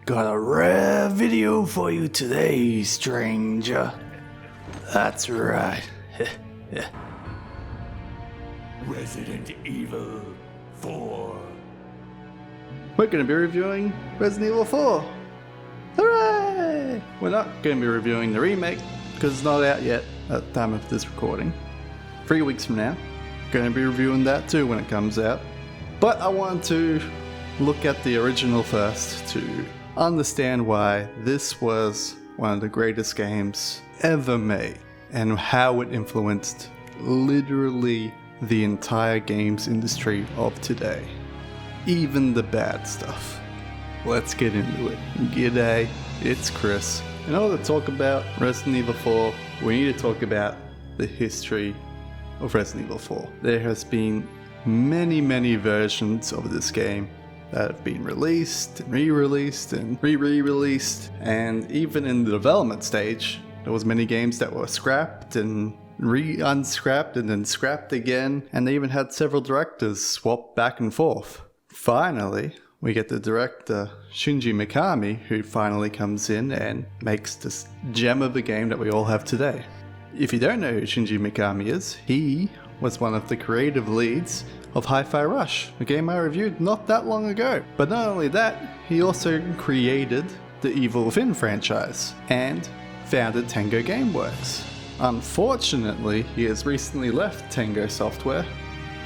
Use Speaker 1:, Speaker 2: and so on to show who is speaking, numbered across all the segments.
Speaker 1: got a rare video for you today, stranger. That's right.
Speaker 2: Resident Evil 4.
Speaker 1: We're going to be reviewing Resident Evil 4. Hooray! We're not going to be reviewing the remake because it's not out yet at the time of this recording. 3 weeks from now, going to be reviewing that too when it comes out. But I want to look at the original first to understand why this was one of the greatest games ever made and how it influenced literally the entire games industry of today. Even the bad stuff. Let's get into it. G'day, it's Kris. In order to talk about Resident Evil 4, we need to talk about the history of Resident Evil 4. There has been many versions of this game that have been released, and re-released, and re-released, and even in the development stage, there was many games that were scrapped and unscrapped and then scrapped again, and they even had several directors swap back and forth. Finally, we get the director Shinji Mikami, who finally comes in and makes this gem of a game that we all have today. If you don't know who Shinji Mikami is, he was one of the creative leads of Hi-Fi Rush, a game I reviewed not that long ago. But not only that, he also created the Evil Within franchise and founded Tango Gameworks. Unfortunately, he has recently left Tango Software.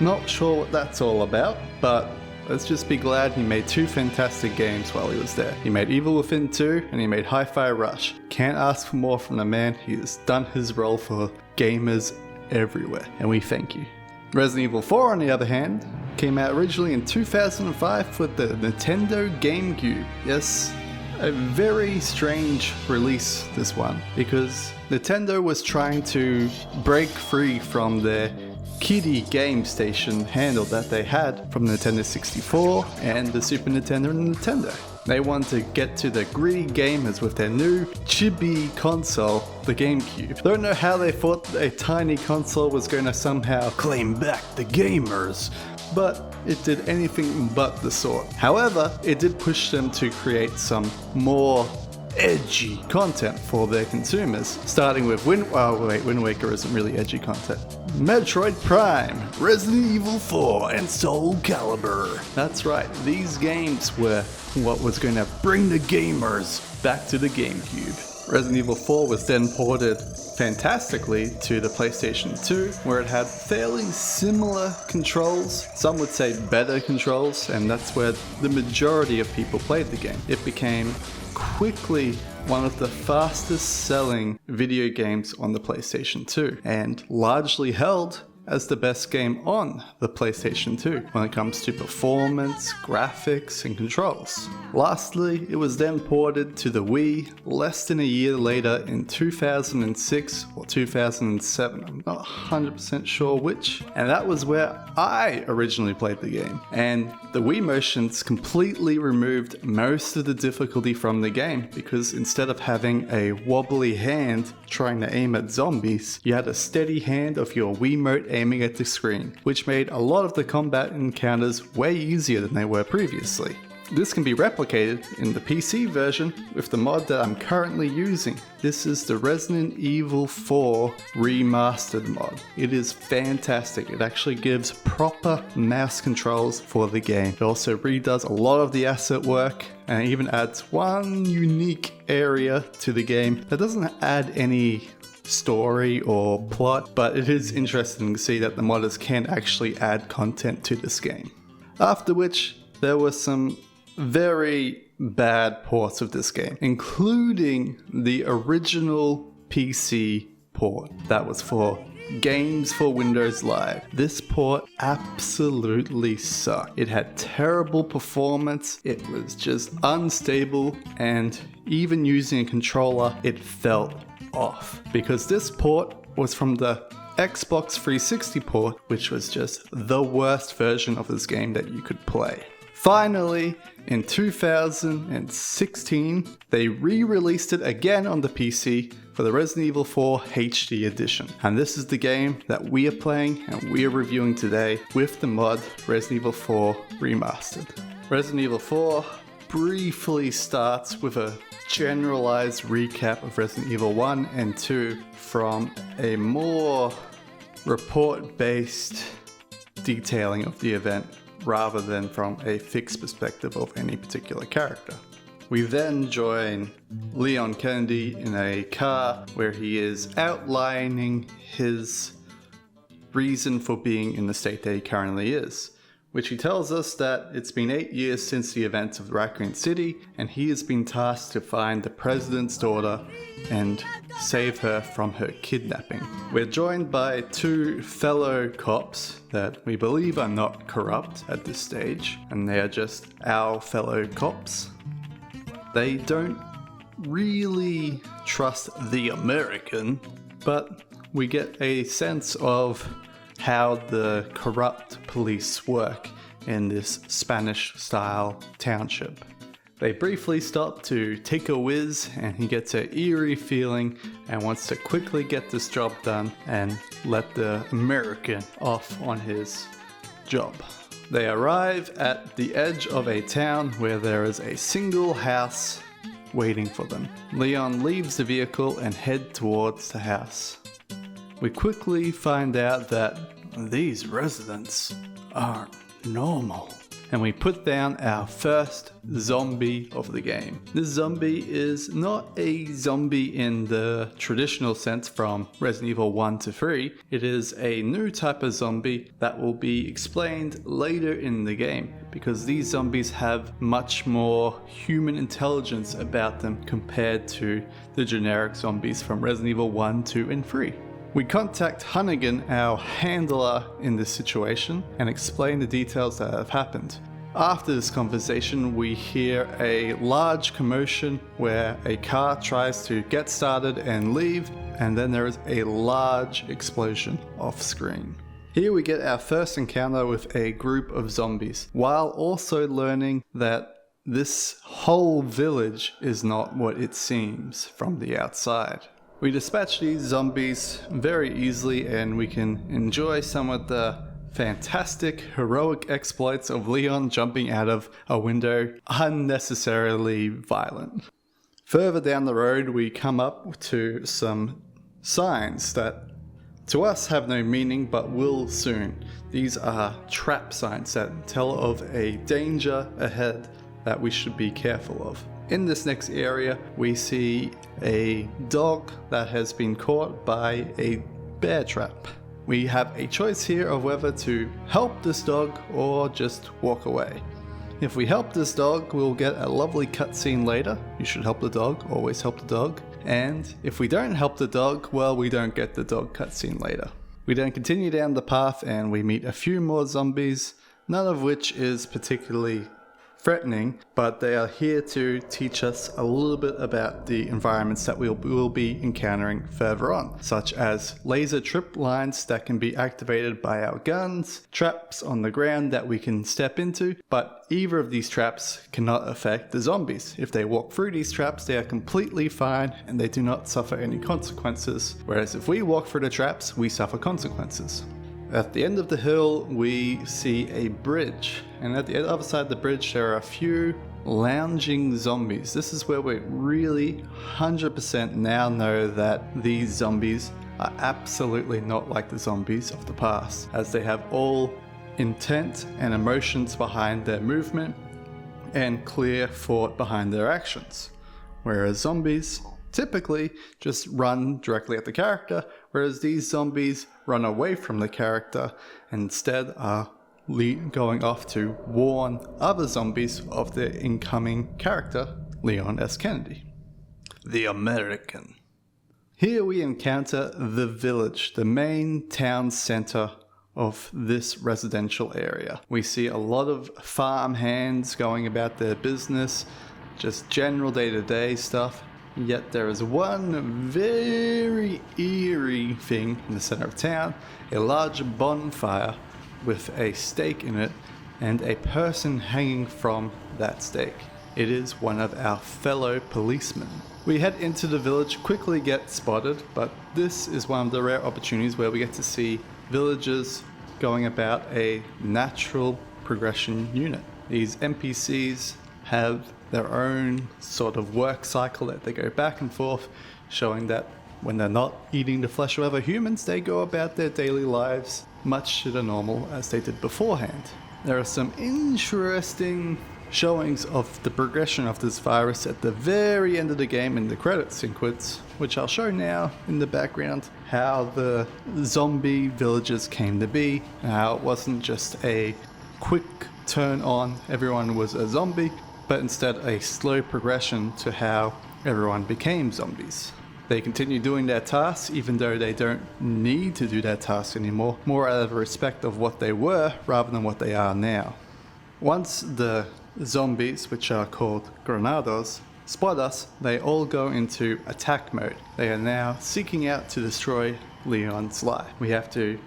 Speaker 1: Not sure what that's all about, but let's just be glad he made two fantastic games while he was there. He made Evil Within 2 and he made Hi-Fi Rush. Can't ask for more from the man. He has done his role for gamers everywhere, and we thank you. Resident Evil 4, on the other hand, came out originally in 2005 with the Nintendo GameCube. Yes, a very strange release, this one, because Nintendo was trying to break free from their kiddie game station handle that they had from the Nintendo 64 and the Super Nintendo and Nintendo. They wanted to get to the gritty gamers with their new chibi console, the GameCube. Don't know how they thought a tiny console was going to somehow claim back the gamers, but it did anything but the sort. However, it did push them to create some more edgy content for their consumers, starting with Wind Waker isn't really edgy content. Metroid Prime, Resident Evil 4, and Soul Calibur. That's right, these games were what was going to bring the gamers back to the GameCube. Resident Evil 4 was then ported fantastically to the PlayStation 2, where it had fairly similar controls, some would say better controls, and that's where the majority of people played the game. It became quickly one of the fastest selling video games on the PlayStation 2 and largely held as the best game on the PlayStation 2 when it comes to performance, graphics, and controls. Lastly, it was then ported to the Wii less than a year later in 2006 or 2007. I'm not 100% sure which. And that was where I originally played the game. And the Wii motions completely removed most of the difficulty from the game, because instead of having a wobbly hand trying to aim at zombies, you had a steady hand of your Wiimote aiming at the screen, which made a lot of the combat encounters way easier than they were previously. This can be replicated in the PC version with the mod that I'm currently using. This is the Resident Evil 4 Remastered mod. It is fantastic. It actually gives proper mouse controls for the game. It also redoes a lot of the asset work and even adds one unique area to the game that doesn't add any story or plot, but it is interesting to see that the modders can actually add content to this game. After which, there were some very bad ports of this game, including the original PC port that was for Games for Windows Live. This port absolutely sucked. It had terrible performance, it was just unstable, and even using a controller, it felt off. Because this port was from the Xbox 360 port, which was just the worst version of this game that you could play. Finally, in 2016, they re-released it again on the PC for the Resident Evil 4 HD edition. And this is the game that we are playing and we are reviewing today with the mod Resident Evil 4 Remastered. Resident Evil 4 briefly starts with a generalized recap of Resident Evil 1 and 2 from a more report-based detailing of the event rather than from a fixed perspective of any particular character. We then join Leon Kennedy in a car where he is outlining his reason for being in the state that he currently is, which he tells us that it's been 8 years since the events of Raccoon City, and he has been tasked to find the president's daughter and save her from her kidnapping. We're joined by two fellow cops that we believe are not corrupt at this stage, and they are just our fellow cops. They don't really trust the American, but we get a sense of how the corrupt police work in this Spanish-style township. They briefly stop to take a whiz, and he gets an eerie feeling and wants to quickly get this job done and let the American off on his job. They arrive at the edge of a town where there is a single house waiting for them. Leon leaves the vehicle and head towards the house. We quickly find out that these residents aren't normal, and we put down our first zombie of the game. This zombie is not a zombie in the traditional sense from Resident Evil 1 to 3. It is a new type of zombie that will be explained later in the game, because these zombies have much more human intelligence about them compared to the generic zombies from Resident Evil 1, 2, and 3. We contact Hunnigan, our handler in this situation, and explain the details that have happened. After this conversation, we hear a large commotion where a car tries to get started and leave, and then there is a large explosion off screen. Here we get our first encounter with a group of zombies, while also learning that this whole village is not what it seems from the outside. We dispatch these zombies very easily, and we can enjoy some of the fantastic heroic exploits of Leon jumping out of a window, unnecessarily violent. Further down the road, we come up to some signs that to us have no meaning but will soon. These are trap signs that tell of a danger ahead that we should be careful of. In this next area, we see a dog that has been caught by a bear trap. We have a choice here of whether to help this dog or just walk away. If we help this dog, we'll get a lovely cutscene later. You should help the dog, always help the dog. And if we don't help the dog, well, we don't get the dog cutscene later. We then continue down the path and we meet a few more zombies, none of which is particularly threatening, but they are here to teach us a little bit about the environments that we will be encountering further on, such as laser trip lines that can be activated by our guns, traps on the ground that we can step into, but either of these traps cannot affect the zombies. If they walk through these traps, they are completely fine and they do not suffer any consequences, whereas if we walk through the traps, we suffer consequences. At the end of the hill, we see a bridge, and at the other side of the bridge, there are a few lounging zombies. This is where we really 100% now know that these zombies are absolutely not like the zombies of the past, as they have all intent and emotions behind their movement and clear thought behind their actions. Whereas zombies typically just run directly at the character, whereas these zombies run away from the character and instead are going off to warn other zombies of the incoming character, Leon S. Kennedy. The American. Here we encounter the village, the main town center of this residential area. We see a lot of farm hands going about their business, just general day-to-day stuff. Yet there is one very eerie thing in the center of town, a large bonfire with a stake in it and a person hanging from that stake. It is one of our fellow policemen. We head into the village, quickly get spotted, but this is one of the rare opportunities where we get to see villagers going about a natural progression unit. These NPCs have their own sort of work cycle that they go back and forth, showing that when they're not eating the flesh of other humans, they go about their daily lives much to the normal as they did beforehand. There are some interesting showings of the progression of this virus at the very end of the game in the credit sequence, which I'll show now in the background, how the zombie villages came to be, how it wasn't just a quick turn on, everyone was a zombie, but instead a slow progression to how everyone became zombies. They continue doing their tasks even though they don't need to do their tasks anymore, more out of respect of what they were rather than what they are now. Once the zombies, which are called granados, spot us, they all go into attack mode. They are now seeking out to destroy Leon's life. We have to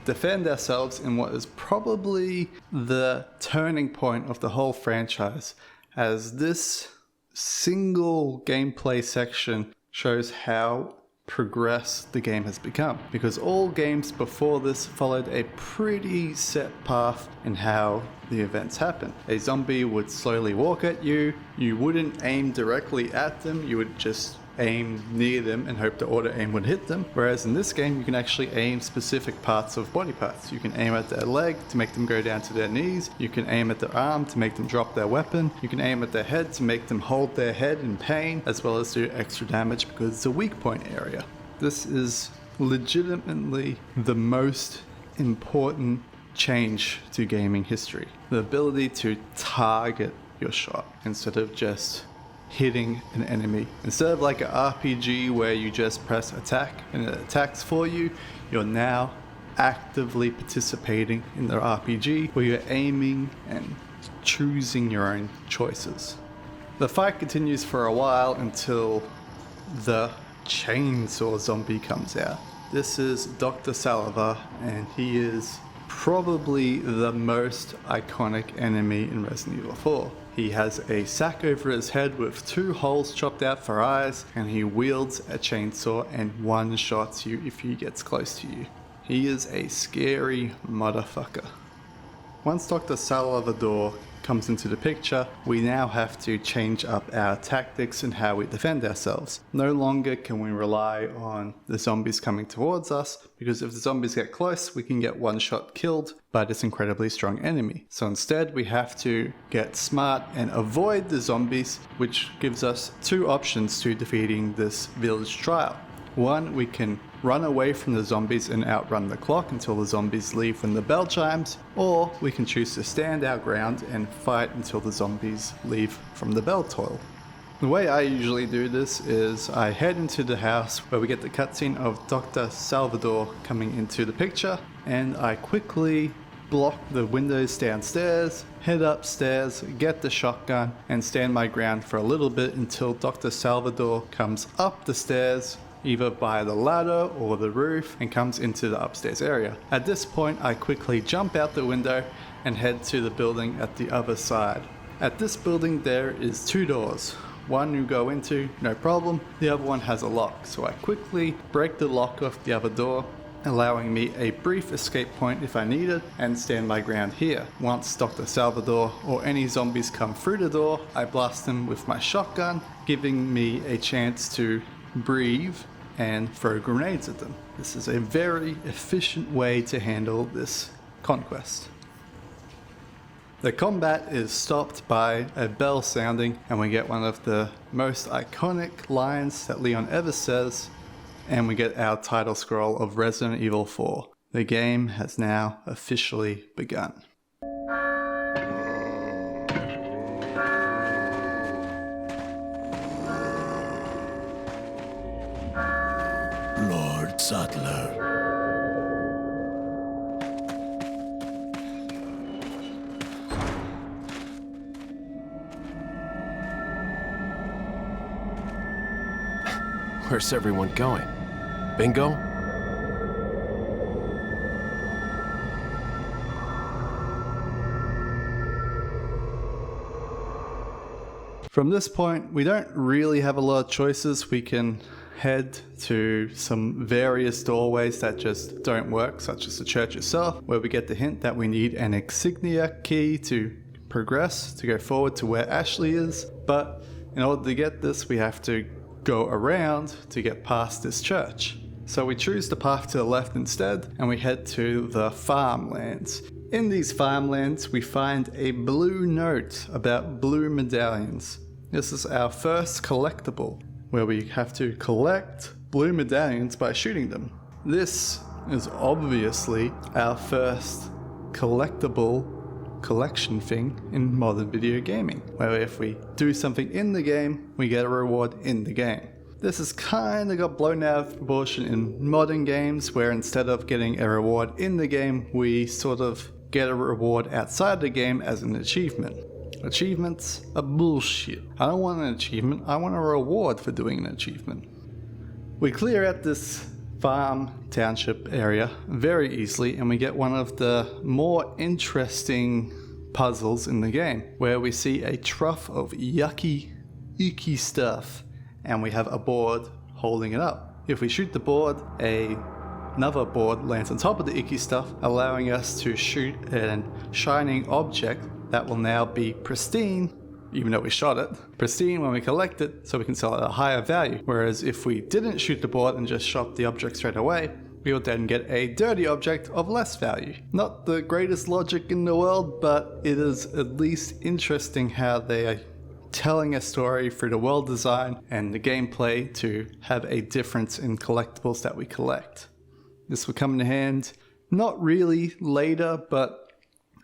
Speaker 1: defend ourselves in what is probably the turning point of the whole franchise, as this single gameplay section shows how progressed the game has become, because all games before this followed a pretty set path in how the events happen. A zombie would slowly walk at you, you wouldn't aim directly at them, you would just aim near them and hope the auto aim would hit them, whereas in this game you can actually aim specific parts of body parts. You can aim at their leg to make them go down to their knees, you can aim at their arm to make them drop their weapon, you can aim at their head to make them hold their head in pain, as well as do extra damage because it's a weak point area. This is legitimately the most important change to gaming history. The ability to target your shot instead of just hitting an enemy. Instead of like an RPG where you just press attack and it attacks for you, you're now actively participating in the RPG where you're aiming and choosing your own choices. The fight continues for a while until the chainsaw zombie comes out. This is Dr. Salazar, and he is probably the most iconic enemy in Resident Evil 4. He has a sack over his head with 2 holes chopped out for eyes, and he wields a chainsaw and one-shots you if he gets close to you. He is a scary motherfucker. Once Dr. Salazar comes into the picture, we now have to change up our tactics and how we defend ourselves. No longer can we rely on the zombies coming towards us, because if the zombies get close, we can get one shot killed by this incredibly strong enemy. So instead, we have to get smart and avoid the zombies, which gives us 2 options to defeating this village trial. One, we can run away from the zombies and outrun the clock until the zombies leave when the bell chimes, or we can choose to stand our ground and fight until the zombies leave from the bell toll. The way I usually do this is I head into the house where we get the cutscene of Dr. Salazar coming into the picture, and I quickly block the windows downstairs, head upstairs, get the shotgun, and stand my ground for a little bit until Dr. Salazar comes up the stairs, either by the ladder or the roof, and comes into the upstairs area. At this point, I quickly jump out the window and head to the building at the other side. At this building there is 2 doors. One you go into, no problem, the other one has a lock, so I quickly break the lock off the other door, allowing me a brief escape point if I need it, and stand my ground here. Once Dr. Salazar or any zombies come through the door, I blast them with my shotgun, giving me a chance to breathe and throw grenades at them. This is a very efficient way to handle this conquest. The combat is stopped by a bell sounding, and we get one of the most iconic lines that Leon ever says, and we get our title scroll of Resident Evil 4. The game has now officially begun.
Speaker 2: Lord Sattler.
Speaker 3: Where's everyone going? Bingo?
Speaker 1: From this point, we don't really have a lot of choices. We can head to some various doorways that just don't work, such as the church itself, where we get the hint that we need an insignia key to progress to go forward to where Ashley is, but in order to get this, we have to go around to get past this church. So we choose the path to the left instead, and we head to the farmlands. In these farmlands, we find a blue note about blue medallions. This is our first collectible, where we have to collect blue medallions by shooting them. This is obviously our first collectible collection thing in modern video gaming, where if we do something in the game, we get a reward in the game. This has kind of got blown out of proportion in modern games, where instead of getting a reward in the game, we sort of get a reward outside the game as an achievement. Achievements are bullshit. I don't want an achievement, I want a reward for doing an achievement. We clear out this farm township area very easily, and we get one of the more interesting puzzles in the game, where we see a trough of yucky, icky stuff, and we have a board holding it up. If we shoot the board, another board lands on top of the icky stuff, allowing us to shoot a shining object that will now be pristine, even though we shot it, pristine when we collect it, so we can sell it at a higher value. Whereas if we didn't shoot the board and just shot the object straight away, we would then get a dirty object of less value. Not the greatest logic in the world, but it is at least interesting how they are telling a story through the world design and the gameplay to have a difference in collectibles that we collect. This will come in hand, not really later, but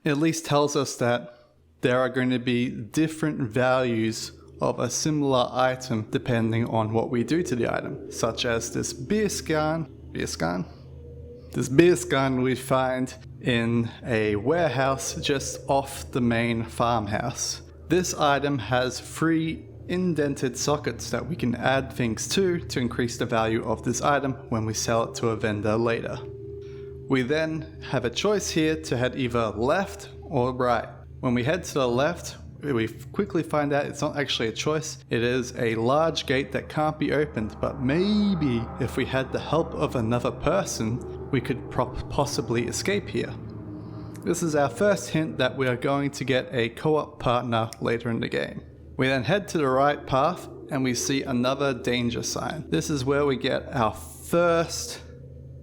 Speaker 1: at least tells us that there are going to be different values of a similar item depending on what we do to the item, such as this beer scan we find in a warehouse just off the main farmhouse. This item has 3 indented sockets that we can add things to increase the value of this item when we sell it to a vendor later. We then have a choice here to head either left or right. When we head to the left, we quickly find out it's not actually a choice. It is a large gate that can't be opened, but maybe if we had the help of another person, we could possibly escape here. This is our first hint that we are going to get a co-op partner later in the game. We then head to the right path and we see another danger sign. This is where we get our first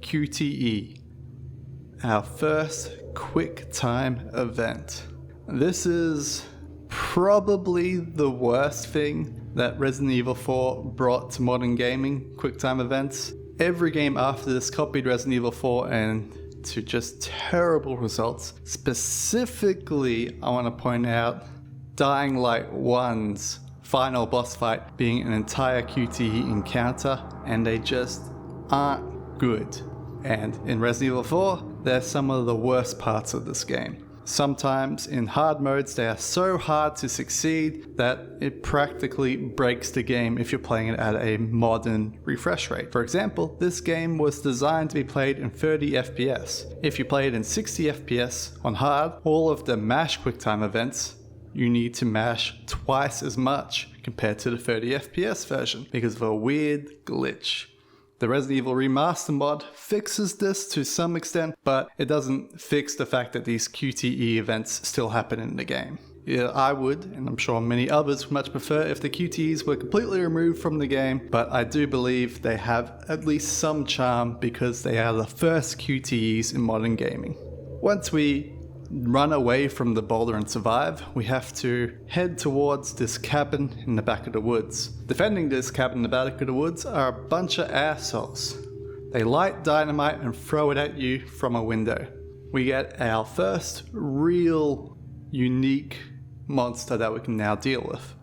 Speaker 1: QTE, our first quick time event. This is probably the worst thing that Resident Evil 4 brought to modern gaming, QuickTime events. Every game after this copied Resident Evil 4 and to just terrible results. Specifically, I want to point out Dying Light 1's final boss fight being an entire QTE encounter, and they just aren't good. And in Resident Evil 4, they're some of the worst parts of this game. Sometimes in hard modes they are so hard to succeed that it practically breaks the game if you're playing it at a modern refresh rate. For example, this game was designed to be played in 30 FPS. If you play it in 60 FPS on hard, all of the mash QuickTime events you need to mash twice as much compared to the 30 FPS version because of a weird glitch. The Resident Evil Remaster mod fixes this to some extent, but it doesn't fix the fact that these QTE events still happen in the game. Yeah, I would, and I'm sure many others would much prefer if the QTEs were completely removed from the game, but I do believe they have at least some charm because they are the first QTEs in modern gaming. Once we run away from the boulder and survive, we have to head towards this cabin in the back of the woods. Defending this cabin in the back of the woods are a bunch of assholes. They light dynamite and throw it at you from a window. We get our first real unique monster that we can now deal with.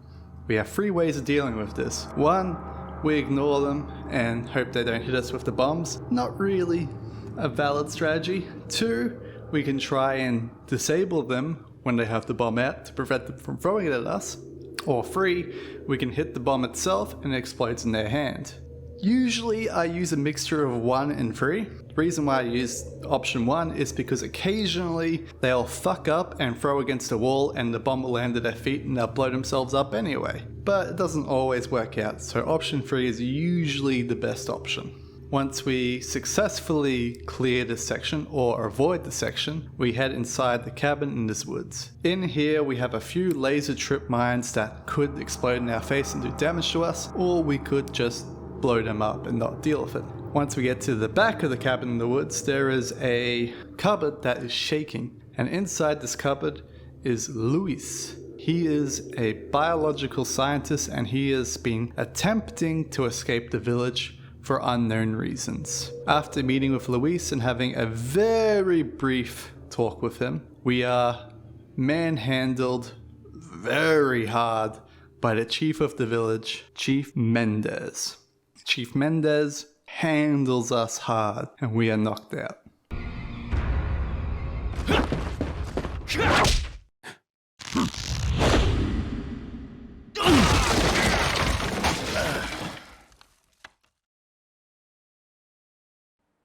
Speaker 1: We have 3 ways of dealing with this. 1, we ignore them and hope they don't hit us with the bombs. Not really a valid strategy. 2, we can try and disable them when they have the bomb out to prevent them from throwing it at us. Or 3, we can hit the bomb itself and it explodes in their hand. Usually I use a mixture of 1 and 3. The reason why I use option 1 is because occasionally they'll fuck up and throw against a wall and the bomb will land at their feet and they'll blow themselves up anyway. But it doesn't always work out, so option 3 is usually the best option. Once we successfully clear this section, or avoid the section, we head inside the cabin in this woods. In here we have a few laser trip mines that could explode in our face and do damage to us, or we could just blow them up and not deal with it. Once we get to the back of the cabin in the woods, there is a cupboard that is shaking, and inside this cupboard is Luis. He is a biological scientist and he has been attempting to escape the village for unknown reasons. After meeting with Luis and having a very brief talk with him, we are manhandled very hard by the chief of the village, Chief Mendez. Chief Mendez handles us hard and we are knocked out.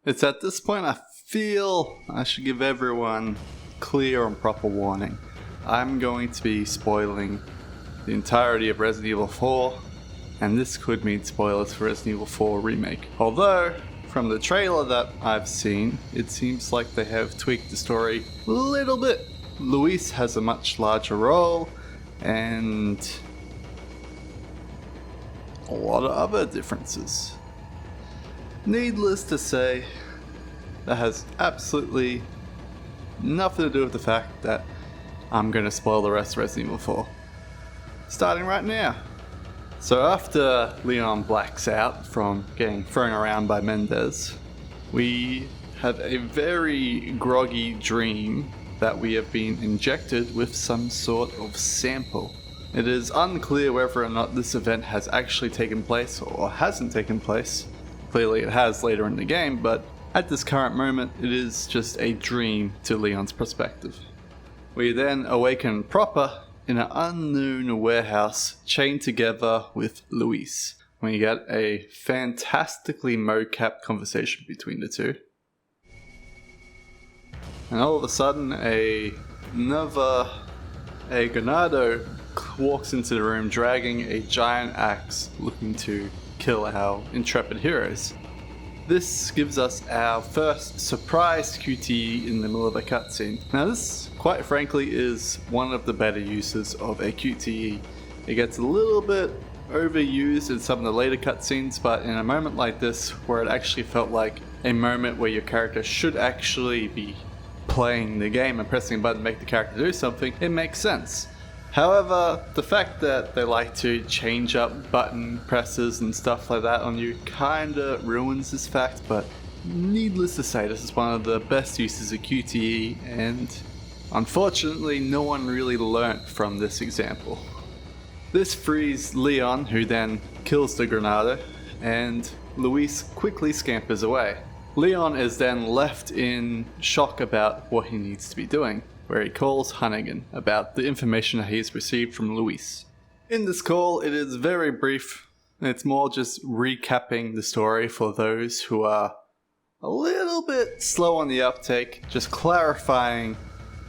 Speaker 1: It's at this point I feel I should give everyone clear and proper warning. I'm going to be spoiling the entirety of Resident Evil 4, and this could mean spoilers for Resident Evil 4 Remake. Although, from the trailer that I've seen, it seems like they have tweaked the story a little bit. Luis has a much larger role, and a lot of other differences. Needless to say, that has absolutely nothing to do with the fact that I'm going to spoil the rest of Resident Evil 4. Starting right now. So after Leon blacks out from getting thrown around by Mendez, we have a very groggy dream that we have been injected with some sort of sample. It is unclear whether or not this event has actually taken place or hasn't taken place. Clearly it has later in the game, but at this current moment it is just a dream to Leon's perspective. We then awaken proper in an unknown warehouse chained together with Luis. We get a fantastically mocapped conversation between the two. And all of a sudden a Ganado walks into the room dragging a giant axe looking to kill our intrepid heroes. This gives us our first surprise QTE in the middle of a cutscene. Now this, quite frankly, is one of the better uses of a QTE. It gets a little bit overused in some of the later cutscenes, but in a moment like this, where it actually felt like a moment where your character should actually be playing the game and pressing a button to make the character do something, it makes sense. However, the fact that they like to change up button presses and stuff like that on you kinda ruins this fact, but needless to say, this is one of the best uses of QTE, and unfortunately no one really learnt from this example. This frees Leon, who then kills the Granada, and Luis quickly scampers away. Leon is then left in shock about what he needs to be doing, where he calls Hunnigan about the information that he's received from Luis. In this call, it is very brief. It's more just recapping the story for those who are a little bit slow on the uptake, just clarifying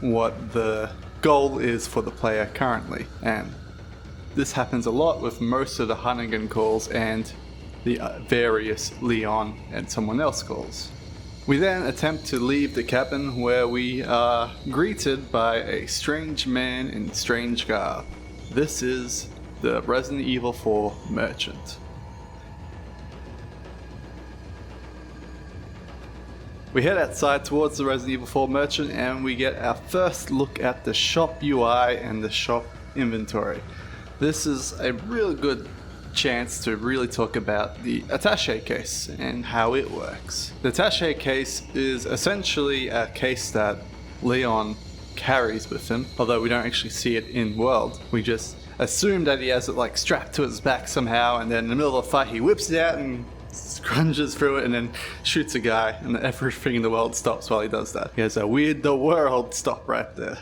Speaker 1: what the goal is for the player currently. And this happens a lot with most of the Hunnigan calls and the various Leon and someone else calls. We then attempt to leave the cabin, where we are greeted by a strange man in strange garb. This is the Resident Evil 4 merchant. We head outside towards the Resident Evil 4 merchant and we get our first look at the shop UI and the shop inventory. This is a real good chance to really talk about the attaché case and how it works. The attaché case is essentially a case that Leon carries with him, although we don't actually see it in world. We just assume that he has it like strapped to his back somehow, and then in the middle of a fight he whips it out and scrunches through it and then shoots a guy, and everything in the world stops while he does that. He has a weird the world stop right there.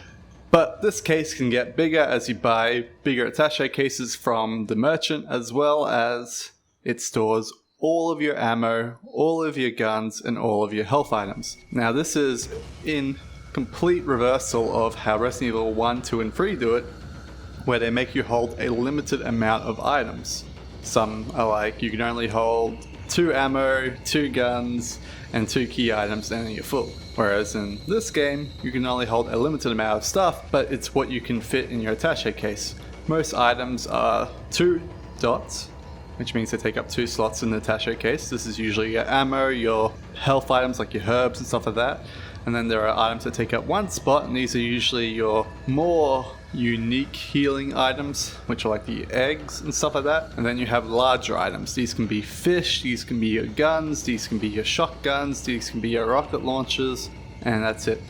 Speaker 1: But this case can get bigger as you buy bigger attaché cases from the merchant, as well as it stores all of your ammo, all of your guns, and all of your health items. Now this is in complete reversal of how Resident Evil 1, 2, and 3 do it, where they make you hold a limited amount of items. Some are like you can only hold 2 ammo, 2 guns, and 2 key items, and then you're full. Whereas in this game, you can only hold a limited amount of stuff, but it's what you can fit in your attaché case. Most items are 2 dots, which means they take up 2 slots in the attaché case. This is usually your ammo, your health items like your herbs and stuff like that. And then there are items that take up 1 spot, and these are usually your more unique healing items, which are like the eggs and stuff like that. And then you have larger items. These can be fish, these can be your guns, these can be your shotguns, these can be your rocket launchers, and that's it.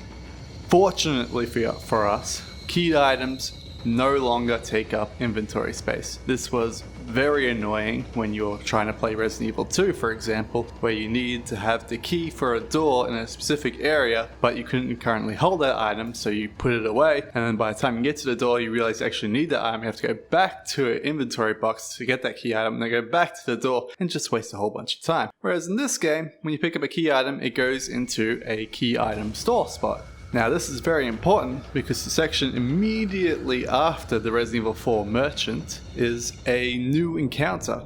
Speaker 1: Fortunately for us, keyed items no longer take up inventory space. This was very annoying when you're trying to play Resident Evil 2, for example, where you need to have the key for a door in a specific area, but you couldn't currently hold that item, so you put it away, and then by the time you get to the door, you realize you actually need that item. You have to go back to an inventory box to get that key item, and then go back to the door, and just waste a whole bunch of time. Whereas in this game, when you pick up a key item, it goes into a key item store spot. Now this is very important because the section immediately after the Resident Evil 4 merchant is a new encounter.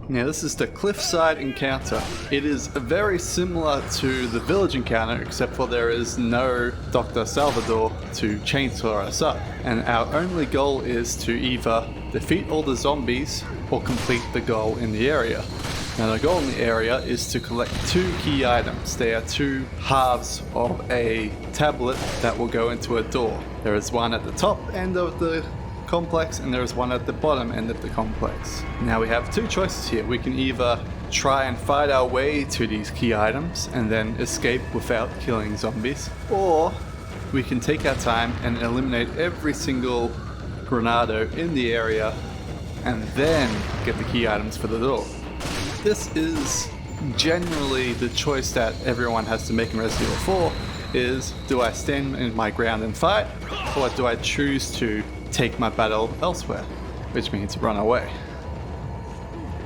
Speaker 1: Now this is the cliffside encounter. It is very similar to the village encounter, except for there is no Dr. Salazar to chainsaw us up. And our only goal is to either defeat all the zombies or complete the goal in the area. Now the goal in the area is to collect 2 key items. They are 2 halves of a tablet that will go into a door. There is one at the top end of the complex and there is one at the bottom end of the complex. Now we have 2 choices here. We can either try and fight our way to these key items and then escape without killing zombies, or we can take our time and eliminate every single granado in the area and then get the key items for the door. This is generally the choice that everyone has to make in Resident Evil 4 is, do I stand in my ground and fight, or do I choose to take my battle elsewhere, which means run away.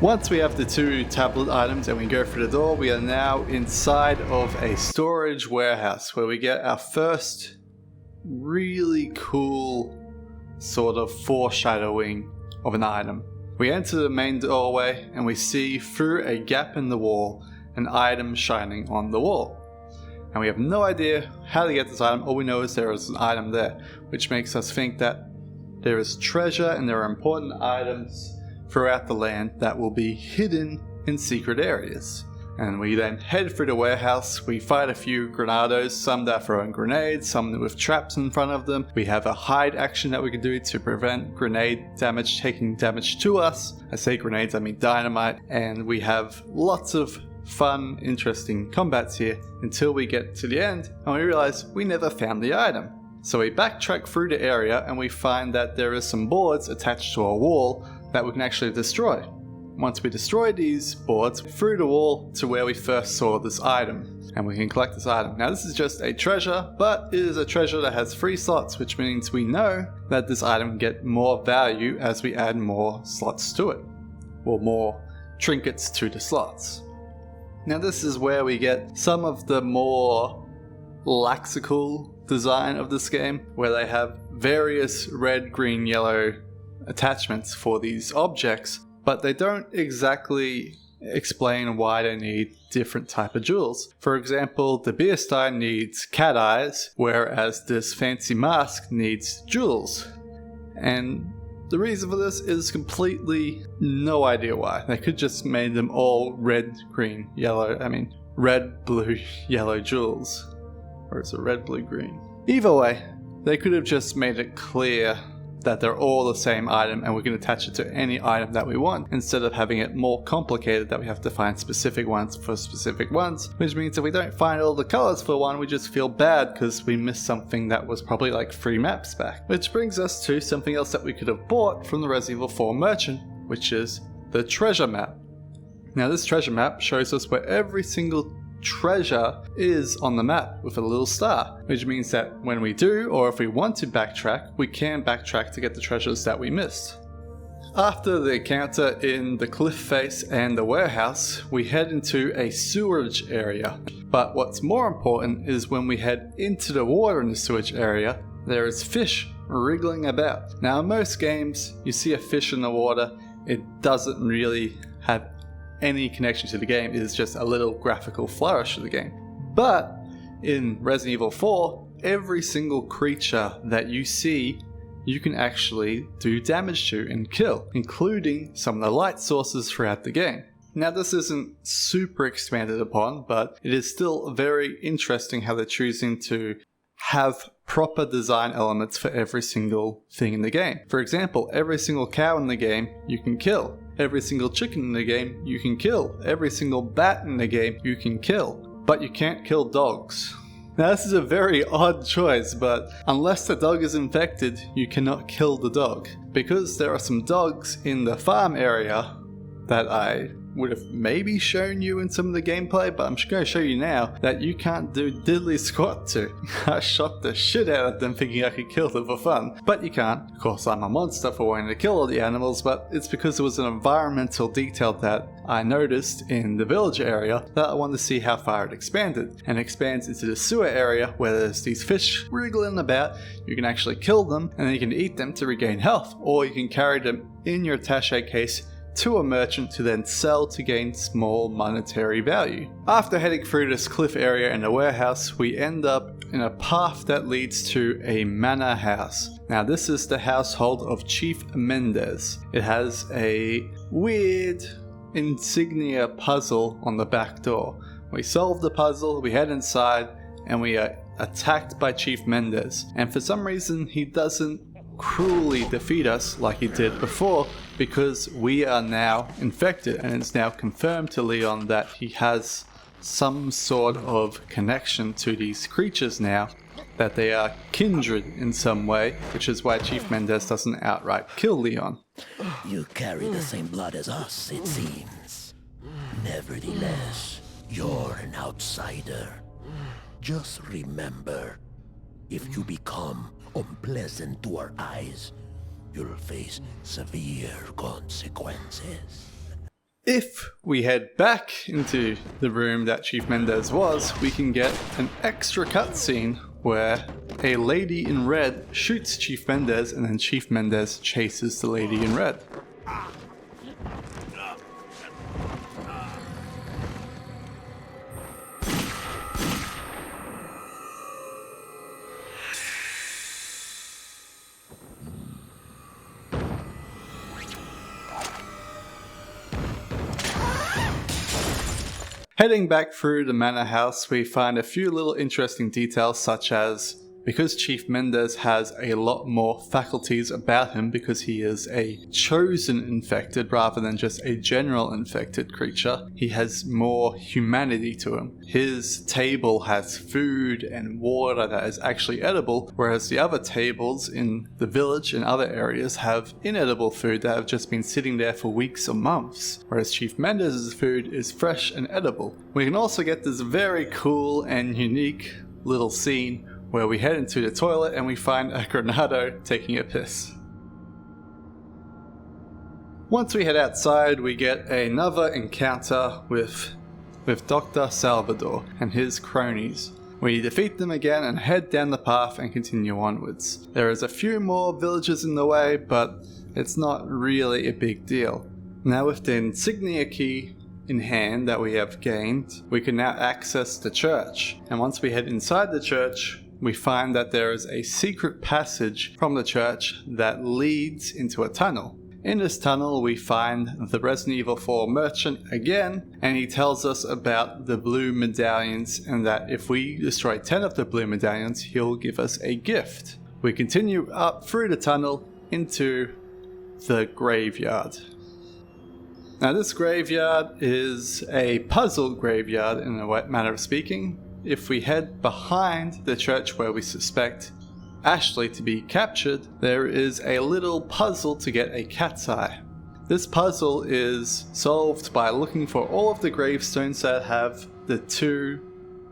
Speaker 1: Once we have the 2 tablet items and we go through the door, we are now inside of a storage warehouse where we get our first really cool sort of foreshadowing of an item. We enter the main doorway and we see through a gap in the wall an item shining on the wall. And we have no idea how to get this item. All we know is there is an item there, which makes us think that there is treasure and there are important items throughout the land that will be hidden in secret areas. And we then head through the warehouse. We fight a few granados, some that are throwing grenades, some with traps in front of them. We have a hide action that we can do to prevent grenade damage taking damage to us. I say grenades, I mean dynamite. And we have lots of fun, interesting combats here until we get to the end and we realize we never found the item. So we backtrack through the area and we find that there is some boards attached to a wall that we can actually destroy. Once we destroy these boards, through the wall to where we first saw this item, and we can collect this item. Now this is just a treasure, but it is a treasure that has 3 slots, which means we know that this item can get more value as we add more slots to it, or more trinkets to the slots. Now this is where we get some of the more lexical design of this game, where they have various red, green, yellow attachments for these objects, but they don't exactly explain why they need different type of jewels. For example, the beer stein needs cat eyes, whereas this fancy mask needs jewels. And the reason for this is completely no idea why. They could just made them all red, green, yellow, red, blue, yellow jewels. Or is it red, blue, green? Either way, they could have just made it clear that they're all the same item and we can attach it to any item that we want, instead of having it more complicated that we have to find specific ones for specific ones, which means if we don't find all the colors for one, we just feel bad because we missed something that was probably like 3 maps back. Which brings us to something else that we could have bought from the Resident Evil 4 merchant, which is the treasure map. Now this treasure map shows us where every single treasure is on the map with a little star, which means that when we do, or if we want to backtrack, we can backtrack to get the treasures that we missed. After the encounter in the cliff face and the warehouse, we head into a sewerage area. But what's more important is when we head into the water in the sewage area, there is fish wriggling about. Now in most games, you see a fish in the water it doesn't really have any connection to the game. It is just a little graphical flourish of the game. But in Resident Evil 4, every single creature that you see, you can actually do damage to and kill, including some of the light sources throughout the game. Now, this isn't super expanded upon, but it is still very interesting how they're choosing to have proper design elements for every single thing in the game. For example, every single cow in the game you can kill. Every single chicken in the game you can kill. Every single bat in the game you can kill. But you can't kill dogs. Now, this is a very odd choice, but unless the dog is infected, you cannot kill the dog. Because there are some dogs in the farm area that I would have maybe shown you in some of the gameplay, but I'm just going to show you now that you can't do diddly squat to. I shot the shit out of them thinking I could kill them for fun, but you can't. Of course, I'm a monster for wanting to kill all the animals, but it's because there was an environmental detail that I noticed in the village area that I wanted to see how far it expanded. And it expands into the sewer area where there's these fish wriggling about. You can actually kill them and then you can eat them to regain health, or you can carry them in your attaché case to a merchant to then sell to gain small monetary value. After heading through this cliff area in a warehouse, we end up in a path that leads to a manor house. Now, this is the household of Chief Mendez. It has a weird insignia puzzle on the back door. We solve the puzzle, we head inside, and we are attacked by Chief Mendez. And for some reason, he doesn't cruelly defeat us like he did before, because we are now infected, and it's now confirmed to Leon that he has some sort of connection to these creatures now, that they are kindred in some way, which is why Chief Mendez doesn't outright kill Leon.
Speaker 4: You carry the same blood as us, it seems. Nevertheless, you're an outsider. Just remember, if you become unpleasant to our eyes, you'll face severe consequences.
Speaker 1: If we head back into the room that Chief Mendez was, we can get an extra cutscene where a lady in red shoots Chief Mendez and then Chief Mendez chases the lady in red. Heading back through the manor house, we find a few little interesting details, such as because Chief Mendez has a lot more faculties about him because he is a chosen infected rather than just a general infected creature, he has more humanity to him. His table has food and water that is actually edible, whereas the other tables in the village and other areas have inedible food that have just been sitting there for weeks or months, whereas Chief Mendez's food is fresh and edible. We can also get this very cool and unique little scene where we head into the toilet and we find a Granado taking a piss. Once we head outside, we get another encounter with Dr. Salvador and his cronies. We defeat them again and head down the path and continue onwards. There is a few more villages in the way, but it's not really a big deal. Now, with the insignia key in hand that we have gained, we can now access the church. And once we head inside the church, we find that there is a secret passage from the church that leads into a tunnel. In this tunnel, we find the Resident Evil 4 merchant again, and he tells us about the blue medallions and that if we destroy 10 of the blue medallions, he'll give us a gift. We continue up through the tunnel into the graveyard. Now, this graveyard is a puzzle graveyard in a manner of speaking. If we head behind the church where we suspect Ashley to be captured, there is a little puzzle to get a cat's eye. This puzzle is solved by looking for all of the gravestones that have the two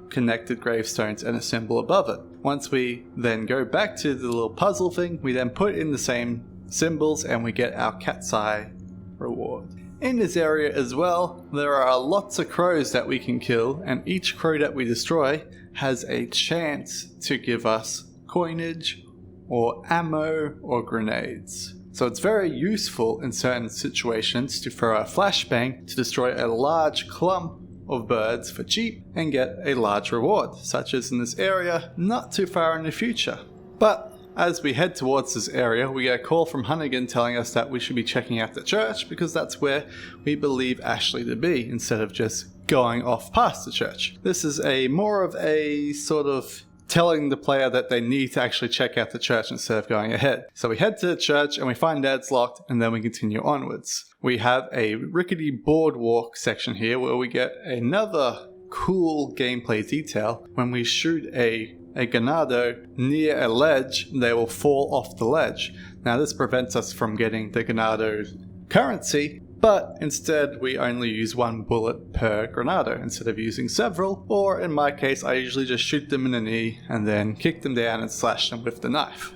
Speaker 1: connected gravestones and a symbol above it. Once we then go back to the little puzzle thing, we then put in the same symbols and we get our cat's eye reward. In this area as well, there are lots of crows that we can kill, and each crow that we destroy has a chance to give us coinage or ammo or grenades. So it's very useful in certain situations to throw a flashbang to destroy a large clump of birds for cheap and get a large reward, such as in this area not too far in the future. But as we head towards this area, we get a call from Hunnigan telling us that we should be checking out the church because that's where we believe Ashley to be, instead of just going off past the church. This is more of a sort of telling the player that they need to actually check out the church instead of going ahead. So we head to the church and we find that it's locked, and then we continue onwards. We have a rickety boardwalk section here where we get another cool gameplay detail. When we shoot a ganado near a ledge, they will fall off the ledge. Now this prevents us from getting the ganado currency, but instead we only use one bullet per granado instead of using several, or in my case I usually just shoot them in the knee and then kick them down and slash them with the knife.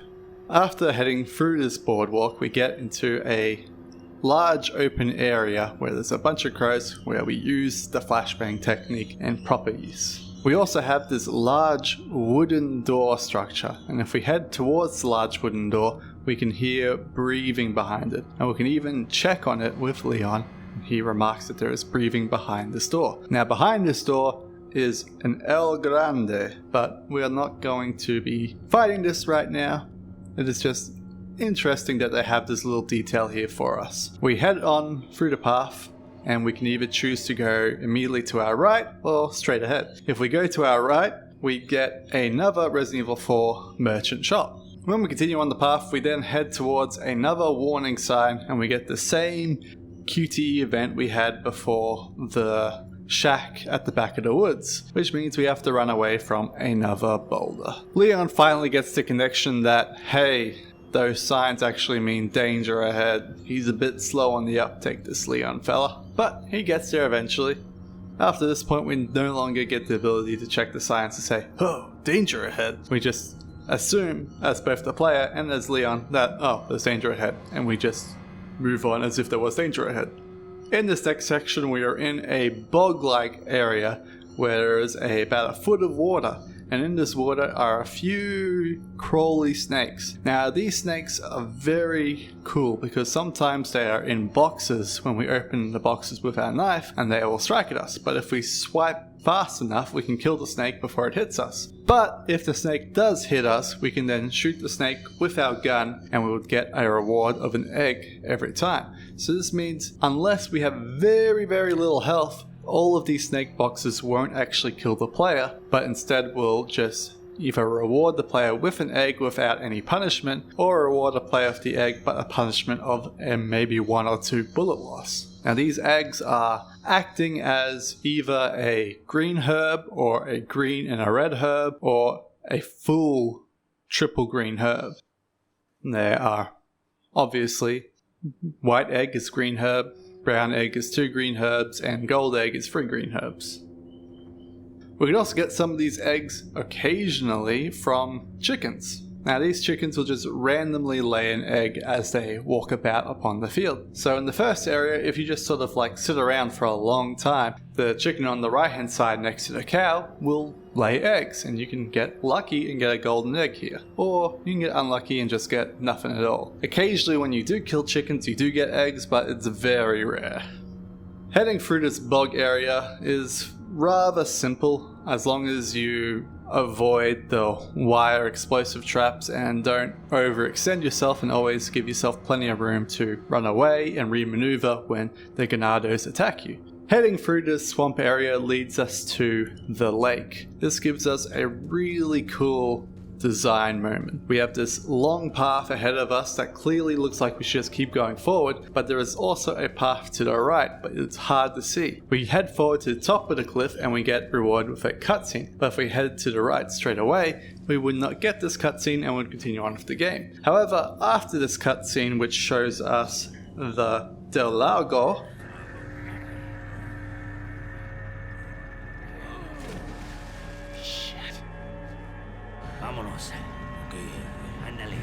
Speaker 1: After heading through this boardwalk, we get into a large open area where there's a bunch of crows where we use the flashbang technique in proper use. We also have this large wooden door structure, and if we head towards the large wooden door, we can hear breathing behind it, and we can even check on it with Leon. He remarks that there is breathing behind this door. Now behind this door is an El Grande, but we are not going to be fighting this right now. It is just interesting that they have this little detail here for us. We head on through the path, and we can either choose to go immediately to our right or straight ahead. If we go to our right, we get another Resident Evil 4 merchant shop. When we continue on the path, we then head towards another warning sign, and we get the same QTE event we had before the shack at the back of the woods, which means we have to run away from another boulder. Leon finally gets the connection that, hey, those signs actually mean danger ahead. He's a bit slow on the uptake, this Leon fella, but he gets there eventually. After this point, we no longer get the ability to check the signs to say, oh, danger ahead. We just assume, as both the player and as Leon, that, oh, there's danger ahead, and we just move on as if there was danger ahead. In this next section, we are in a bog-like area where there is about a foot of water, and in this water are a few crawly snakes. Now these snakes are very cool because sometimes they are in boxes when we open the boxes with our knife and they will strike at us, but if we swipe fast enough we can kill the snake before it hits us. But if the snake does hit us, we can then shoot the snake with our gun and we would get a reward of an egg every time. So this means unless we have very little health, all of these snake boxes won't actually kill the player, but instead will just either reward the player with an egg without any punishment, or reward the player with the egg but a punishment of maybe 1 or 2 bullet loss. Now these eggs are acting as either a green herb or a green and a red herb or a full triple green herb. There are obviously white egg is green herb, brown egg is 2 green herbs, and gold egg is 3 green herbs. We can also get some of these eggs occasionally from chickens. Now these chickens will just randomly lay an egg as they walk about upon the field. So in the first area, if you just sort of like sit around for a long time, the chicken on the right hand side next to the cow will lay eggs, and you can get lucky and get a golden egg here. Or you can get unlucky and just get nothing at all. Occasionally when you do kill chickens you do get eggs, but it's very rare. Heading through this bog area is rather simple as long as you avoid the wire explosive traps and don't overextend yourself, and always give yourself plenty of room to run away and remaneuver when the ganados attack you. Heading through this swamp area leads us to the lake. This gives us a really cool design moment. We have this long path ahead of us that clearly looks like we should just keep going forward, but there is also a path to the right, but it's hard to see. We head forward to the top of the cliff and we get rewarded with a cutscene, but if we head to the right straight away, we would not get this cutscene and would continue on with the game. However, after this cutscene, which shows us the Del Lago,
Speaker 2: Vámonos. Ok, ándale.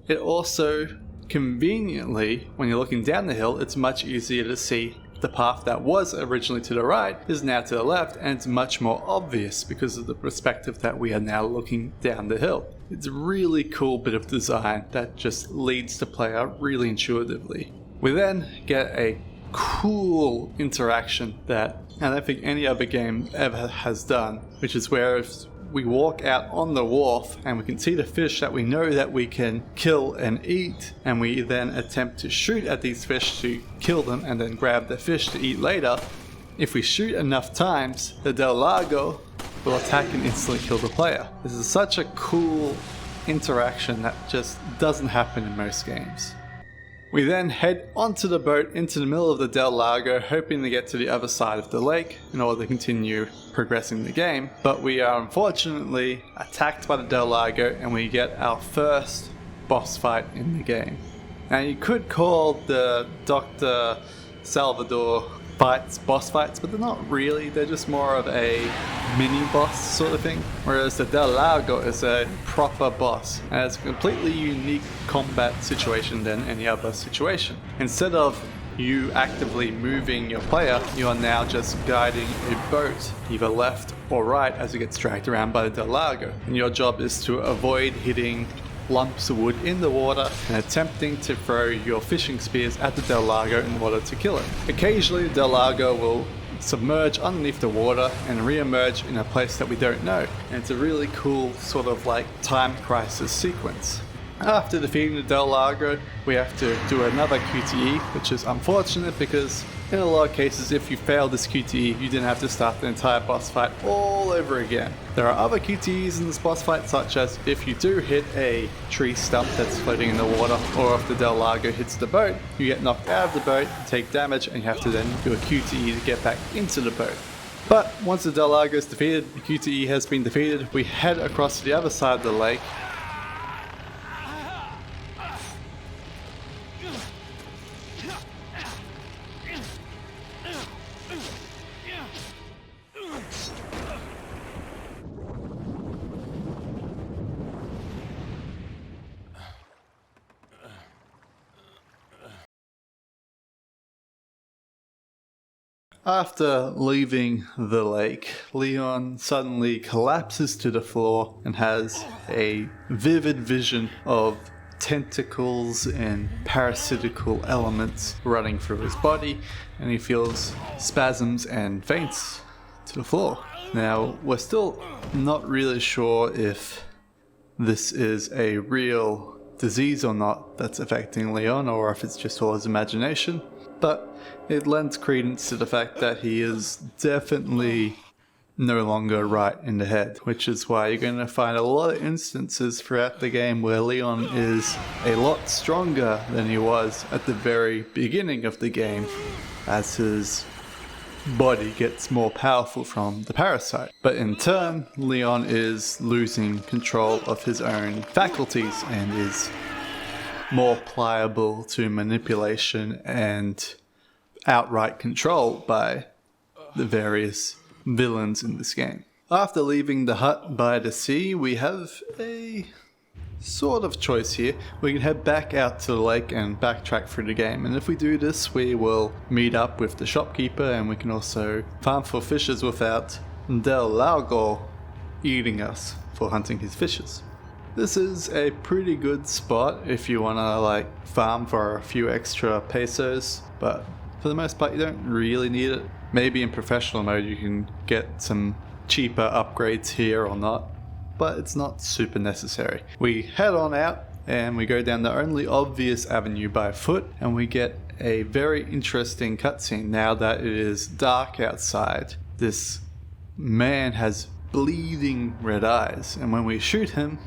Speaker 1: it also conveniently, when you're looking down the hill, it's much easier to see the path that was originally to the right is now to the left, and it's much more obvious because of the perspective that we are now looking down the hill. It's a really cool bit of design that just leads the player really intuitively. We then get a cool interaction that I don't think any other game ever has done, which is where if we walk out on the wharf and we can see the fish that we know that we can kill and eat, and we then attempt to shoot at these fish to kill them and then grab the fish to eat later. If we shoot enough times, the Del Lago will attack and instantly kill the player. This is such a cool interaction that just doesn't happen in most games. We then head onto the boat into the middle of the Del Lago, hoping to get to the other side of the lake in order to continue progressing the game, but we are unfortunately attacked by the Del Lago and we get our first boss fight in the game. Now you could call the Dr. Salvador fights boss fights, but they're not really, they're just more of a mini boss sort of thing, whereas the Del Lago is a proper boss and it's a completely unique combat situation than any other situation. Instead of you actively moving your player, you are now just guiding a boat either left or right as it gets dragged around by the Del Lago, and your job is to avoid hitting lumps of wood in the water and attempting to throw your fishing spears at the Del Lago in order to kill it. Occasionally the Del Lago will submerge underneath the water and re-emerge in a place that we don't know, and it's a really cool sort of like time crisis sequence. After defeating the Del Lago, we have to do another QTE, which is unfortunate because in a lot of cases if you fail this QTE, you didn't have to start the entire boss fight all over again. There are other QTEs in this boss fight, such as if you do hit a tree stump that's floating in the water, or if the Del Lago hits the boat, you get knocked out of the boat, take damage, and you have to then do a QTE to get back into the boat. But once the Del Lago is defeated, the QTE has been defeated, we head across to the other side of the lake. After leaving the lake, Leon suddenly collapses to the floor and has a vivid vision of tentacles and parasitical elements running through his body, and he feels spasms and faints to the floor. Now, we're still not really sure if this is a real disease or not that's affecting Leon, or if it's just all his imagination, but it lends credence to the fact that he is definitely no longer right in the head, which is why you're going to find a lot of instances throughout the game where Leon is a lot stronger than he was at the very beginning of the game as his body gets more powerful from the parasite. But in turn, Leon is losing control of his own faculties and is more pliable to manipulation and outright control by the various villains in this game. After leaving the hut by the sea, we have a sort of choice here. We can head back out to the lake and backtrack through the game, and if we do this, we will meet up with the shopkeeper, and we can also farm for fishes without Del Lago eating us for hunting his fishes. This is a pretty good spot if you want to farm for a few extra pesos, but for the most part you don't really need it. Maybe in professional mode you can get some cheaper upgrades here or not, but it's not super necessary. We head on out and we go down the only obvious avenue by foot, and we get a very interesting cutscene now that it is dark outside. This man has bleeding red eyes, and when we shoot him,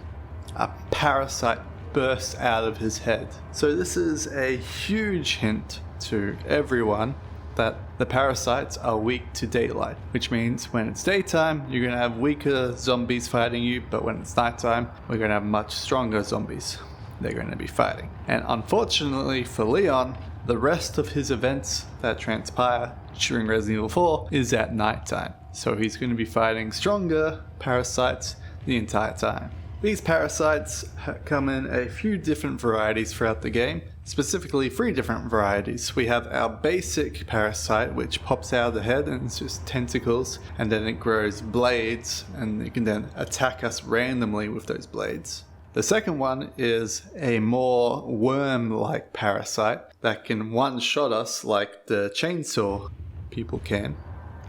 Speaker 1: a parasite bursts out of his head. So this is a huge hint to everyone that the parasites are weak to daylight, which means when it's daytime, you're going to have weaker zombies fighting you, but when it's nighttime, we're going to have much stronger zombies they're going to be fighting. And unfortunately for Leon, the rest of his events that transpire during Resident Evil 4 is at nighttime. So he's going to be fighting stronger parasites the entire time. These parasites come in a few different varieties throughout the game, specifically 3 different varieties. We have our basic parasite, which pops out of the head and it's just tentacles, and then it grows blades, and it can then attack us randomly with those blades. The second one is a more worm-like parasite that can one-shot us like the chainsaw people can.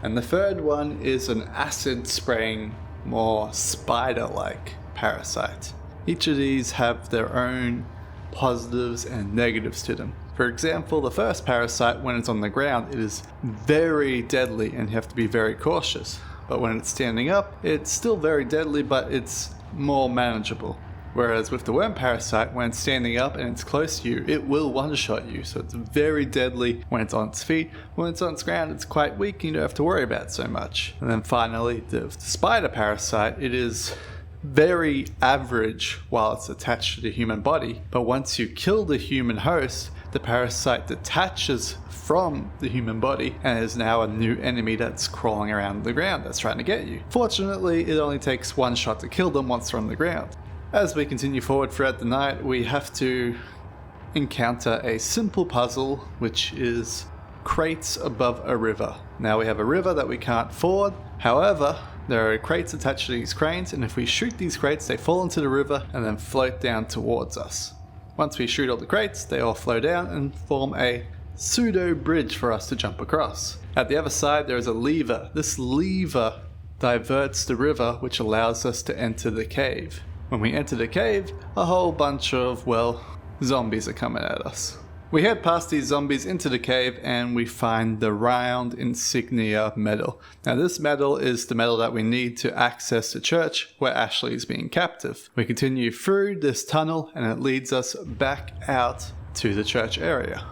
Speaker 1: And the third one is an acid-spraying, more spider-like parasite. Each of these have their own positives and negatives to them. For example, the first parasite, when it's on the ground, it is very deadly and you have to be very cautious. But when it's standing up, it's still very deadly, but it's more manageable. Whereas with the worm parasite, when it's standing up and it's close to you, it will one-shot you. So it's very deadly when it's on its feet. When it's on its ground, it's quite weak and you don't have to worry about it so much. And then finally, the spider parasite, it is very average while it's attached to the human body. But once you kill the human host, the parasite detaches from the human body and is now a new enemy that's crawling around the ground that's trying to get you. Fortunately, it only takes 1 shot to kill them once they're on the ground. As we continue forward throughout the night, we have to encounter a simple puzzle, which is crates above a river. Now we have a river that we can't ford, however, there are crates attached to these cranes, and if we shoot these crates, they fall into the river and then float down towards us. Once we shoot all the crates, they all flow down and form a pseudo bridge for us to jump across. At the other side, there is a lever. This lever diverts the river, which allows us to enter the cave. When we enter the cave, a whole bunch of, well, zombies are coming at us. We head past these zombies into the cave and we find the round insignia medal. Now this medal is the medal that we need to access the church where Ashley is being captive. We continue through this tunnel and it leads us back out to the church area.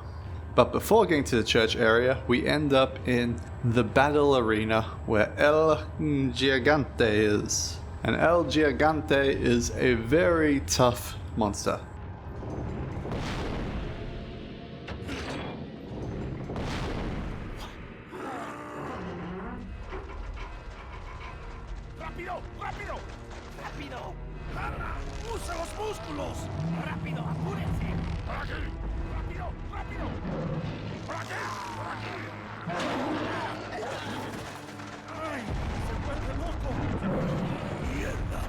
Speaker 1: But before getting to the church area, we end up in the battle arena where El Gigante is. And El Gigante is a very tough monster.
Speaker 2: ¡Rápido! ¡Rápido! ¡Rápido! ¡Garra! ¡Usa los músculos! ¡Rápido! ¡Apúrense! ¡Por aquí! ¡Rápido! ¡Rápido! ¡Por aquí! ¡Por aquí! ¡Ay! ¡Se vuelve loco! ¡Mierda!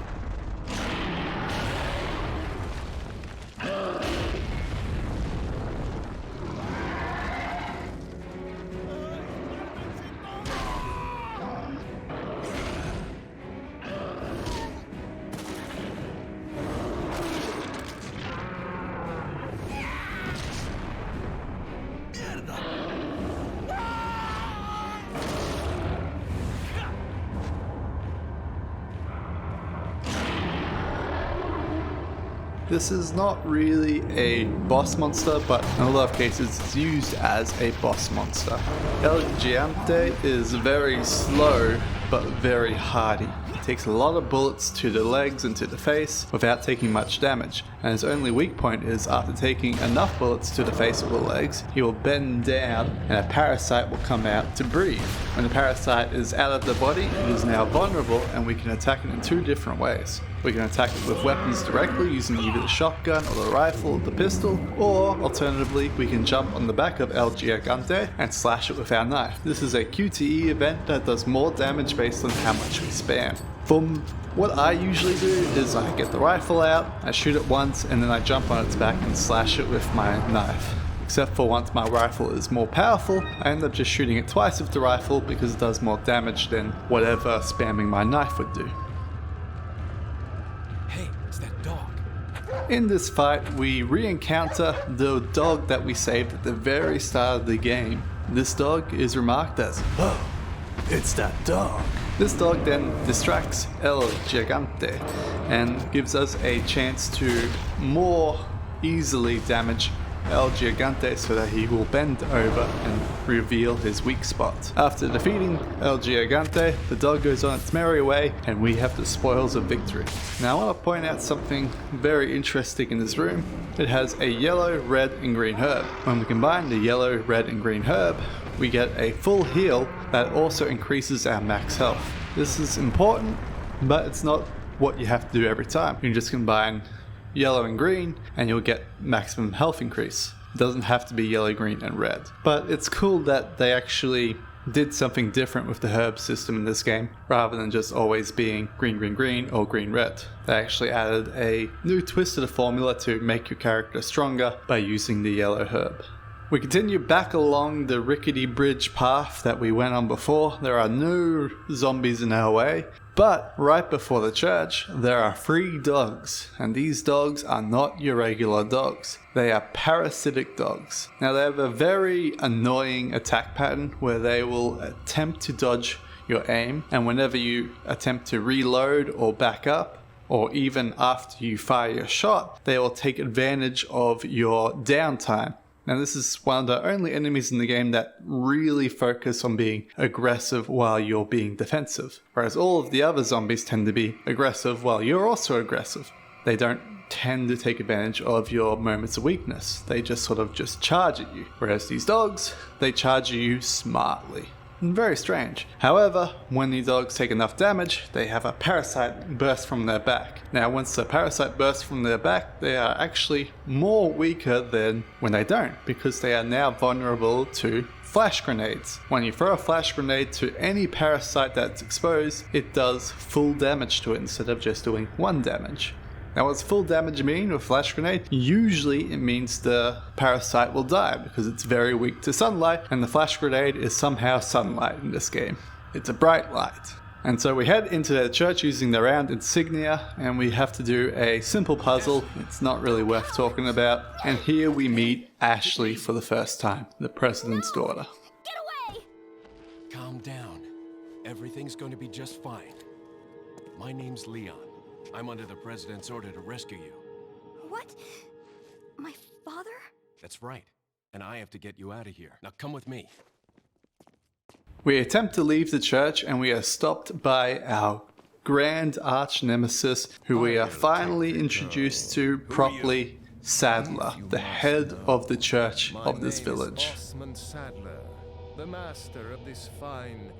Speaker 1: This is not really a boss monster, but in a lot of cases it's used as a boss monster. El Gigante is very slow, but very hardy. It takes a lot of bullets to the legs and to the face without taking much damage, and his only weak point is after taking enough bullets to the face or the legs, he will bend down and a parasite will come out to breathe. When the parasite is out of the body, it is now vulnerable and we can attack it in 2 different ways. We can attack it with weapons directly using either the shotgun or the rifle or the pistol, or alternatively we can jump on the back of El Gigante and slash it with our knife. This is a QTE event that does more damage based on how much we spam. What I usually do is I get the rifle out, I shoot it once, and then I jump on its back and slash it with my knife. Except for once my rifle is more powerful, I end up just shooting it twice with the rifle because it does more damage than whatever spamming my knife would do.
Speaker 3: Hey, it's that dog.
Speaker 1: In this fight, we re-encounter the dog that we saved at the very start of the game. This dog is remarked as, "Oh, it's that dog." This dog then distracts El Gigante and gives us a chance to more easily damage El Gigante so that he will bend over and reveal his weak spot. After defeating El Gigante, the dog goes on its merry way and we have the spoils of victory. Now I want to point out something very interesting in this room. It has a yellow, red and green herb. When we combine the yellow, red and green herb, we get a full heal that also increases our max health. This is important, but it's not what you have to do every time. You can just combine yellow and green and you'll get maximum health increase. It doesn't have to be yellow, green and red. But it's cool that they actually did something different with the herb system in this game, rather than just always being green, green, green or green, red. They actually added a new twist to the formula to make your character stronger by using the yellow herb. We continue back along the rickety bridge path that we went on before. There are no zombies in our way, but right before the church, there are 3 dogs, and these dogs are not your regular dogs. They are parasitic dogs. Now they have a very annoying attack pattern where they will attempt to dodge your aim, and whenever you attempt to reload or back up, or even after you fire your shot, they will take advantage of your downtime. Now this is one of the only enemies in the game that really focus on being aggressive while you're being defensive. Whereas all of the other zombies tend to be aggressive while you're also aggressive. They don't tend to take advantage of your moments of weakness. They just sort of just charge at you. Whereas these dogs, they charge at you smartly. Very strange. However, when the dogs take enough damage, they have a parasite burst from their back. Now, once the parasite bursts from their back, they are actually more weaker than when they don't, because they are now vulnerable to flash grenades. When you throw a flash grenade to any parasite that's exposed, it does full damage to it instead of just doing 1 damage. Now what's full damage mean with flash grenade? Usually it means the parasite will die because it's very weak to sunlight, and the flash grenade is somehow sunlight in this game. It's a bright light. And so we head into the church using the round insignia, and we have to do a simple puzzle. It's not really worth talking about. And here we meet Ashley for the first time, the president's daughter.
Speaker 5: Get away!
Speaker 3: Calm down. Everything's going to be just fine. My name's Leon. I'm under the president's order to rescue you.
Speaker 5: What? My father?
Speaker 3: That's right. And I have to get you out of here. Now come with me.
Speaker 1: We attempt to leave the church and we are stopped by our grand arch nemesis, who we are finally introduced to properly, Sadler, the head of the church of this village.
Speaker 6: Sadler, the master of this fine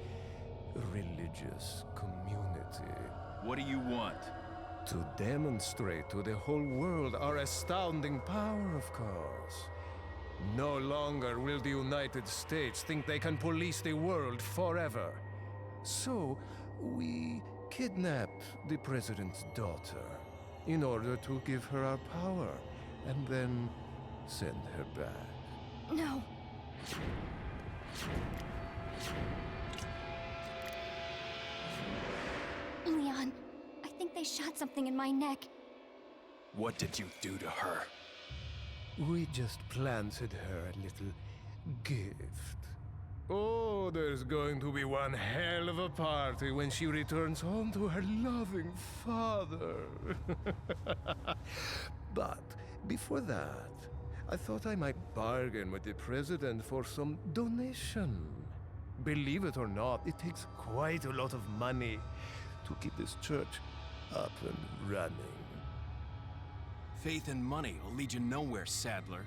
Speaker 6: religious community.
Speaker 2: What do you want?
Speaker 6: To demonstrate to the whole world our astounding power, of course. No longer will the United States think they can police the world forever. So, we kidnapped the president's daughter in order to give her our power and then send her back.
Speaker 5: No. Leon, I think they shot something in my neck.
Speaker 3: What did you do to her?
Speaker 6: We just planted her a little gift. Oh, there's going to be one hell of a party when she returns home to her loving father. But before that, I thought I might bargain with the president for some donation. Believe it or not, it takes quite a lot of money to keep this church up and running.
Speaker 3: Faith and money will lead you nowhere, Sadler.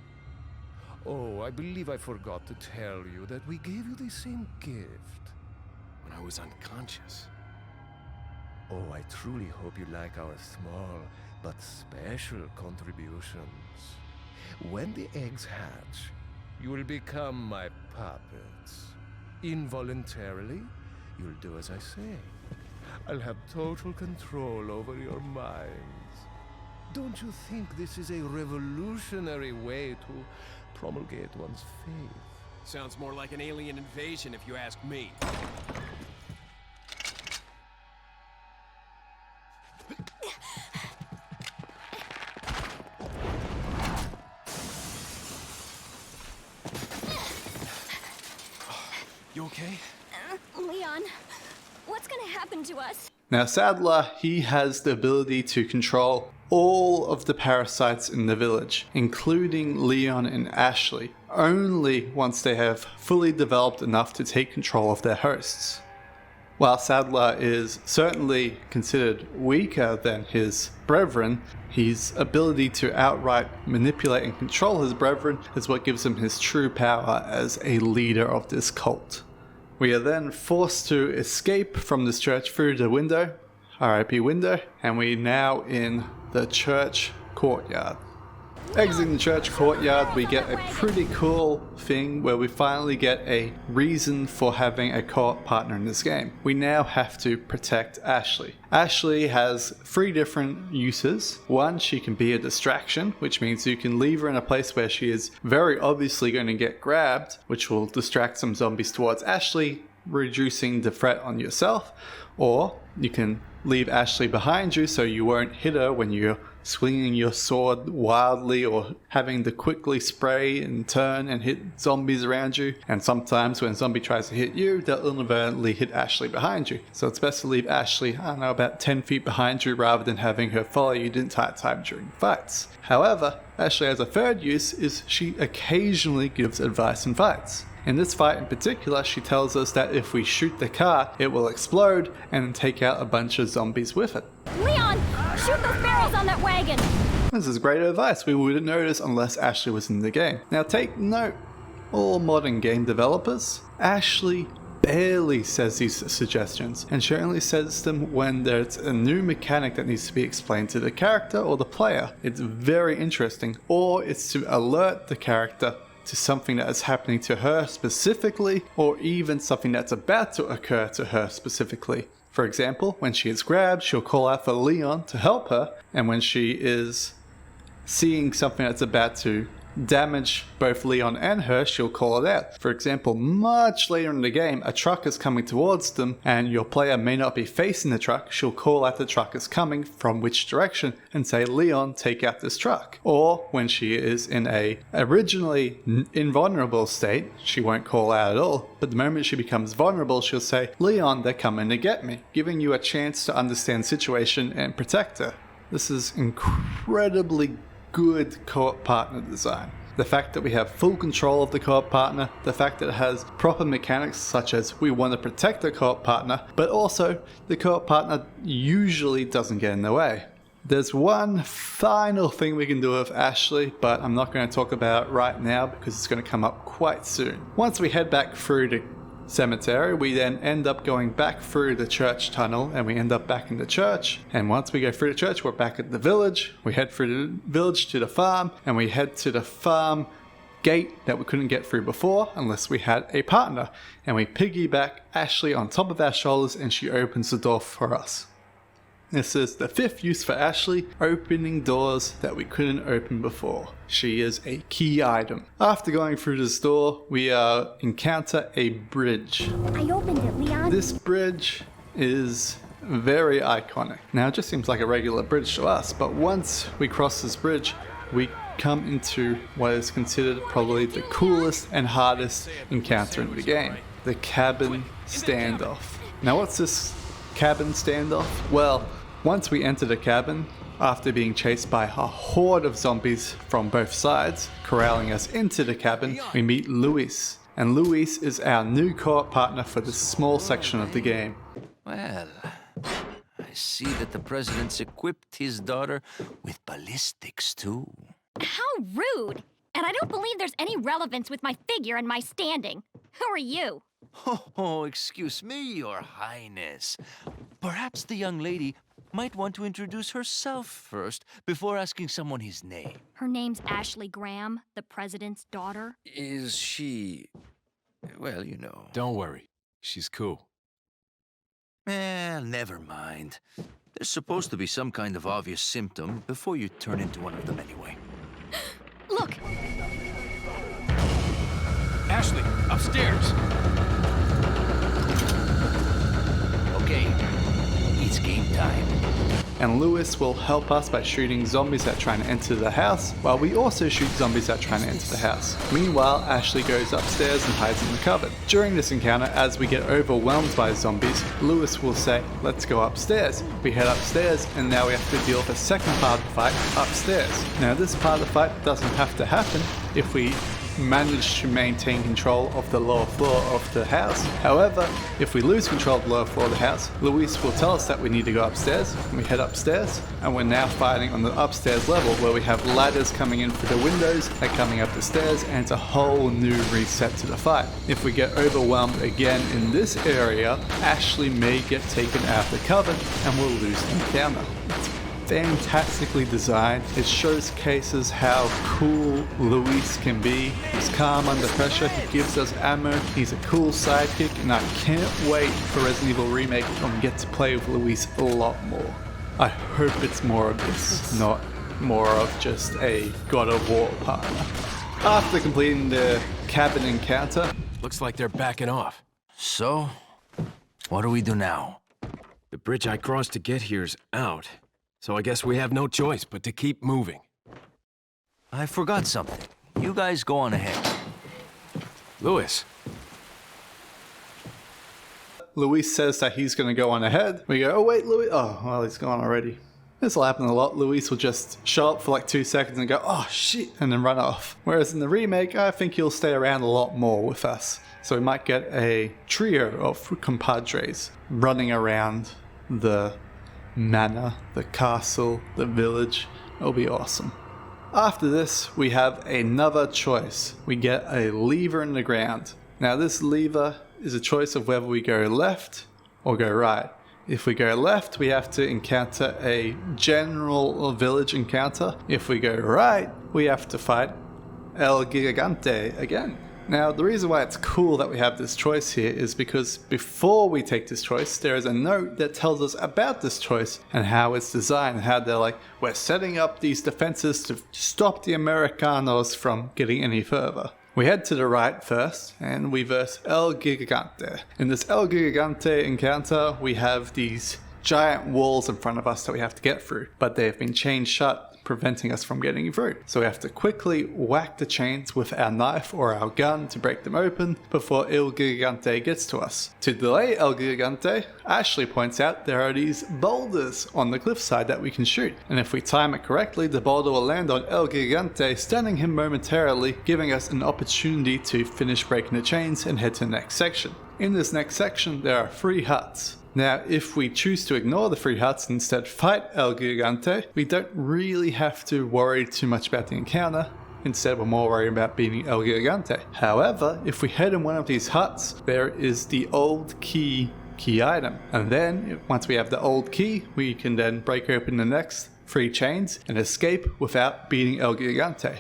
Speaker 6: Oh, I believe I forgot to tell you that we gave you the same gift.
Speaker 3: When I was unconscious.
Speaker 6: Oh, I truly hope you like our small but special contributions. When the eggs hatch, you will become my puppets. Involuntarily, you'll do as I say. I'll have total control over your minds. Don't you think this is a revolutionary way to promulgate one's faith?
Speaker 3: Sounds more like an alien invasion if you ask me. You okay?
Speaker 5: Leon, what's gonna happen to us?
Speaker 1: Now Sadler, he has the ability to control all of the parasites in the village, including Leon and Ashley, only once they have fully developed enough to take control of their hosts. While Sadler is certainly considered weaker than his brethren, his ability to outright manipulate and control his brethren is what gives him his true power as a leader of this cult. We are then forced to escape from this church through the window. RIP window, and we're now in the church courtyard. Exiting the church courtyard, we get a pretty cool thing where we finally get a reason for having a co-op partner in this game. We now have to protect Ashley. Ashley has 3 different uses. One, she can be a distraction, which means you can leave her in a place where she is very obviously going to get grabbed, which will distract some zombies towards Ashley, reducing the threat on yourself. Or you can leave Ashley behind you so you won't hit her when you're swinging your sword wildly or having to quickly spray and turn and hit zombies around you. And sometimes when a zombie tries to hit you, they'll inadvertently hit Ashley behind you. So it's best to leave Ashley, I don't know, about 10 feet behind you rather than having her follow you the entire time during fights. However, Ashley has a third use, is she occasionally gives advice in fights. In this fight in particular, she tells us that if we shoot the car, it will explode and take out a bunch of zombies with it.
Speaker 5: Leon, shoot those barrels on that wagon!
Speaker 1: This is great advice we wouldn't notice unless Ashley was in the game. Now take note, all modern game developers, Ashley barely says these suggestions, and she only says them when there's a new mechanic that needs to be explained to the character or the player. It's very interesting, or it's to alert the character to something that is happening to her specifically, or even something that's about to occur to her specifically. For example, when she is grabbed, she'll call out for Leon to help her, and when she is seeing something that's about to damage both Leon and her, she'll call it out. For example, much later in the game, a truck is coming towards them and your player may not be facing the truck. She'll call out the truck is coming from which direction and say, Leon, take out this truck. Or when she is in a originally invulnerable state, she won't call out at all, but the moment she becomes vulnerable, she'll say, Leon, they're coming to get me, giving you a chance to understand the situation and protect her. This is incredibly good co-op partner design. The fact that we have full control of the co-op partner, the fact that it has proper mechanics such as we want to protect the co-op partner, but also the co-op partner usually doesn't get in the way. There's one final thing we can do with Ashley, but I'm not going to talk about it right now because it's going to come up quite soon. Once we head back through the cemetery, we then end up going back through the church tunnel and we end up back in the church. And once we go through the church, we're back at the village. We head through the village to the farm, and we head to the farm gate that we couldn't get through before unless we had a partner. And we piggyback Ashley on top of our shoulders and she opens the door for us. This is the 5th use for Ashley, opening doors that we couldn't open before. She is a key item. After going through this door, we encounter a bridge.
Speaker 5: I opened it, Leon.
Speaker 1: This bridge is very iconic. Now it just seems like a regular bridge to us, but once we cross this bridge, we come into what is considered probably the coolest and hardest encounter in the game, the cabin standoff. Now what's this cabin standoff? Well, once we enter the cabin, after being chased by a horde of zombies from both sides, corralling us into the cabin, we meet Luis. And Luis is our new co-op partner for this small section of the game.
Speaker 7: Well, I see that the president's equipped his daughter with ballistics, too.
Speaker 5: How rude! And I don't believe there's any relevance with my figure and my standing. Who are you?
Speaker 7: Oh, excuse me, Your Highness. Perhaps the young lady might want to introduce herself first before asking someone his name.
Speaker 5: Her name's Ashley Graham, the president's daughter.
Speaker 7: Is she... well, you know.
Speaker 3: Don't worry. She's cool.
Speaker 7: Never mind. There's supposed to be some kind of obvious symptom before you turn into one of them anyway.
Speaker 5: Look!
Speaker 3: Ashley, upstairs!
Speaker 7: Okay, it's game time.
Speaker 1: And Luis will help us by shooting zombies that are trying to enter the house, while we also shoot zombies that are trying to enter the house. Meanwhile, Ashley goes upstairs and hides in the cupboard. During this encounter, as we get overwhelmed by zombies, Luis will say, let's go upstairs. We head upstairs, and now we have to deal with the second part of the fight upstairs. Now this part of the fight doesn't have to happen if we manage to maintain control of the lower floor of the house. However, if we lose control of the lower floor of the house, Luis will tell us that we need to go upstairs, and we head upstairs, and we're now fighting on the upstairs level where we have ladders coming in through the windows and coming up the stairs, and it's a whole new reset to the fight. If we get overwhelmed again in this area, Ashley may get taken out of the coven and we'll lose the encounter. It's fantastically designed. It showcases how cool Luis can be. He's calm under pressure, he gives us ammo, he's a cool sidekick, and I can't wait for Resident Evil Remake when we get to play with Luis a lot more. I hope it's more of this, not more of just a God of War partner. After completing the cabin encounter,
Speaker 3: Looks like they're backing off.
Speaker 7: So, what do we do now?
Speaker 3: The bridge I crossed to get here's out, so I guess we have no choice but to keep moving.
Speaker 7: I forgot something. You guys go on ahead.
Speaker 3: Luis,
Speaker 1: Luis says that he's going to go on ahead. We go, oh wait, Luis. Oh, well, he's gone already. This will happen a lot. Luis will just show up for like 2 seconds and go, oh shit, and then run off. Whereas in the remake, I think he'll stay around a lot more with us. So we might get a trio of compadres running around the manor, the castle, the village. It'll be awesome. After this, we have another choice. We get a lever in the ground. Now this lever is a choice of whether we go left or go right. If we go left, we have to encounter a general village encounter. If we go right, we have to fight El Gigante again. Now, the reason why it's cool that we have this choice here is because before we take this choice, there is a note that tells us about this choice and how it's designed, how they're like, we're setting up these defenses to stop the Americanos from getting any further. We head to the right first, and we verse El Gigante. In this El Gigante encounter, we have these giant walls in front of us that we have to get through, but they have been chained shut, preventing us from getting through. So we have to quickly whack the chains with our knife or our gun to break them open before El Gigante gets to us. To delay El Gigante, Ashley points out there are these boulders on the cliffside that we can shoot, and if we time it correctly, the boulder will land on El Gigante, stunning him momentarily, giving us an opportunity to finish breaking the chains and head to the next section. In this next section, there are 3 huts. Now, if we choose to ignore the 3 huts and instead fight El Gigante, we don't really have to worry too much about the encounter. Instead, we're more worried about beating El Gigante. However, if we head in one of these huts, there is the old key item. And then, once we have the old key, we can then break open the next 3 chains and escape without beating El Gigante.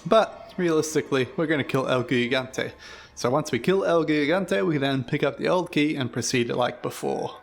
Speaker 1: But, realistically, we're going to kill El Gigante. So once we kill El Gigante, we can then pick up the old key and proceed like before.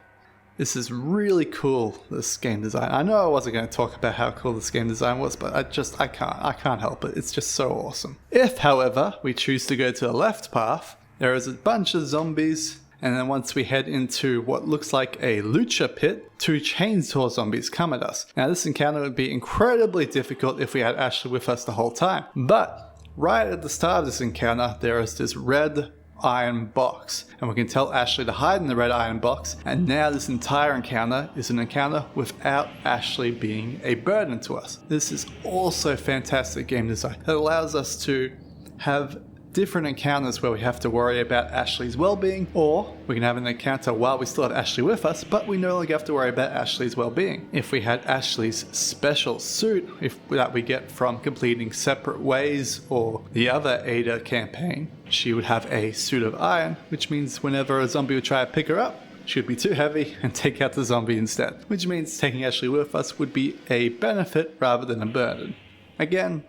Speaker 1: This is really cool, this game design. I know I wasn't going to talk about how cool this game design was, but I can't help it. It's just so awesome. If, however, we choose to go to the left path, there is a bunch of zombies, and then once we head into what looks like a lucha pit, 2 chainsaw zombies come at us. Now this encounter would be incredibly difficult if we had Ashley with us the whole time, but right at the start of this encounter, there is this red iron box, and we can tell Ashley to hide in the red iron box, and now this entire encounter is an encounter without Ashley being a burden to us. This is also fantastic game design. It allows us to have different encounters where we have to worry about Ashley's well-being, or we can have an encounter while we still have Ashley with us, but we no longer have to worry about Ashley's well-being. If we had Ashley's special suit that we get from completing Separate Ways or the other Ada campaign, she would have a suit of iron, which means whenever a zombie would try to pick her up, she would be too heavy and take out the zombie instead, which means taking Ashley with us would be a benefit rather than a burden. Again,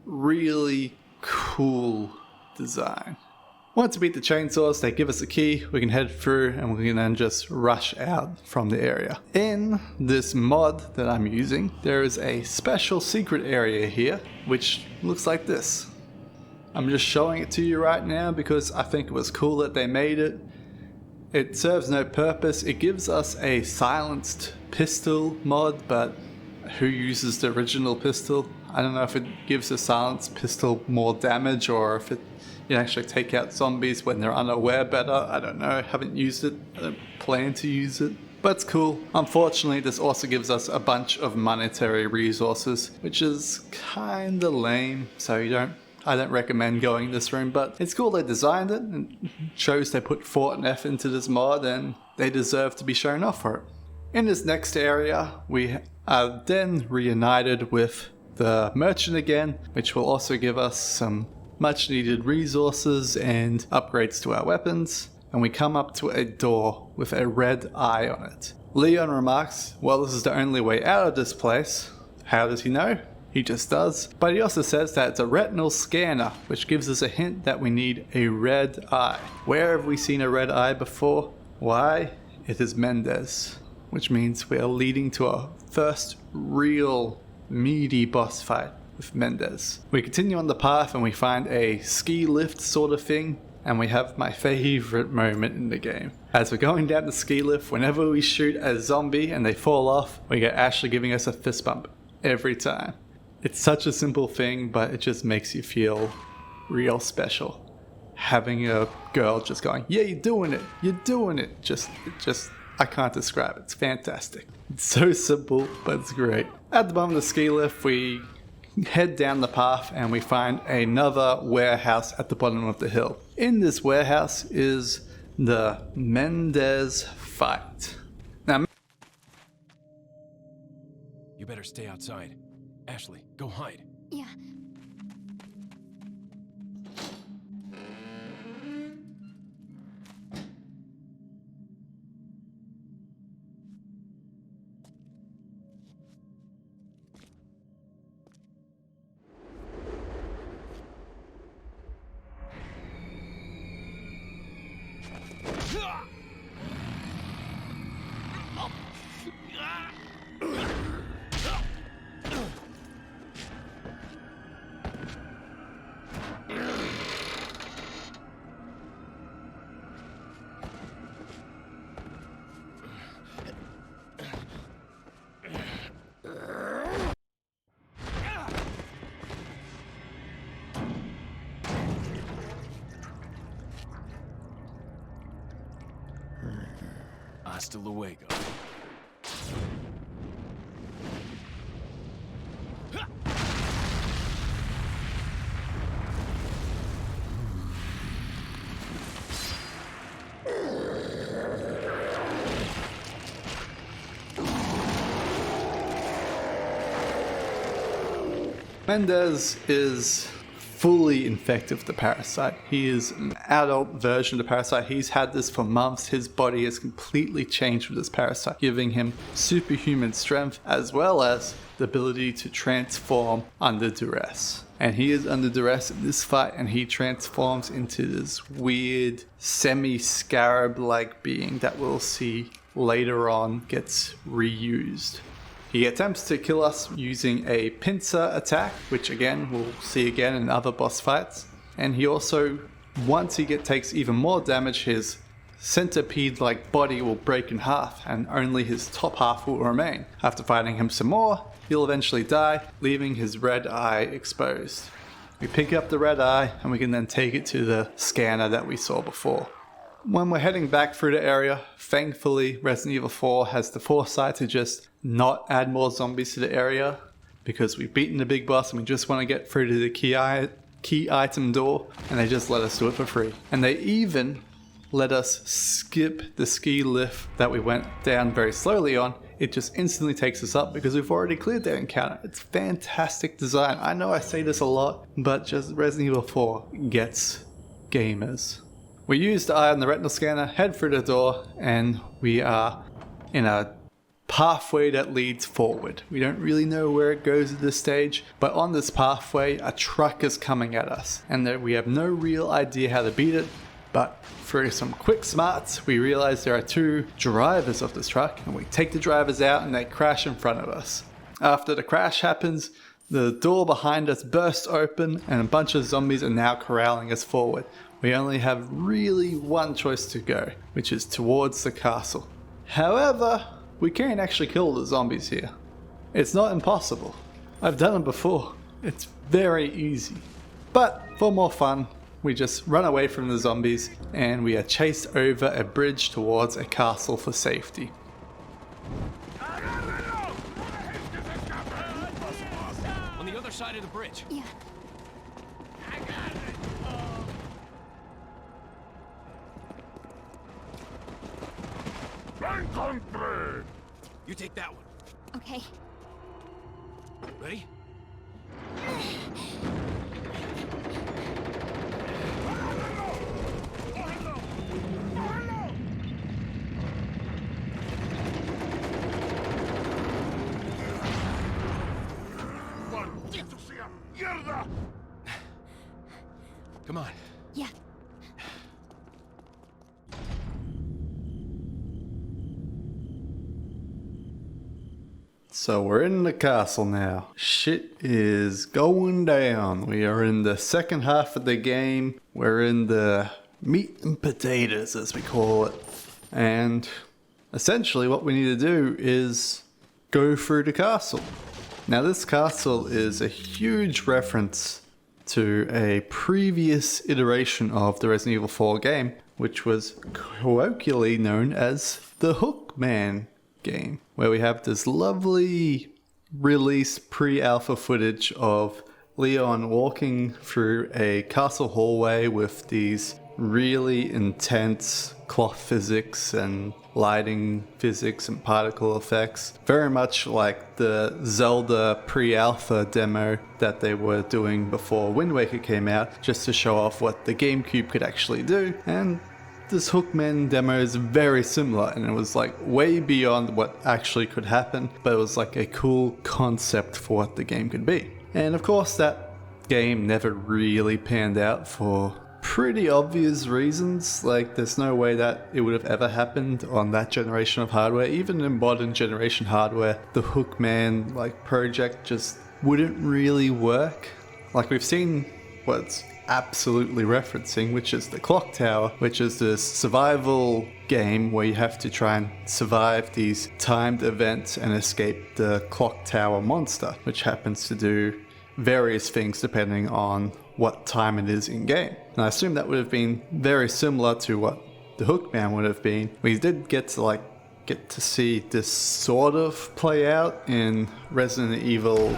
Speaker 1: really cool design. Once we beat the chainsaws, they give us a key, we can head through and we can then just rush out from the area. In this mod that I'm using, there is a special secret area here, which looks like this. I'm just showing it to you right now because I think it was cool that they made it. It serves no purpose. It gives us a silenced pistol mod, but who uses the original pistol? I don't know if it gives a silenced pistol more damage or if it you actually take out zombies when they're unaware better. I don't know. I haven't used it. I don't plan to use it. But it's cool. Unfortunately, this also gives us a bunch of monetary resources, which is kinda lame, so you don't I don't recommend going this room, but it's cool they designed it and shows they put thought and effort into this mod, and they deserve to be shown off for it. In this next area, we are then reunited with the merchant again, which will also give us some much needed resources and upgrades to our weapons. And we come up to a door with a red eye on it. Leon remarks, well, this is the only way out of this place. How does he know? He just does. But he also says that it's a retinal scanner, which gives us a hint that we need a red eye. Where have we seen a red eye before? Why? It is Mendez, which means we are leading to our first real meaty boss fight with Mendez. We continue on the path and we find a ski lift sort of thing, and we have my favorite moment in the game. As we're going down the ski lift, whenever we shoot a zombie and they fall off, we get Ashley giving us a fist bump every time. It's such a simple thing, but it just makes you feel real special. Having a girl just going, yeah, you're doing it. Just, I can't describe it. It's fantastic. It's so simple, but it's great. At the bottom of the ski lift, we head down the path and we find another warehouse at the bottom of the hill. In this warehouse is the Mendez fight. Now,
Speaker 3: You better stay outside. Ashley, go hide.
Speaker 5: Yeah.
Speaker 3: Hasta luego.
Speaker 1: Mendez is fully infected with the parasite. He is an adult version of the parasite. He's had this for months. His body has completely changed with this parasite, giving him superhuman strength as well as the ability to transform under duress. And he is under duress in this fight, and he transforms into this weird semi-scarab-like being that we'll see later on gets reused. He attempts to kill us using a pincer attack, which again, we'll see again in other boss fights. And he also, once he takes even more damage, his centipede-like body will break in half and only his top half will remain. After fighting him some more, he'll eventually die, leaving his red eye exposed. We pick up the red eye and we can then take it to the scanner that we saw before. When we're heading back through the area, thankfully Resident Evil 4 has the foresight to just not add more zombies to the area because we've beaten the big boss and we just want to get through to the key item door, and they just let us do it for free. And they even let us skip the ski lift that we went down very slowly on. It just instantly takes us up because we've already cleared that encounter. It's fantastic design. I know I say this a lot, but just Resident Evil 4 gets gamers. We use the eye on the retinal scanner, head through the door, and we are in a pathway that leads forward. We don't really know where it goes at this stage, but on this pathway, a truck is coming at us, and that we have no real idea how to beat it, but through some quick smarts, we realize there are two drivers of this truck, and we take the drivers out and they crash in front of us. After the crash happens, the door behind us bursts open, and a bunch of zombies are now corralling us forward. We only have really one choice to go, which is towards the castle. However, we can't actually kill the zombies here. It's not impossible. I've done it before. It's very easy. But for more fun, we just run away from the zombies and we are chased over a bridge towards a castle for safety.
Speaker 3: On the other side of the bridge.
Speaker 5: Yeah.
Speaker 3: You take that one.
Speaker 5: Okay.
Speaker 3: Ready?
Speaker 2: ¡Maldito sea! ¡Mierda!
Speaker 3: Come on.
Speaker 5: Yeah.
Speaker 1: So we're in the castle now. Shit is going down. We are in the second half of the game. We're in the meat and potatoes, as we call it. And essentially what we need to do is go through the castle. Now this castle is a huge reference to a previous iteration of the Resident Evil 4 game, which was colloquially known as the Hookman game, where we have this lovely release pre-alpha footage of Leon walking through a castle hallway with these really intense cloth physics and lighting physics and particle effects, very much like the Zelda pre-alpha demo that they were doing before Wind Waker came out, just to show off what the GameCube could actually do. And this Hookman demo is very similar, and it was like way beyond what actually could happen, but it was like a cool concept for what the game could be. And of course that game never really panned out for pretty obvious reasons. Like there's no way that it would have ever happened on that generation of hardware. Even in modern generation hardware, the Hookman like project just wouldn't really work. Like we've seen what's absolutely referencing, which is the Clock Tower, which is this survival game where you have to try and survive these timed events and escape the Clock Tower monster, which happens to do various things depending on what time it is in game. And I assume that would have been very similar to what the Hookman would have been. We did get to see this sort of play out in Resident Evil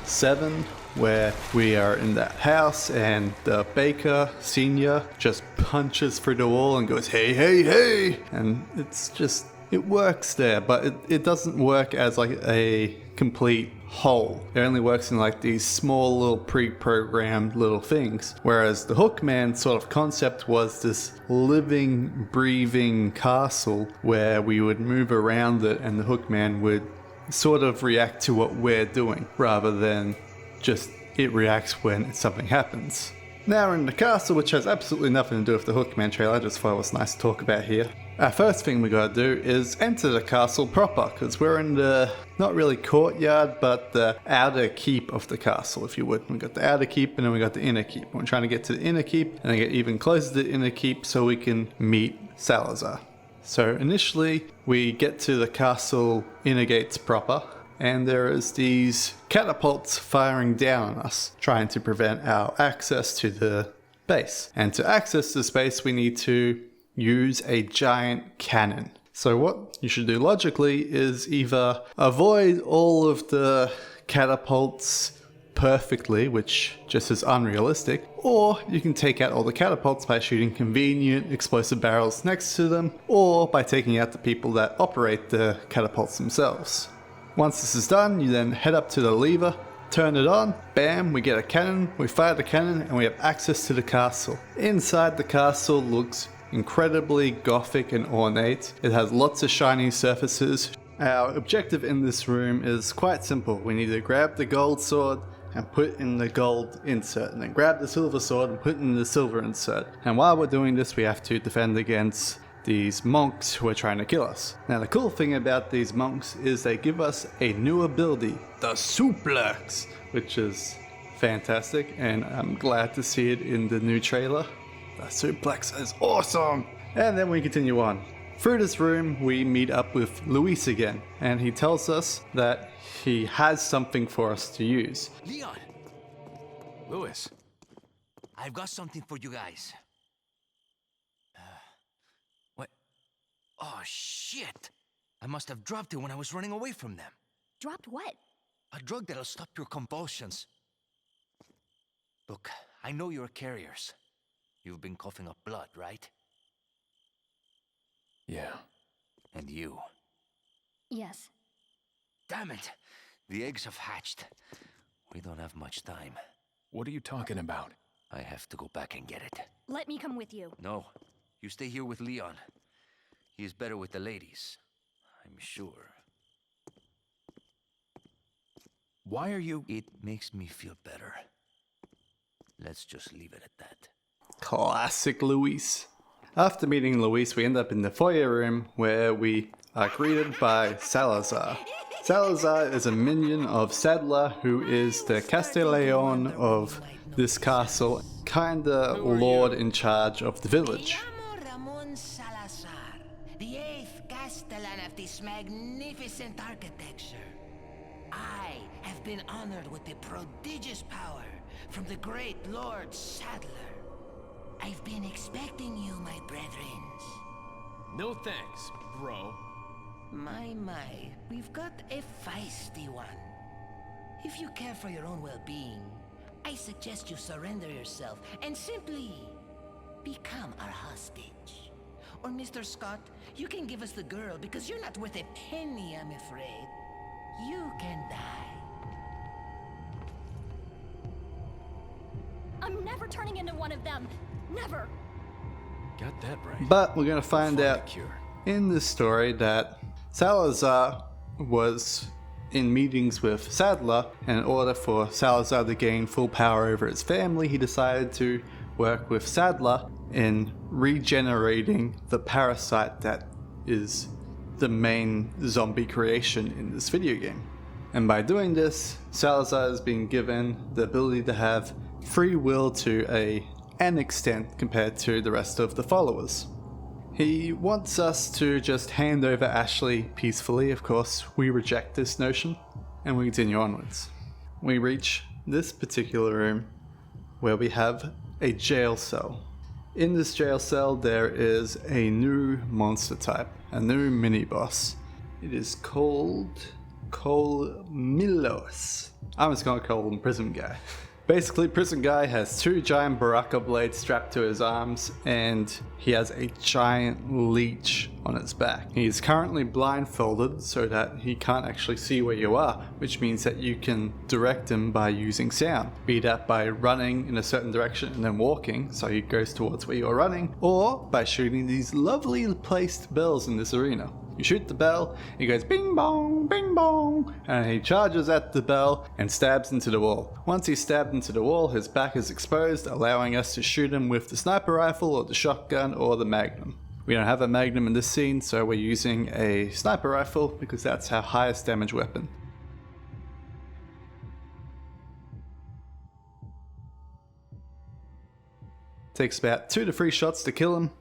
Speaker 1: 7, where we are in that house and the baker senior just punches through the wall and goes, hey, hey, hey, and it works there, but it doesn't work as like a complete whole. It only works in like these small little pre-programmed little things, whereas the Hookman sort of concept was this living, breathing castle where we would move around it and the Hookman would sort of react to what we're doing rather than just it reacts when something happens. Now we're in the castle, which has absolutely nothing to do with the Hookman trailer. I just thought it was nice to talk about here. Our first thing we gotta do is enter the castle proper, because we're in the, not really courtyard, but the outer keep of the castle, if you would. We got the outer keep and then we got the inner keep. We're trying to get to the inner keep and then get even closer to the inner keep so we can meet Salazar. So initially we get to the castle inner gates proper, and there is these catapults firing down on us, trying to prevent our access to the base. And to access the space, we need to use a giant cannon. So what you should do logically is either avoid all of the catapults perfectly, which just is unrealistic, or you can take out all the catapults by shooting convenient explosive barrels next to them, or by taking out the people that operate the catapults themselves. Once this is done, you then head up to the lever, turn it on, bam, we get a cannon, we fire the cannon, and we have access to the castle. Inside the castle looks incredibly gothic and ornate. It has lots of shiny surfaces. Our objective in this room is quite simple. We need to grab the gold sword and put in the gold insert, and then grab the silver sword and put in the silver insert. And while we're doing this, we have to defend against these monks who are trying to kill us. Now the cool thing about these monks is they give us a new ability, the suplex, which is fantastic, and I'm glad to see it in the new trailer. The suplex is awesome! And then we continue on. Through this room we meet up with Luis again, and he tells us that he has something for us to use.
Speaker 7: Leon,
Speaker 3: Louis.
Speaker 7: I've got something for you guys. What? Oh, shit! I must have dropped it when I was running away from them.
Speaker 5: Dropped what?
Speaker 7: A drug that'll stop your convulsions. Look, I know you're carriers. You've been coughing up blood, right?
Speaker 3: Yeah.
Speaker 7: And you?
Speaker 5: Yes.
Speaker 7: Damn it! The eggs have hatched. We don't have much time.
Speaker 3: What are you talking about?
Speaker 7: I have to go back and get it.
Speaker 5: Let me come with you.
Speaker 7: No, you stay here with Leon. He is better with the ladies, I'm sure.
Speaker 3: Why are you...
Speaker 7: It makes me feel better. Let's just leave it at that.
Speaker 1: Classic Luis. After meeting Luis, we end up in the foyer room where we are greeted by Salazar. Salazar is a minion of Sadler, who is the Castellan of this castle, kinda lord in charge of the village.
Speaker 8: Salazar, the 8th Castellan of this magnificent architecture. I have been honored with the prodigious power from the great Lord Sadler. I've been expecting you, my brethren.
Speaker 3: No thanks, bro.
Speaker 8: My, we've got a feisty one. If you care for your own well-being, I suggest you surrender yourself and simply become our hostage. Or Mr. Scott, you can give us the girl because you're not worth a penny, I'm afraid. You can die.
Speaker 5: I'm never turning into one of them. Never.
Speaker 3: Got that right.
Speaker 1: But we're gonna find
Speaker 3: Find a
Speaker 1: out
Speaker 3: cure.
Speaker 1: in this story that Salazar was in meetings with Sadler, and in order for Salazar to gain full power over his family, he decided to work with Sadler in regenerating the parasite that is the main zombie creation in this video game. And by doing this, Salazar has been given the ability to have free will to an extent compared to the rest of the followers. He wants us to just hand over Ashley peacefully. Of course, we reject this notion, and we continue onwards. We reach this particular room where we have a jail cell. In this jail cell, there is a new monster type, a new mini-boss. It is called Kolmilos. I'm just gonna call him Prison Guy. Basically, Prison Guy has 2 giant Baraka blades strapped to his arms, and he has a giant leech on his back. He is currently blindfolded so that he can't actually see where you are, which means that you can direct him by using sound. Be that by running in a certain direction and then walking, so he goes towards where you're running, or by shooting these lovely placed bells in this arena. You shoot the bell, he goes bing bong, and he charges at the bell and stabs into the wall. Once he's stabbed into the wall, his back is exposed, allowing us to shoot him with the sniper rifle or the shotgun or the magnum. We don't have a magnum in this scene, so we're using a sniper rifle because that's our highest damage weapon. Takes about 2 to 3 shots to kill him.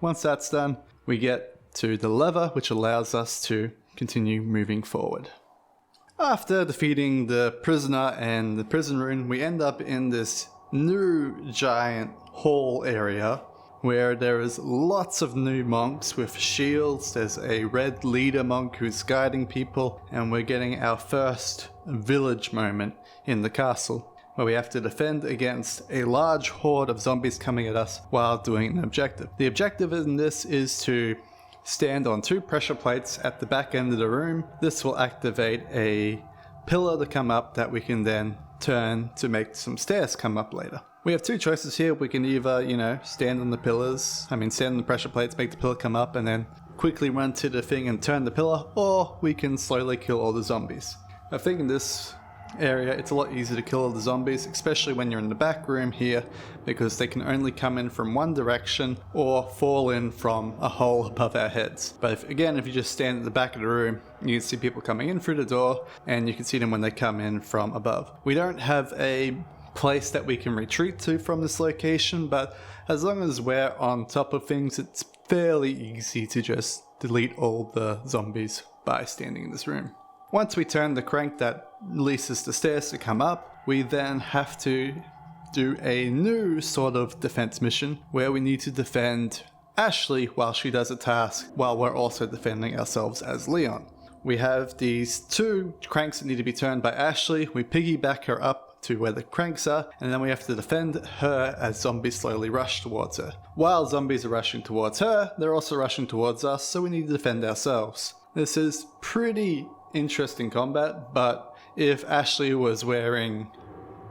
Speaker 1: Once that's done, we get to the lever, which allows us to continue moving forward. After defeating the prisoner and the prison room, we end up in this new giant hall area where there is lots of new monks with shields. There's a red leader monk who's guiding people, and we're getting our first village moment in the castle, where we have to defend against a large horde of zombies coming at us while doing an objective. The objective in this is to stand on 2 pressure plates at the back end of the room. This will activate a pillar to come up that we can then turn to make some stairs come up later. We have 2 choices here. We can either, stand on the stand on the pressure plates, make the pillar come up, and then quickly run to the thing and turn the pillar, or we can slowly kill all the zombies. I think in this area it's a lot easier to kill all the zombies, especially when you're in the back room here, because they can only come in from one direction or fall in from a hole above our heads. But if you just stand at the back of the room, you can see people coming in through the door, and you can see them when they come in from above. We don't have a place that we can retreat to from this location, but as long as we're on top of things, it's fairly easy to just delete all the zombies by standing in this room. Once we turn the crank that releases the stairs to come up, we then have to do a new sort of defense mission where we need to defend Ashley while she does a task, while we're also defending ourselves as Leon. We have these 2 cranks that need to be turned by Ashley. We piggyback her up to where the cranks are, and then we have to defend her as zombies slowly rush towards her. While zombies are rushing towards her, they're also rushing towards us, so we need to defend ourselves. This is pretty interesting combat, but if Ashley was wearing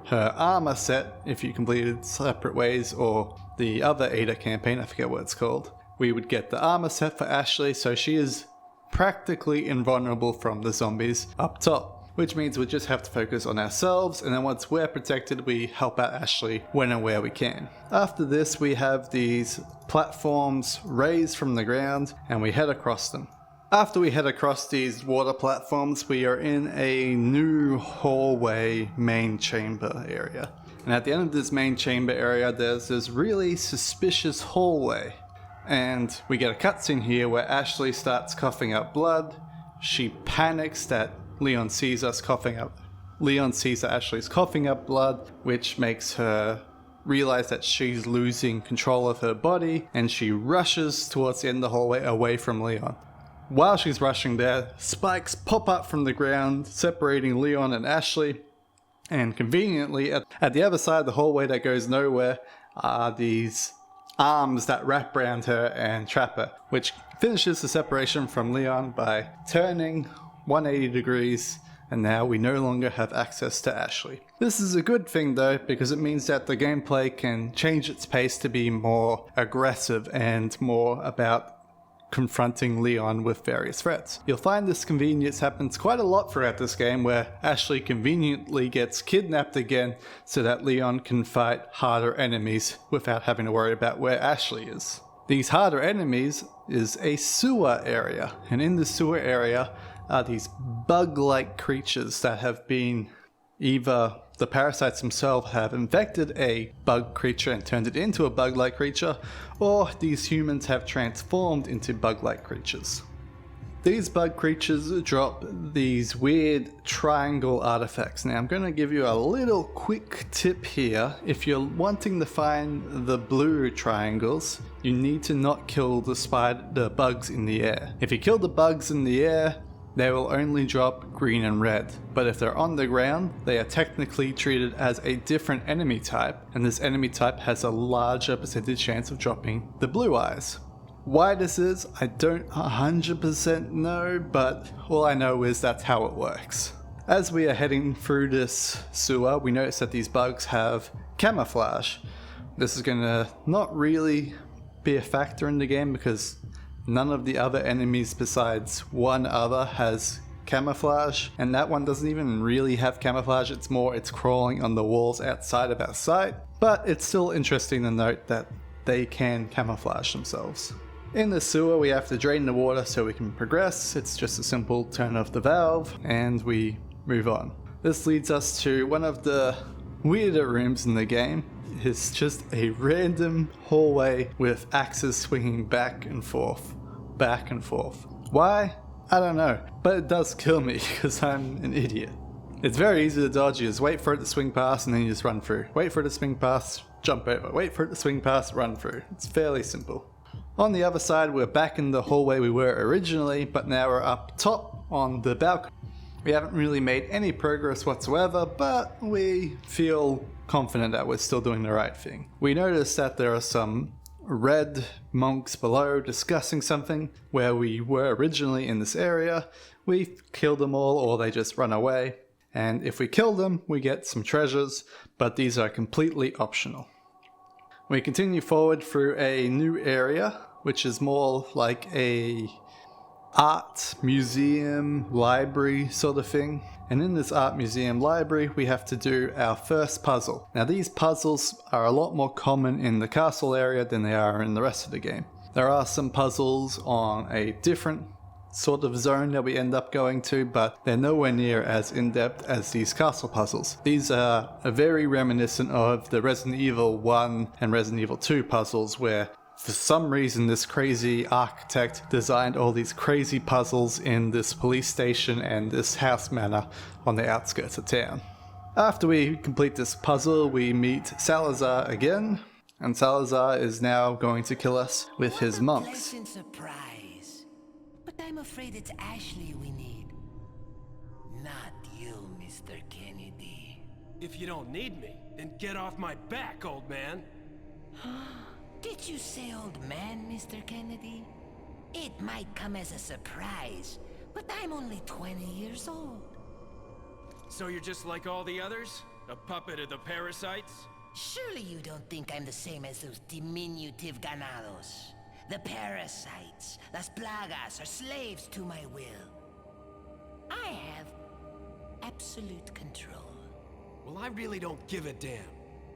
Speaker 1: her armor set, if you completed Separate Ways or the other Ada campaign, I forget what it's called, we would get the armor set for Ashley, so she is practically invulnerable from the zombies up top, which means we just have to focus on ourselves, and then once we're protected, we help out Ashley when and where we can. After this, we have these platforms raised from the ground, and we head across them. After we head across these water platforms, we are in a new hallway main chamber area. And at the end of this main chamber area, there's this really suspicious hallway. And we get a cutscene here where Ashley starts coughing up blood. She panics that Leon sees Ashley's coughing up blood, which makes her realize that she's losing control of her body, and she rushes towards the end of the hallway away from Leon. While she's rushing there, spikes pop up from the ground, separating Leon and Ashley, and conveniently, at the other side of the hallway that goes nowhere, are these arms that wrap around her and trap her, which finishes the separation from Leon by turning 180 degrees, and now we no longer have access to Ashley. This is a good thing though, because it means that the gameplay can change its pace to be more aggressive and more about confronting Leon with various threats. You'll find this convenience happens quite a lot throughout this game, where Ashley conveniently gets kidnapped again so that Leon can fight harder enemies without having to worry about where Ashley is. These harder enemies is a sewer area, and in the sewer area are these bug-like creatures that have been either the parasites themselves have infected a bug creature and turned it into a bug-like creature, or these humans have transformed into bug-like creatures. These bug creatures drop these weird triangle artifacts. Now I'm going to give you a little quick tip here. If you're wanting to find the blue triangles, you need to not kill the bugs in the air. If you kill the bugs in the air, they will only drop green and red, but if they're on the ground, they are technically treated as a different enemy type, and this enemy type has a larger percentage chance of dropping the blue eyes. Why this is, I don't 100% know, but all I know is that's how it works. As we are heading through this sewer, we notice that these bugs have camouflage. This is going to not really be a factor in the game because none of the other enemies besides one other has camouflage, and that one doesn't even really have camouflage. It's crawling on the walls outside of our sight, but it's still interesting to note that they can camouflage themselves. In the sewer, we have to drain the water so we can progress. It's just a simple turn off the valve and we move on. This leads us to one of the weirder rooms in the game. It's just a random hallway with axes swinging back and forth. Why? I don't know, but it does kill me because I'm an idiot. It's very easy to dodge. You just wait for it to swing past and then you just run through. Wait for it to swing past, jump over. Wait for it to swing past, run through. It's fairly simple. On the other side, we're back in the hallway we were originally, but now we're up top on the balcony. We haven't really made any progress whatsoever, but we feel confident that we're still doing the right thing. We notice that there are some red monks below discussing something. Where we were originally in this area, we kill them all or they just run away. And if we kill them, we get some treasures, but these are completely optional. We continue forward through a new area, which is more like a art museum library sort of thing. And in this art museum library, we have to do our first puzzle. Now these puzzles are a lot more common in the castle area than they are in the rest of the game. There are some puzzles on a different sort of zone that we end up going to, but they're nowhere near as in-depth as these castle puzzles. These are very reminiscent of the Resident Evil 1 and Resident Evil 2 puzzles, where for some reason this crazy architect designed all these crazy puzzles in this police station and this house manor on the outskirts of town. After we complete this puzzle, we meet Salazar again, and Salazar is now going to kill us with his monks.
Speaker 8: Pleasant surprise. But I'm afraid it's Ashley we need. Not you, Mr. Kennedy.
Speaker 3: If you don't need me, then get off my back, old man.
Speaker 8: Did you say old man, Mr. Kennedy? It might come as a surprise, But I'm only 20 years old.
Speaker 3: So you're just like all the others? A puppet of the parasites?
Speaker 8: Surely you don't think I'm the same as those diminutive ganados. The parasites, las plagas, are slaves to my will. I have absolute control.
Speaker 3: Well, I really don't give a damn.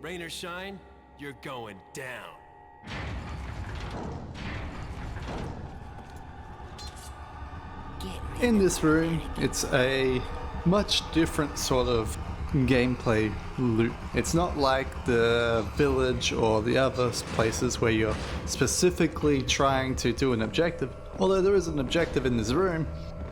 Speaker 3: Rain or shine, you're going down.
Speaker 1: In this room, it's a much different sort of gameplay loop. It's not like the village or the other places where you're specifically trying to do an objective. Although there is an objective in this room,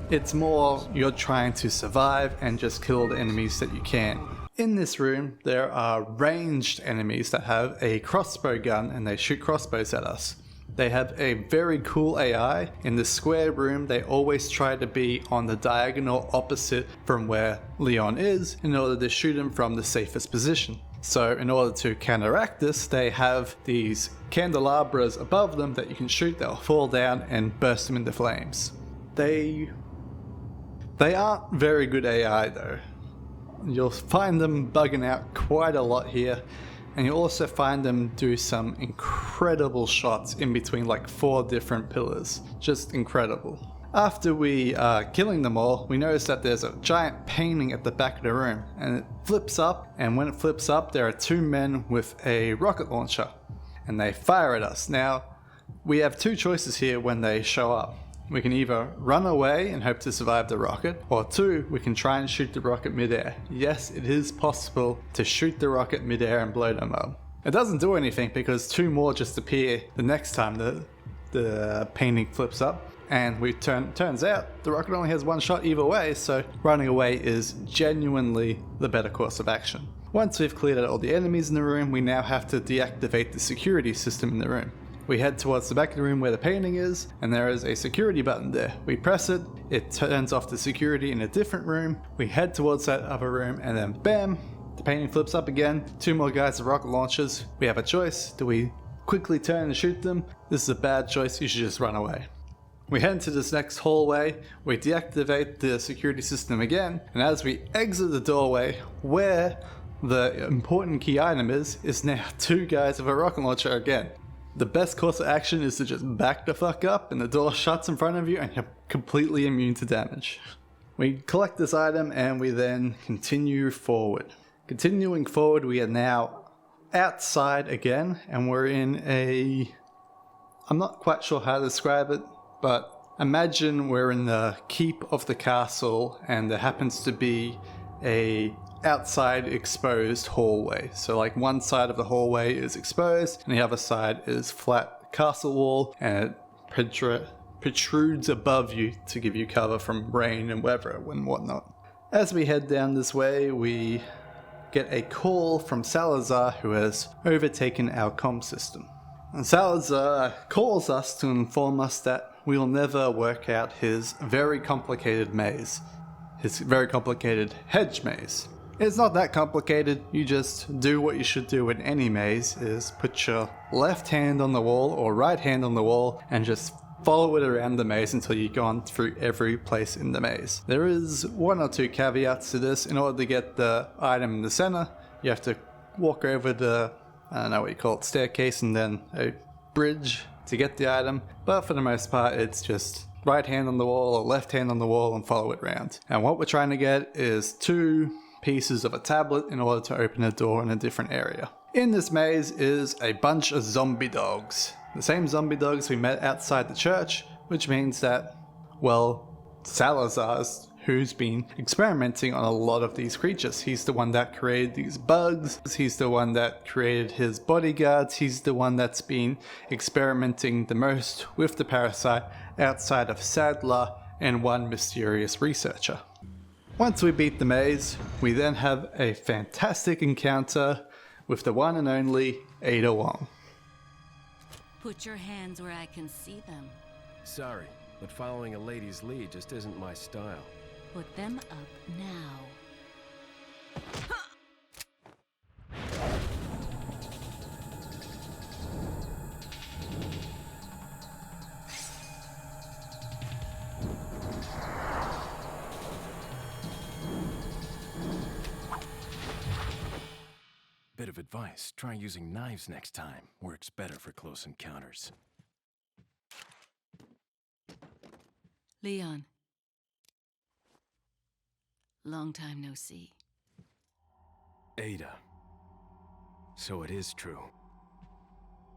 Speaker 1: it's more you're trying to survive and just kill the enemies that you can. In this room, there are ranged enemies that have a crossbow gun and they shoot crossbows at us. They have a very cool AI. In the square room, they always try to be on the diagonal opposite from where Leon is in order to shoot him from the safest position. So in order to counteract this, they have these candelabras above them that you can shoot. They'll fall down and burst them into flames. They aren't very good AI though. You'll find them bugging out quite a lot here. And you'll also find them do some incredible shots in between like 4 different pillars. Just incredible. After we are killing them all, we notice that there's a giant painting at the back of the room. And it flips up, and when it flips up, there are 2 men with a rocket launcher. And they fire at us. Now, we have 2 choices here when they show up. We can either run away and hope to survive the rocket, or 2, we can try and shoot the rocket midair. Yes, it is possible to shoot the rocket midair and blow them up. It doesn't do anything because 2 more just appear the next time the painting flips up. And turns out the rocket only has 1 shot either way, so running away is genuinely the better course of action. Once we've cleared out all the enemies in the room, we now have to deactivate the security system in the room. We head towards the back of the room where the painting is, and there is a security button there. We press it, it turns off the security in a different room. We head towards that other room, and then bam, the painting flips up again. 2 more guys with rocket launchers. We have a choice. Do we quickly turn and shoot them? This is a bad choice. You should just run away. We head into this next hallway. We deactivate the security system again, and as we exit the doorway, where the important key item is now 2 guys with a rocket launcher again. The best course of action is to just back the fuck up and the door shuts in front of you and you're completely immune to damage. We collect this item and we then continue forward. Continuing forward, we are now outside again and we're in I'm not quite sure how to describe it, but imagine we're in the keep of the castle and there happens to be a outside exposed hallway. So like one side of the hallway is exposed and the other side is flat castle wall, and it protrudes above you to give you cover from rain and weather and whatnot. As we head down this way, we get a call from Salazar, who has overtaken our comm system. And Salazar calls us to inform us that we'll never work out his very complicated maze. His very complicated hedge maze. It's not that complicated. You just do what you should do in any maze, is put your left hand on the wall or right hand on the wall and just follow it around the maze until you've gone through every place in the maze. There is 1 or 2 caveats to this. In order to get the item in the center, you have to walk over the, I don't know what you call it, staircase and then a bridge to get the item. But for the most part, it's just right hand on the wall or left hand on the wall and follow it around. And what we're trying to get is 2 pieces of a tablet in order to open a door in a different area. In this maze is a bunch of zombie dogs. The same zombie dogs we met outside the church, which means that, well, Salazar's who's been experimenting on a lot of these creatures. He's the one that created these bugs, he's the one that created his bodyguards, he's the one that's been experimenting the most with the parasite outside of Sadler and one mysterious researcher. Once we beat the maze, we then have a fantastic encounter with the one and only Ada Wong.
Speaker 9: Put your hands where I can see them.
Speaker 3: Sorry, but following a lady's lead just isn't my style.
Speaker 9: Put them up now.
Speaker 3: bit of advice. Try using knives next time. Works better for close encounters.
Speaker 9: Leon. Long time no see.
Speaker 3: Ada. So it is true.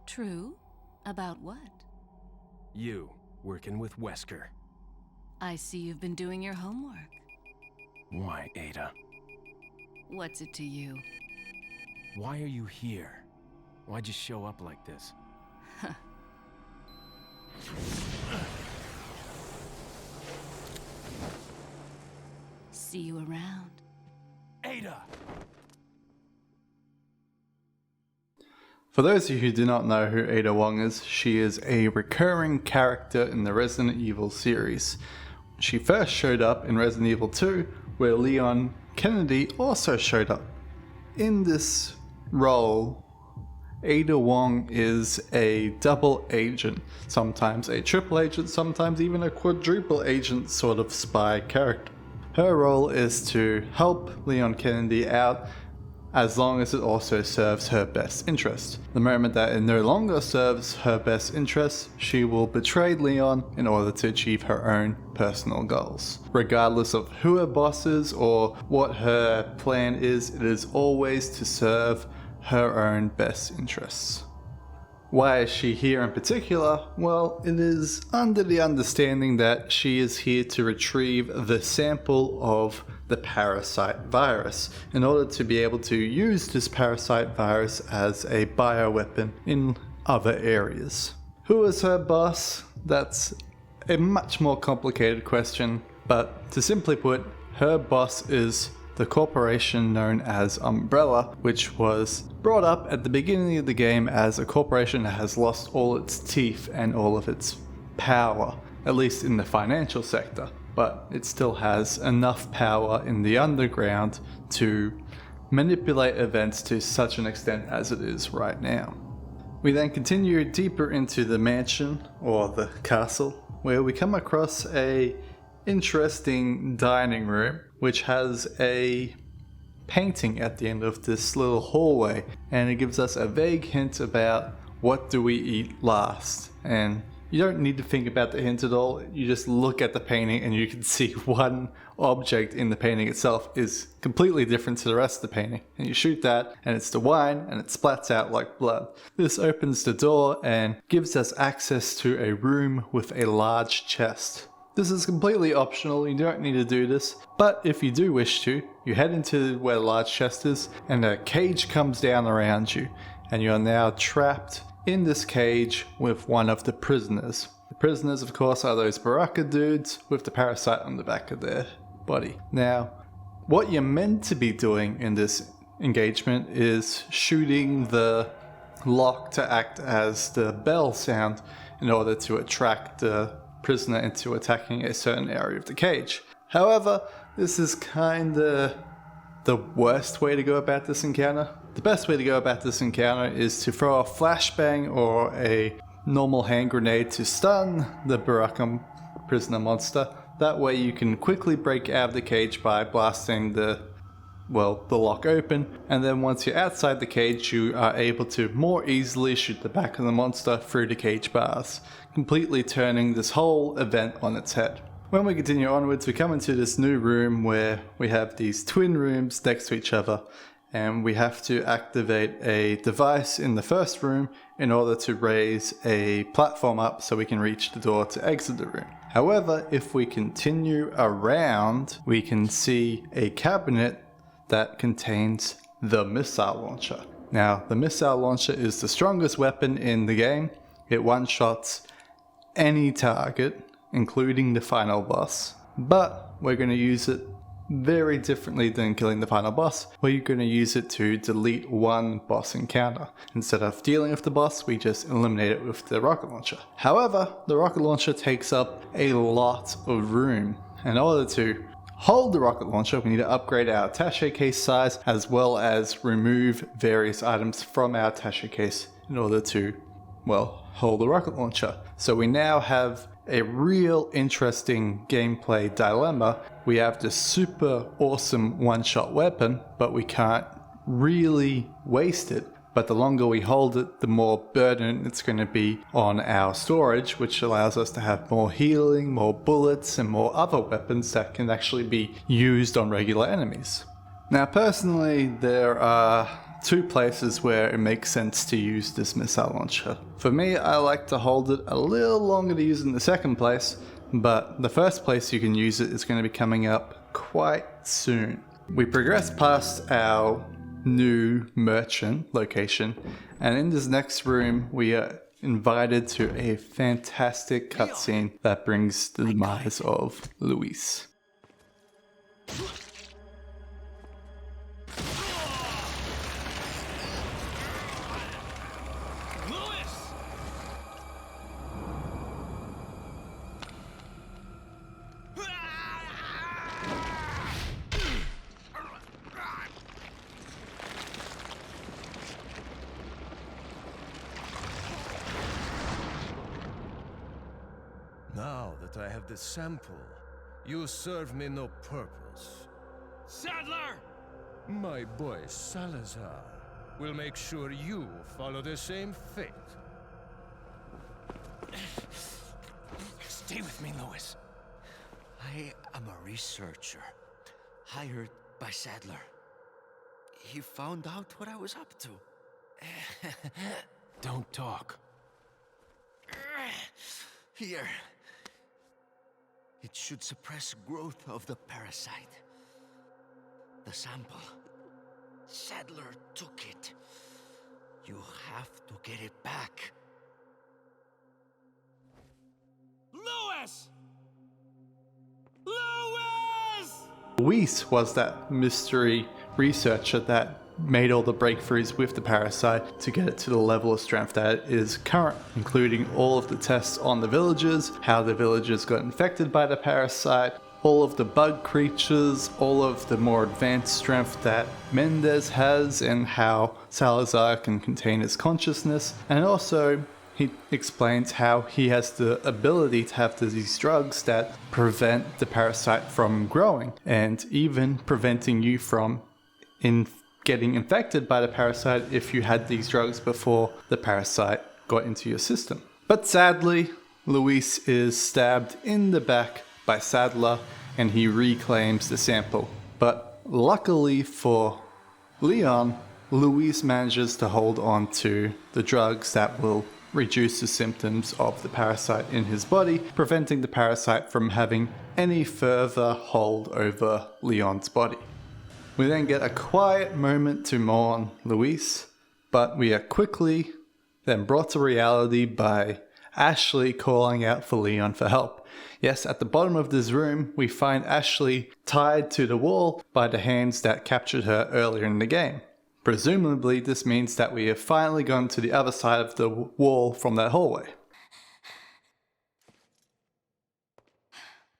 Speaker 9: True? About what?
Speaker 3: You, working with Wesker.
Speaker 9: I see you've been doing your homework.
Speaker 3: Why, Ada?
Speaker 9: What's it to you?
Speaker 3: Why are you here? Why'd you show up like this?
Speaker 9: See you around.
Speaker 3: Ada!
Speaker 1: For those of you who do not know who Ada Wong is, she is a recurring character in the Resident Evil series. She first showed up in Resident Evil 2, where Leon Kennedy also showed up. In this role, Ada Wong is a double agent, sometimes a triple agent, sometimes even a quadruple agent sort of spy character. Her role is to help Leon Kennedy out as long as it also serves her best interest. The moment that it no longer serves her best interest, she will betray Leon in order to achieve her own personal goals. Regardless of who her boss is or what her plan is, it is always to serve her own best interests. Why is she here in particular? Well, it is under the understanding that she is here to retrieve the sample of the parasite virus in order to be able to use this parasite virus as a bioweapon in other areas. Who is her boss? That's a much more complicated question, but to simply put, her boss is the corporation known as Umbrella, which was brought up at the beginning of the game as a corporation that has lost all its teeth and all of its power, at least in the financial sector, but it still has enough power in the underground to manipulate events to such an extent as it is right now. We then continue deeper into the mansion, or the castle, where we come across a interesting dining room which has a painting at the end of this little hallway, and it gives us a vague hint about what do we eat last. And you don't need to think about the hint at all, you just look at the painting and you can see one object in the painting itself is completely different to the rest of the painting. And you shoot that and it's the wine and it splats out like blood. This opens the door and gives us access to a room with a large chest. This is completely optional, you don't need to do this, but if you do wish to, you head into where the large chest is and a cage comes down around you and you are now trapped in this cage with one of the prisoners. The prisoners, of course, are those Baraka dudes with the parasite on the back of their body. Now, what you're meant to be doing in this engagement is shooting the lock to act as the bell sound in order to attract the prisoner into attacking a certain area of the cage. However, this is kinda the worst way to go about this encounter. The best way to go about this encounter is to throw a flashbang or a normal hand grenade to stun the Baraka prisoner monster. That way you can quickly break out of the cage by blasting the lock open, and then once you're outside the cage you are able to more easily shoot the back of the monster through the cage bars, completely turning this whole event on its head. When we continue onwards, we come into this new room where we have these twin rooms next to each other, and we have to activate a device in the first room in order to raise a platform up so we can reach the door to exit the room. However, if we continue around, we can see a cabinet that contains the missile launcher. Now, the missile launcher is the strongest weapon in the game. It one-shots any target, including the final boss. But we're going to use it very differently than killing the final boss. We're going to use it to delete one boss encounter. Instead of dealing with the boss, we just eliminate it with the rocket launcher. However, the rocket launcher takes up a lot of room. In order to hold the rocket launcher, we need to upgrade our attaché case size as well as remove various items from our attaché case in order to, hold the rocket launcher. So we now have a real interesting gameplay dilemma. We have this super awesome one-shot weapon, but we can't really wasted. But the longer we hold it, the more burden it's going to be on our storage, which allows us to have more healing, more bullets, and more other weapons that can actually be used on regular enemies. Now personally, there are two places where it makes sense to use this missile launcher. For me, I like to hold it a little longer to use in the second place, but the first place you can use it is going to be coming up quite soon. We progress past our new merchant location, and in this next room we are invited to a fantastic cutscene that brings the demise of Luis.
Speaker 6: Now that I have the sample, you serve me no purpose.
Speaker 2: Sadler!
Speaker 6: My boy Salazar will make sure you follow the same fate.
Speaker 7: Stay with me, Louis. I am a researcher, hired by Sadler. He found out what I was up to.
Speaker 3: Don't talk.
Speaker 7: Here. It should suppress growth of the parasite. The sample. Sadler took it. You have to get it back.
Speaker 2: Louis! Louis!
Speaker 1: Luis was that mystery researcher that made all the breakthroughs with the parasite to get it to the level of strength that it is current, including all of the tests on the villagers, how the villagers got infected by the parasite, all of the bug creatures, all of the more advanced strength that Mendez has, and how Salazar can contain his consciousness. And also he explains how he has the ability to have these drugs that prevent the parasite from growing and even preventing you from getting infected by the parasite if you had these drugs before the parasite got into your system. But sadly, Luis is stabbed in the back by Sadler and he reclaims the sample. But luckily for Leon, Luis manages to hold on to the drugs that will reduce the symptoms of the parasite in his body, preventing the parasite from having any further hold over Leon's body. We then get a quiet moment to mourn Luis, but we are quickly then brought to reality by Ashley calling out for Leon for help. Yes, at the bottom of this room, we find Ashley tied to the wall by the hands that captured her earlier in the game. Presumably, this means that we have finally gone to the other side of the wall from that hallway.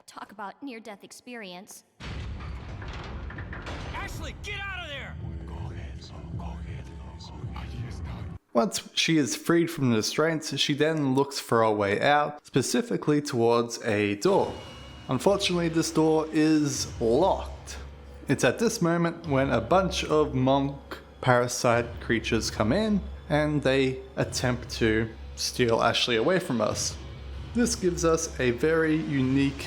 Speaker 5: Talk about near-death experience.
Speaker 2: Ashley, get out of there!
Speaker 1: Once she is freed from the restraints, she then looks for a way out, specifically towards a door. Unfortunately, this door is locked. It's at this moment when a bunch of monk parasite creatures come in and they attempt to steal Ashley away from us. This gives us a very unique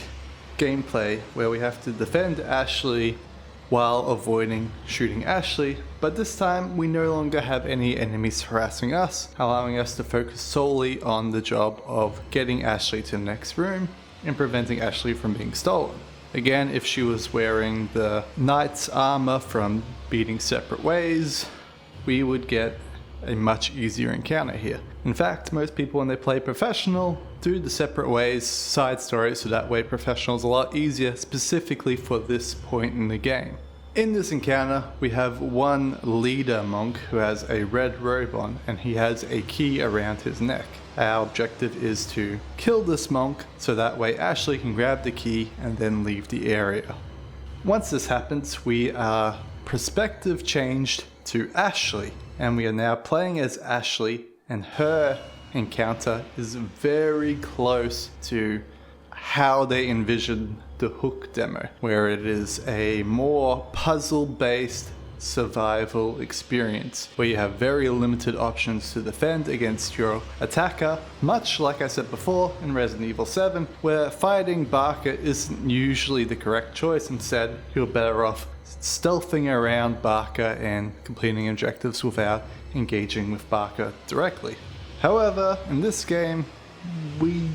Speaker 1: gameplay where we have to defend Ashley while avoiding shooting Ashley, but this time we no longer have any enemies harassing us, allowing us to focus solely on the job of getting Ashley to the next room and preventing Ashley from being stolen. Again, if she was wearing the knight's armor from beating Separate Ways, we would get a much easier encounter here. In fact, most people when they play professional do the Separate Ways side story, so that way professional is a lot easier specifically for this point in the game. In this encounter, we have one leader monk who has a red robe on and he has a key around his neck. Our objective is to kill this monk so that way Ashley can grab the key and then leave the area. Once this happens, we are perspective changed to Ashley, and we are now playing as Ashley, and her encounter is very close to how they envisioned the Hook demo, where it is a more puzzle-based survival experience where you have very limited options to defend against your attacker, much like I said before in Resident Evil 7, where fighting Barker isn't usually the correct choice. Instead, you're better off stealthing around Barker and completing objectives without engaging with Barker directly. However, in this game, we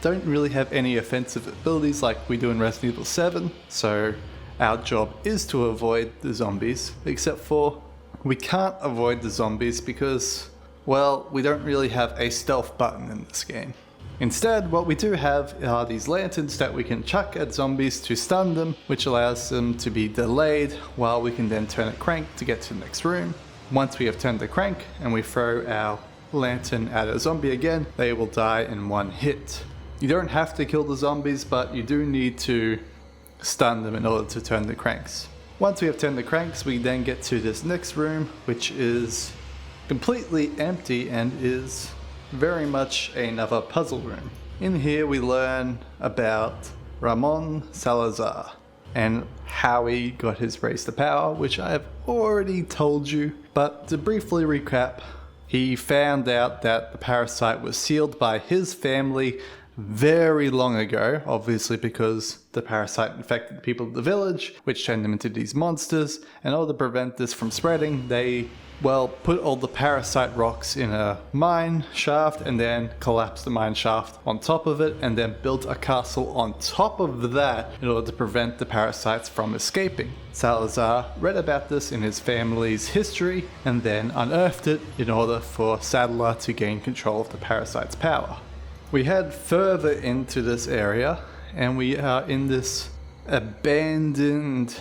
Speaker 1: don't really have any offensive abilities like we do in Resident Evil 7, so our job is to avoid the zombies, except for we can't avoid the zombies because, well, we don't really have a stealth button in this game. Instead, what we do have are these lanterns that we can chuck at zombies to stun them, which allows them to be delayed while we can then turn a crank to get to the next room. Once we have turned the crank and we throw our lantern at a zombie again, they will die in one hit. You don't have to kill the zombies, but you do need to stun them in order to turn the cranks. Once we have turned the cranks, we then get to this next room, which is completely empty and is very much another puzzle room. In here we learn about Ramon Salazar and how he got his race to power, which I have already told you, but to briefly recap, he found out that the parasite was sealed by his family very long ago, obviously because the parasite infected the people of the village, which turned them into these monsters, and in order to prevent this from spreading, they, well, put all the parasite rocks in a mine shaft and then collapsed the mine shaft on top of it and then built a castle on top of that in order to prevent the parasites from escaping. Salazar read about this in his family's history and then unearthed it in order for Sadler to gain control of the parasite's power. We head further into this area and we are in this abandoned,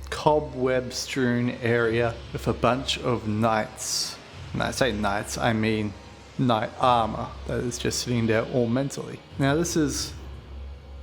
Speaker 1: cobweb-strewn area with a bunch of knights. When I say knights, I mean knight armor that is just sitting there all mentally. Now this is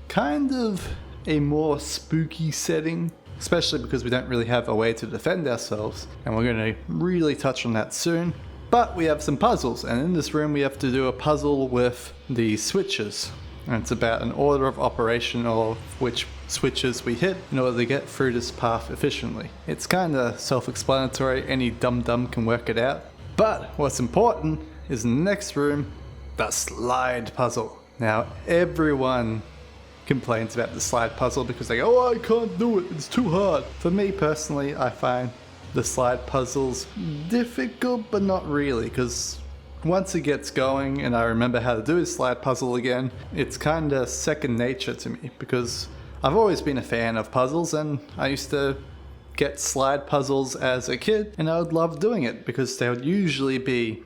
Speaker 1: kind of a more spooky setting, especially because we don't really have a way to defend ourselves, and we're going to really touch on that soon. But we have some puzzles, and in this room we have to do a puzzle with the switches. And it's about an order of operation of which switches we hit in order to get through this path efficiently. It's kind of self-explanatory, any dum-dum can work it out. But what's important is in the next room, the slide puzzle. Now everyone complains about the slide puzzle because they go, oh, I can't do it, it's too hard. For me personally, I find the slide puzzles difficult, but not really, because once it gets going and I remember how to do a slide puzzle again, it's kind of second nature to me, because I've always been a fan of puzzles and I used to get slide puzzles as a kid and I would love doing it because they would usually be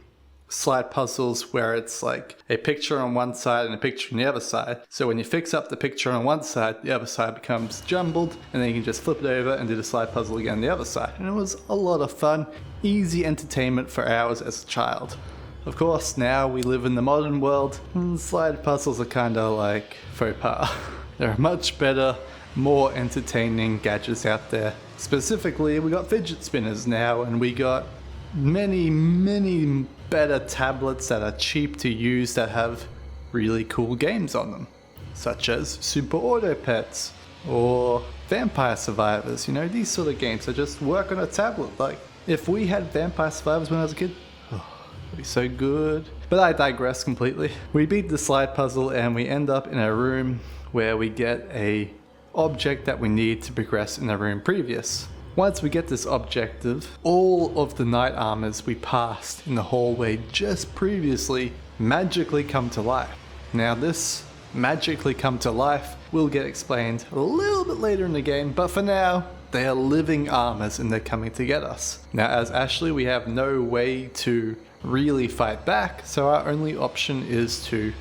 Speaker 1: slide puzzles where it's like a picture on one side and a picture on the other side. So when you fix up the picture on one side, the other side becomes jumbled and then you can just flip it over and do the slide puzzle again on the other side. And it was a lot of fun, easy entertainment for hours as a child. Of course, now we live in the modern world and slide puzzles are kind of like faux pas. There are much better, more entertaining gadgets out there. Specifically, we got fidget spinners now and we got many better tablets that are cheap to use that have really cool games on them, such as Super Auto Pets or Vampire Survivors. You know, these sort of games that just work on a tablet. Like, if we had Vampire Survivors when I was a kid, it'd be so good. But I digress completely. We beat the slide puzzle and we end up in a room where we get a object that we need to progress in the room previous. Once we get this objective, all of the knight armors we passed in the hallway just previously magically come to life. Now this magically come to life will get explained a little bit later in the game, but for now, they are living armors and they're coming to get us. Now as Ashley, we have no way to really fight back, so our only option is to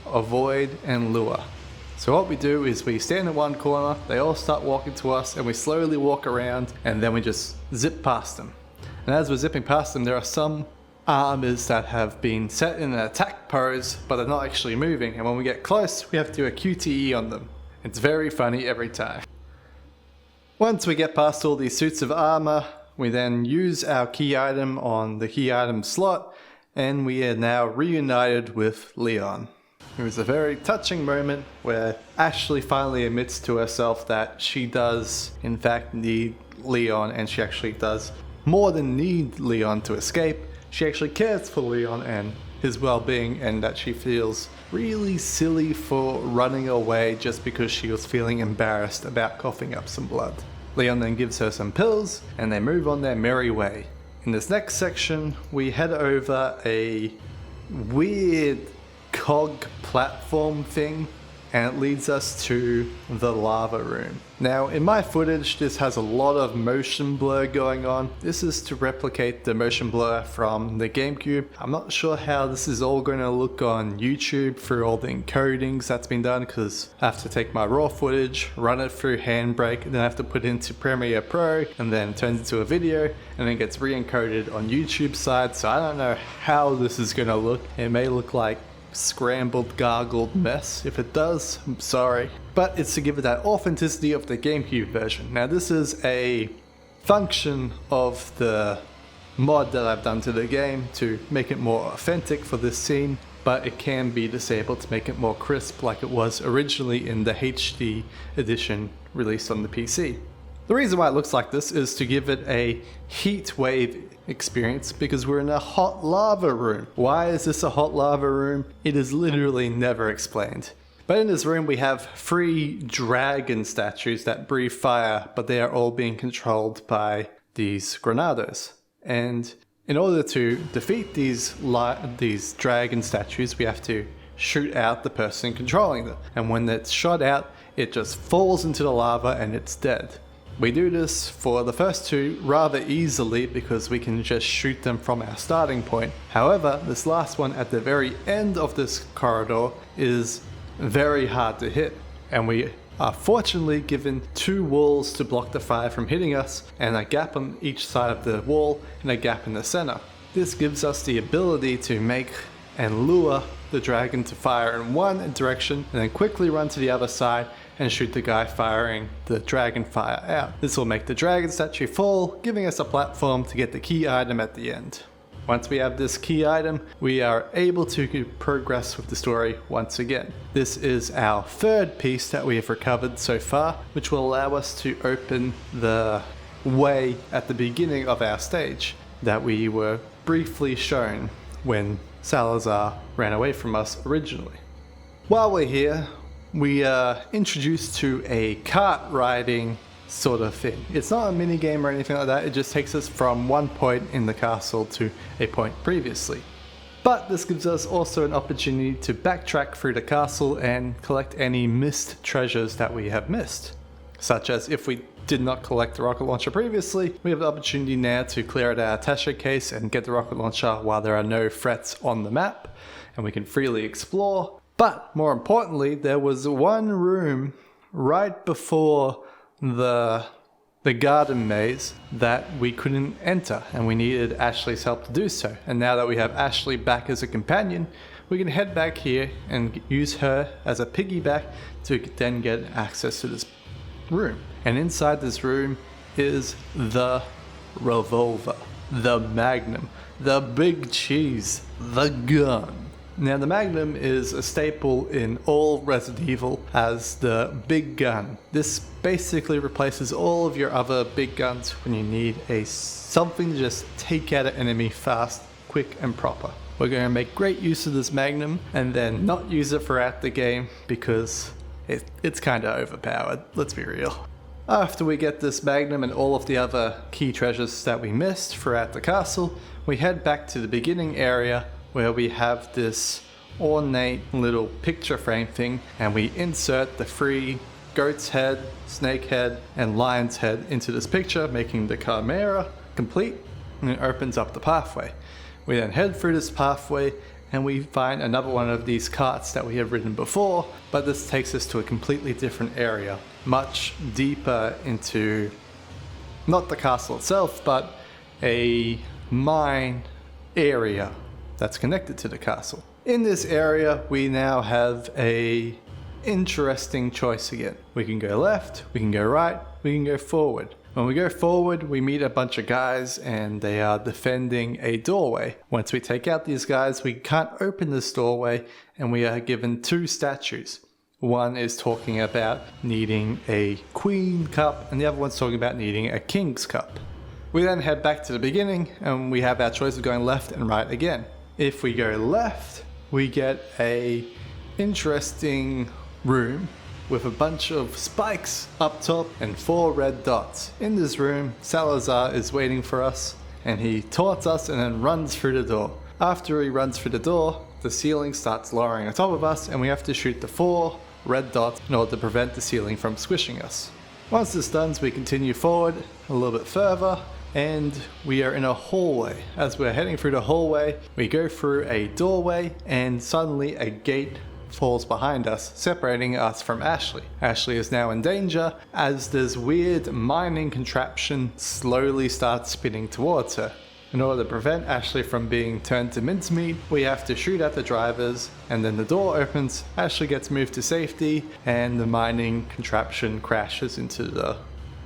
Speaker 1: avoid and lure. So what we do is we stand in one corner, they all start walking to us, and we slowly walk around, and then we just zip past them. And as we're zipping past them, there are some armors that have been set in an attack pose, but they're not actually moving, and when we get close, we have to do a QTE on them. It's very funny every time. Once we get past all these suits of armor, we then use our key item on the key item slot, and we are now reunited with Leon. It was a very touching moment where Ashley finally admits to herself that she does, in fact, need Leon, and she actually does more than need Leon to escape. She actually cares for Leon and his well-being, and that she feels really silly for running away just because she was feeling embarrassed about coughing up some blood. Leon then gives her some pills, and they move on their merry way. In this next section, we head over a weird cog platform thing, and it leads us to the lava room. Now, in my footage, this has a lot of motion blur going on. This is to replicate the motion blur from the GameCube. I'm not sure how this is all going to look on YouTube through all the encodings that's been done, because I have to take my raw footage, run it through Handbrake, then I have to put it into Premiere Pro, and then it turns into a video, and then gets re-encoded on YouTube side. So I don't know how this is going to look. It may look like scrambled, gargled mess. If it does, I'm sorry. But it's to give it that authenticity of the GameCube version. Now, this is a function of the mod that I've done to the game to make it more authentic for this scene, but it can be disabled to make it more crisp like it was originally in the HD edition released on the PC. The reason why it looks like this is to give it a heat wave experience, because we're in a hot lava room. Why is this a hot lava room? It is literally never explained. But in this room we have 3 dragon statues that breathe fire, but they are all being controlled by these granados. And in order to defeat these dragon statues, we have to shoot out the person controlling them. And when it's shot out, it just falls into the lava and it's dead. We do this for the first 2 rather easily because we can just shoot them from our starting point. However, this last one at the very end of this corridor is very hard to hit, and we are fortunately given 2 walls to block the fire from hitting us, and a gap on each side of the wall and a gap in the center. This gives us the ability to make and lure the dragon to fire in one direction and then quickly run to the other side and shoot the guy firing the dragon fire out. This will make the dragon statue fall, giving us a platform to get the key item at the end. Once we have this key item, we are able to progress with the story once again. This is our 3rd piece that we have recovered so far, which will allow us to open the way at the beginning of our stage that we were briefly shown when Salazar ran away from us originally. While we're here, we are introduced to a kart riding sort of thing. It's not a mini game or anything like that, it just takes us from one point in the castle to a point previously. But this gives us also an opportunity to backtrack through the castle and collect any missed treasures that we have missed. Such as if we did not collect the rocket launcher previously, we have the opportunity now to clear out our attaché case and get the rocket launcher while there are no threats on the map, and we can freely explore. But more importantly, there was one room right before the garden maze that we couldn't enter, and we needed Ashley's help to do so. And now that we have Ashley back as a companion, we can head back here and use her as a piggyback to then get access to this room. And inside this room is the revolver, the magnum, the big cheese, the gun. Now, the Magnum is a staple in all Resident Evil as the big gun. This basically replaces all of your other big guns when you need something to just take out an enemy fast, quick and proper. We're going to make great use of this Magnum and then not use it throughout the game because it's kind of overpowered, let's be real. After we get this Magnum and all of the other key treasures that we missed throughout the castle, we head back to the beginning area where we have this ornate little picture frame thing, and we insert the 3 goat's head, snake head, and lion's head into this picture, making the chimera complete, and it opens up the pathway. We then head through this pathway and we find another one of these carts that we have ridden before, but this takes us to a completely different area, much deeper into not the castle itself, but a mine area that's connected to the castle. In this area, we now have a interesting choice again. We can go left, we can go right, we can go forward. When we go forward, we meet a bunch of guys and they are defending a doorway. Once we take out these guys, we can't open this doorway and we are given 2 statues. One is talking about needing a queen cup, and the other one's talking about needing a king's cup. We then head back to the beginning, and we have our choice of going left and right again. If we go left, we get a interesting room with a bunch of spikes up top and 4 red dots. In this room, Salazar is waiting for us, and he taunts us and then runs through the door. After he runs through the door, the ceiling starts lowering on top of us, and we have to shoot the 4 red dots in order to prevent the ceiling from squishing us. Once this done, we continue forward a little bit further, and we are in a hallway. As we're heading through the hallway, we go through a doorway, and suddenly a gate falls behind us, separating us from Ashley. Ashley is now in danger as this weird mining contraption slowly starts spinning towards her. In order to prevent Ashley from being turned to mincemeat, we have to shoot at the drivers, and then the door opens, Ashley gets moved to safety, and the mining contraption crashes into the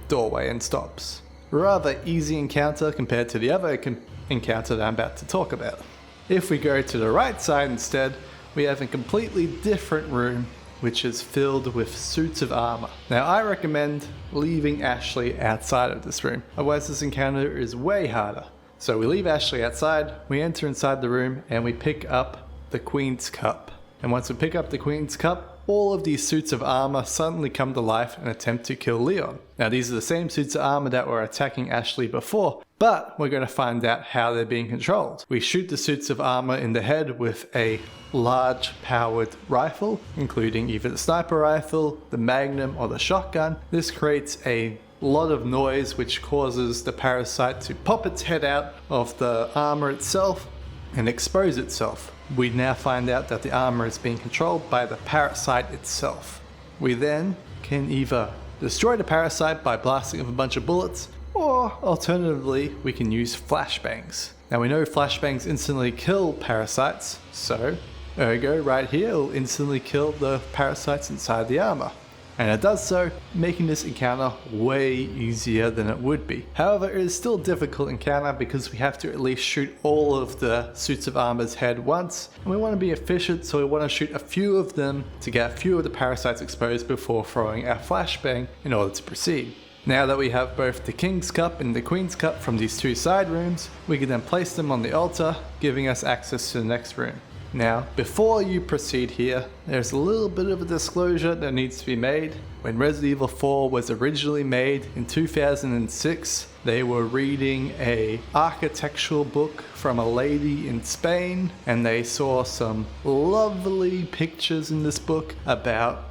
Speaker 1: doorway and stops. Rather easy encounter compared to the other encounter that I'm about to talk about. If we go to the right side instead, we have a completely different room which is filled with suits of armor. Now I recommend leaving Ashley outside of this room, otherwise this encounter is way harder. So we leave Ashley outside, we enter inside the room, and we pick up the Queen's Cup. And once we pick up the Queen's Cup, all of these suits of armor suddenly come to life and attempt to kill Leon. Now these are the same suits of armor that were attacking Ashley before, but we're going to find out how they're being controlled. We shoot the suits of armor in the head with a large powered rifle, including either the sniper rifle, the magnum, or the shotgun. This creates a lot of noise which causes the parasite to pop its head out of the armor itself and expose itself. We now find out that the armor is being controlled by the parasite itself. We then can either destroy the parasite by blasting with a bunch of bullets, or alternatively we can use flashbangs. Now we know flashbangs instantly kill parasites, so ergo right here will instantly kill the parasites inside the armor. And it does so, making this encounter way easier than it would be. However, it is still a difficult encounter because we have to at least shoot all of the suits of armor's head once, and we want to be efficient, so we want to shoot a few of them to get a few of the parasites exposed before throwing our flashbang in order to proceed. Now that we have both the King's Cup and the Queen's Cup from these 2 side rooms, we can then place them on the altar, giving us access to the next room. Now, before you proceed here, there's a little bit of a disclosure that needs to be made. When Resident Evil 4 was originally made in 2006, they were reading a architectural book from a lady in Spain, and they saw some lovely pictures in this book about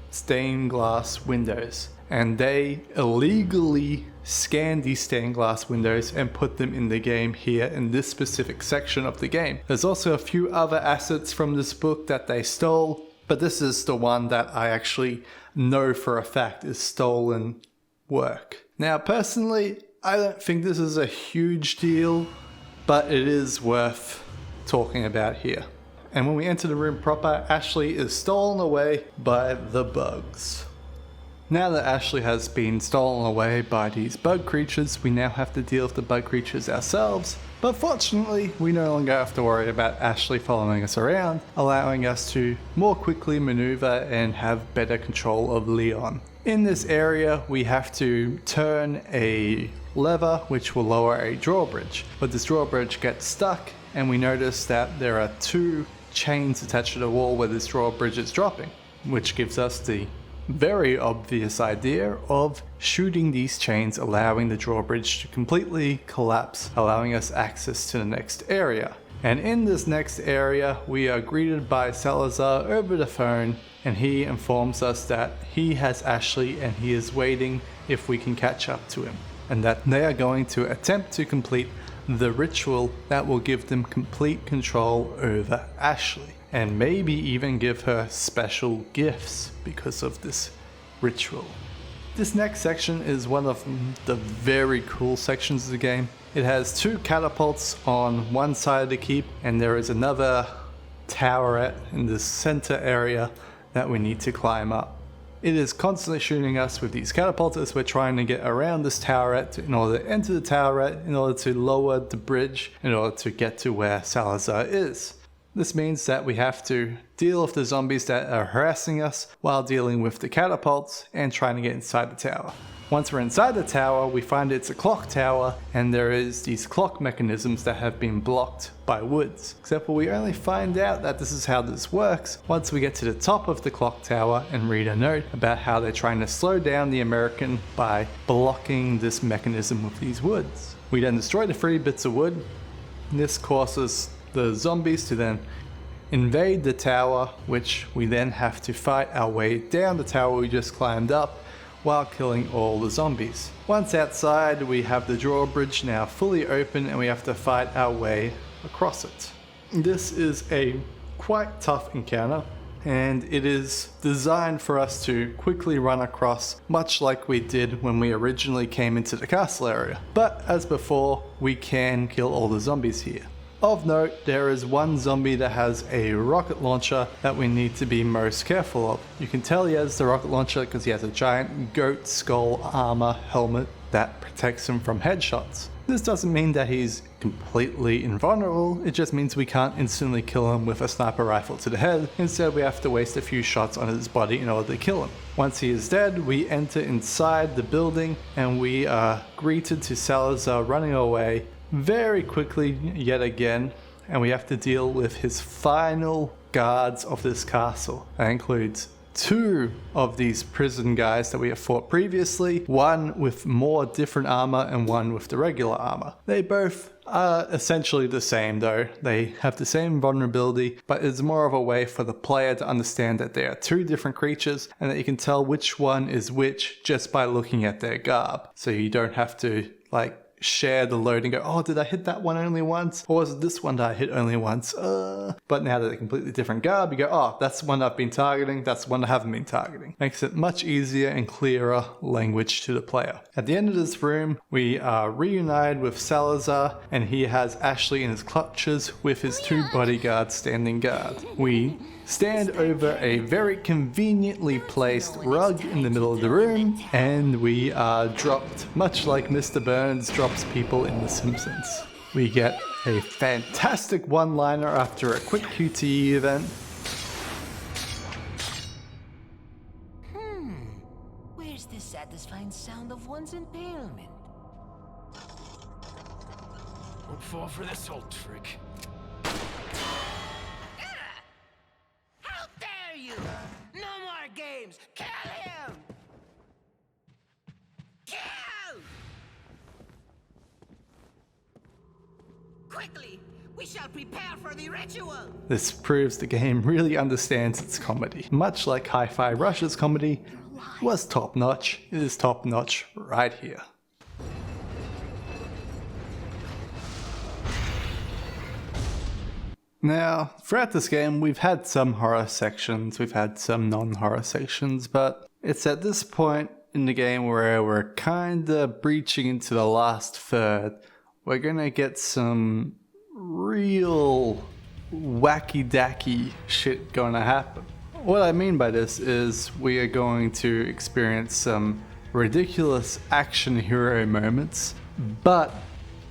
Speaker 1: stained glass windows. And they illegally scanned these stained glass windows and put them in the game here in this specific section of the game. There's also a few other assets from this book that they stole, but this is the one that I actually know for a fact is stolen work. Now personally, I don't think this is a huge deal, but it is worth talking about here. And when we enter the room proper, Ashley is stolen away by the bugs. Now that Ashley has been stolen away by these bug creatures, we now have to deal with the bug creatures ourselves. But fortunately, we no longer have to worry about Ashley following us around, allowing us to more quickly maneuver and have better control of Leon. In this area, we have to turn a lever which will lower a drawbridge. But this drawbridge gets stuck, and we notice that there are 2 chains attached to the wall where this drawbridge is dropping, which gives us the very obvious idea of shooting these chains, allowing the drawbridge to completely collapse, allowing us access to the next area. And in this next area, we are greeted by Salazar over the phone, and he informs us that he has Ashley and he is waiting if we can catch up to him, and that they are going to attempt to complete the ritual that will give them complete control over Ashley, and maybe even give her special gifts because of this ritual. This next section is one of the very cool sections of the game. It has 2 catapults on one side of the keep, and there is another towerette in the center area that we need to climb up. It is constantly shooting us with these catapults as we're trying to get around this towerette in order to enter the towerette, in order to lower the bridge, in order to get to where Salazar is. This means that we have to deal with the zombies that are harassing us while dealing with the catapults and trying to get inside the tower. Once we're inside the tower, we find it's a clock tower and there is these clock mechanisms that have been blocked by woods. Except for we only find out that this is how this works once we get to the top of the clock tower and read a note about how they're trying to slow down the American by blocking this mechanism with these woods. We then destroy the 3 bits of wood. This causes the zombies to then invade the tower, which we then have to fight our way down the tower we just climbed up while killing all the zombies. Once outside, we have the drawbridge now fully open and we have to fight our way across it. This is a quite tough encounter and it is designed for us to quickly run across, much like we did when we originally came into the castle area. But as before, we can kill all the zombies here. Of note, there is one zombie that has a rocket launcher that we need to be most careful of. You can tell he has the rocket launcher because he has a giant goat skull armor helmet that protects him from headshots. This doesn't mean that he's completely invulnerable, it just means we can't instantly kill him with a sniper rifle to the head. Instead, we have to waste a few shots on his body in order to kill him. Once he is dead, we enter inside the building and we are greeted to Salazar running away very quickly yet again, and we have to deal with his final guards of this castle. That includes 2 of these prison guys that we have fought previously, one with more different armor and one with the regular armor. They both are essentially the same though. They have the same vulnerability, but it's more of a way for the player to understand that they are 2 different creatures and that you can tell which one is which just by looking at their garb. So you don't have to share the load and go, oh, did I hit that one only once? Or was it this one that I hit only once? But now that they're completely different garb, you go, oh, that's the one I've been targeting, that's the one I haven't been targeting. Makes it much easier and clearer language to the player. At the end of this room, we are reunited with Salazar, and he has Ashley in his clutches with his 2 bodyguards standing guard. We stand over a very conveniently placed rug in the middle of the room, and we are dropped, much like Mr. Burns drops people in The Simpsons. We get a fantastic one-liner after a quick QTE event.
Speaker 8: Where's the satisfying sound of one's impalement?
Speaker 3: Don't fall for this old trick.
Speaker 8: How dare you! No more games! Kill him! Kill! Quickly! We shall prepare for the ritual!
Speaker 1: This proves the game really understands its comedy. Much like Hi-Fi Rush's comedy was top-notch, it is top-notch right here. Now, throughout this game, we've had some horror sections, we've had some non-horror sections, but it's at this point in the game where we're kinda breaching into the last third. We're gonna get some real wacky-dacky shit gonna happen. What I mean by this is we are going to experience some ridiculous action hero moments, but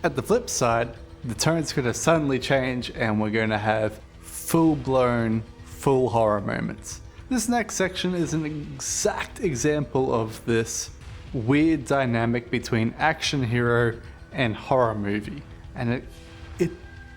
Speaker 1: at the flip side, the tone's going to suddenly change and we're going to have full-blown, full horror moments. This next section is an exact example of this weird dynamic between action hero and horror movie. And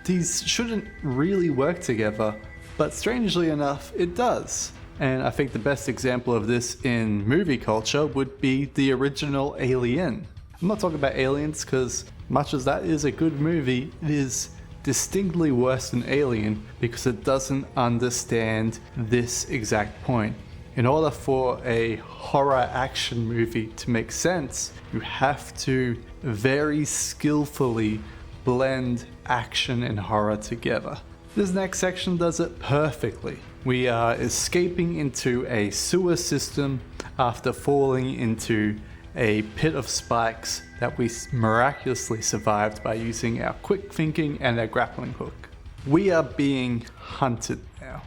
Speaker 1: these shouldn't really work together, but strangely enough, it does. And I think the best example of this in movie culture would be the original Alien. I'm not talking about Aliens because much as that is a good movie, it is distinctly worse than Alien because it doesn't understand this exact point. In order for a horror action movie to make sense, you have to very skillfully blend action and horror together. This next section does it perfectly. We are escaping into a sewer system after falling into a pit of spikes that we miraculously survived by using our quick thinking and our grappling hook. We are being hunted now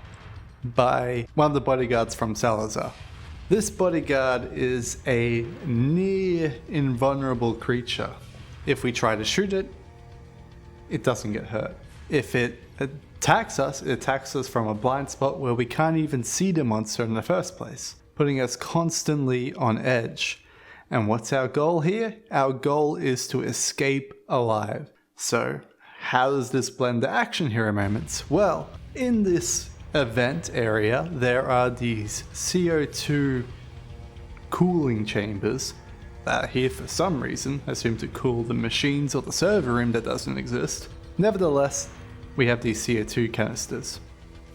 Speaker 1: by one of the bodyguards from Salazar. This bodyguard is a near invulnerable creature. If we try to shoot it, it doesn't get hurt. If it attacks us from a blind spot where we can't even see the monster in the first place, putting us constantly on edge. And what's our goal here? Our goal is to escape alive. So, how does this blend the action hero moments? Well, in this event area, there are these CO2 cooling chambers that are here for some reason, assumed to cool the machines or the server room that doesn't exist. Nevertheless, we have these CO2 canisters.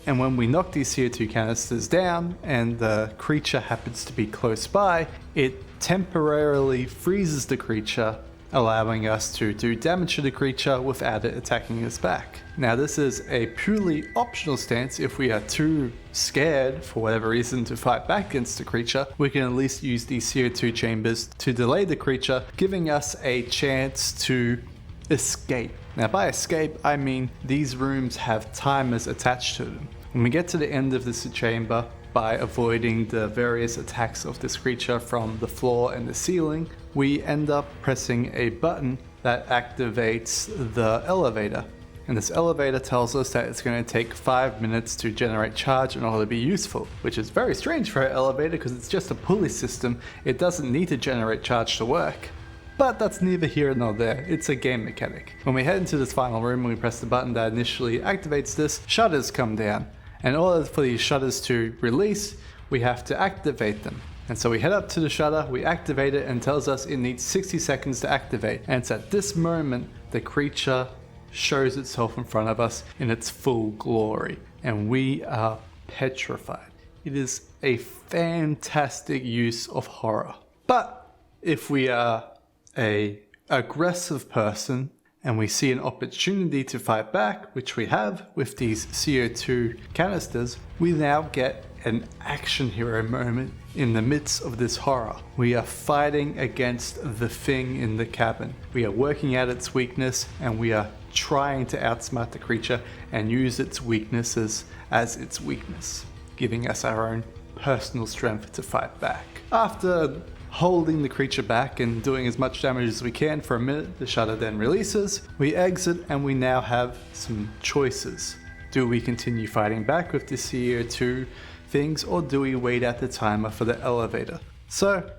Speaker 1: And when we knock these CO2 canisters down and the creature happens to be close by, it temporarily freezes the creature, allowing us to do damage to the creature without it attacking us back. Now this is a purely optional stance. If we are too scared for whatever reason to fight back against the creature, we can at least use these CO2 chambers to delay the creature, giving us a chance to escape. Now by escape, I mean these rooms have timers attached to them. When we get to the end of this chamber, by avoiding the various attacks of this creature from the floor and the ceiling, we end up pressing a button that activates the elevator. And this elevator tells us that it's going to take 5 minutes to generate charge in order to be useful, which is very strange for an elevator because it's just a pulley system. It doesn't need to generate charge to work. But that's neither here nor there, it's a game mechanic. When we head into this final room and we press the button that initially activates this, shutters come down. And in order for these shutters to release, we have to activate them. And so we head up to the shutter, we activate it, and tells us it needs 60 seconds to activate. And it's at this moment the creature shows itself in front of us in its full glory. And we are petrified. It is a fantastic use of horror. But if we are an aggressive person, and we see an opportunity to fight back, which we have with these CO2 canisters, we now get an action hero moment in the midst of this horror. We are fighting against the thing in the cabin. We are working out its weakness, and we are trying to outsmart the creature and use its weaknesses as its weakness, giving us our own personal strength to fight back. After holding the creature back and doing as much damage as we can for a minute, the shutter then releases. We exit and we now have some choices. Do we continue fighting back with the CO2 things, or do we wait out the timer for the elevator? So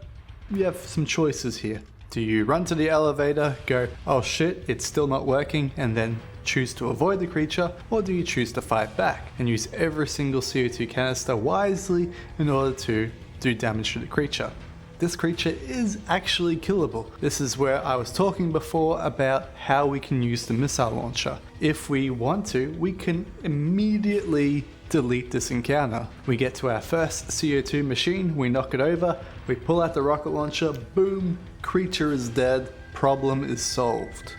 Speaker 1: we have some choices here. Do you run to the elevator, go, oh shit, it's still not working, and then choose to avoid the creature, or do you choose to fight back and use every single CO2 canister wisely in order to do damage to the creature? This creature is actually killable. This is where I was talking before about how we can use the missile launcher. If we want to, we can immediately delete this encounter. We get to our first CO2 machine, we knock it over, we pull out the rocket launcher, boom, creature is dead, problem is solved.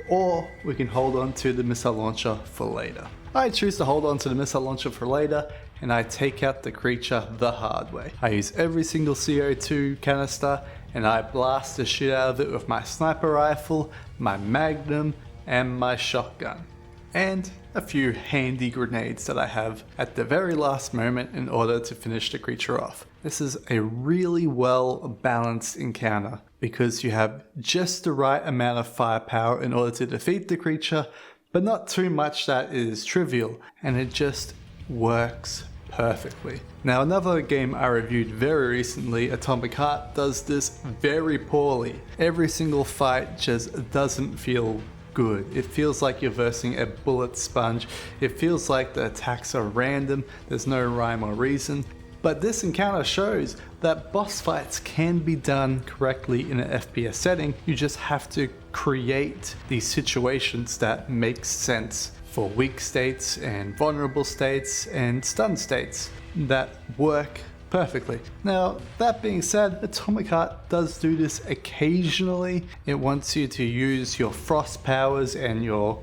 Speaker 1: Or we can hold on to the missile launcher for later. I choose to hold on to the missile launcher for later, and I take out the creature the hard way. I use every single CO2 canister and I blast the shit out of it with my sniper rifle, my magnum, and my shotgun. And a few handy grenades that I have at the very last moment in order to finish the creature off. This is a really well balanced encounter because you have just the right amount of firepower in order to defeat the creature, but not too much that is trivial, and it just works perfectly. Now another game I reviewed very recently, Atomic Heart, does this very poorly. Every single fight just doesn't feel good. It feels like you're versing a bullet sponge. It feels like the attacks are random, there's no rhyme or reason. But this encounter shows that boss fights can be done correctly in an FPS setting. You just have to create these situations that make sense for weak states and vulnerable states and stun states that work perfectly. Now, that being said, Atomic Heart does do this occasionally. It wants you to use your frost powers and your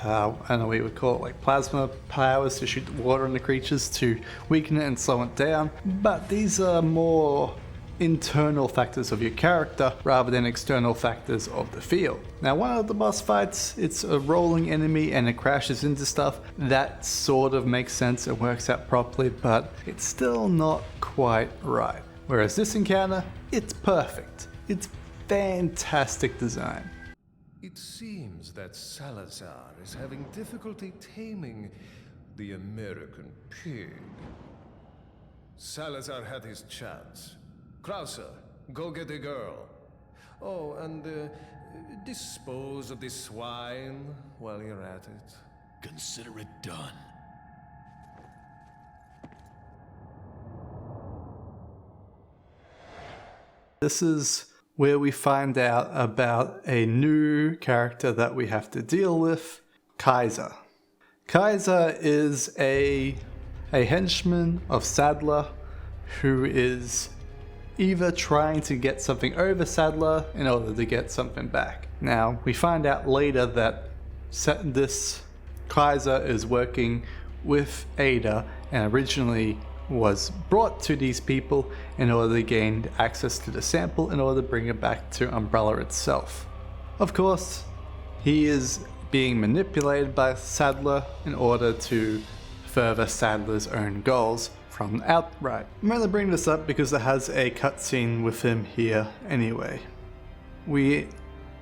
Speaker 1: I don't know what you would call it, like plasma powers to shoot water on the creatures to weaken it and slow it down. But these are more internal factors of your character rather than external factors of the field. Now, one of the boss fights, it's a rolling enemy and it crashes into stuff. That sort of makes sense, it works out properly, but it's still not quite right. Whereas this encounter, it's perfect. It's fantastic design.
Speaker 6: It It seems that Salazar is having difficulty taming the American pig. Salazar had his chance. Krauser, go get the girl. Oh, and dispose of the swine while you're at it.
Speaker 7: Consider it done.
Speaker 1: This is where we find out about a new character that we have to deal with, Kaiser. Kaiser is a henchman of Sadler who is either trying to get something over Sadler in order to get something back. Now, we find out later that this Kaiser is working with Ada and originally was brought to these people in order to gain access to the sample in order to bring it back to Umbrella itself. Of course, he is being manipulated by Sadler in order to further Sadler's own goals from outright. I'm going to bring this up because it has a cutscene with him here anyway. We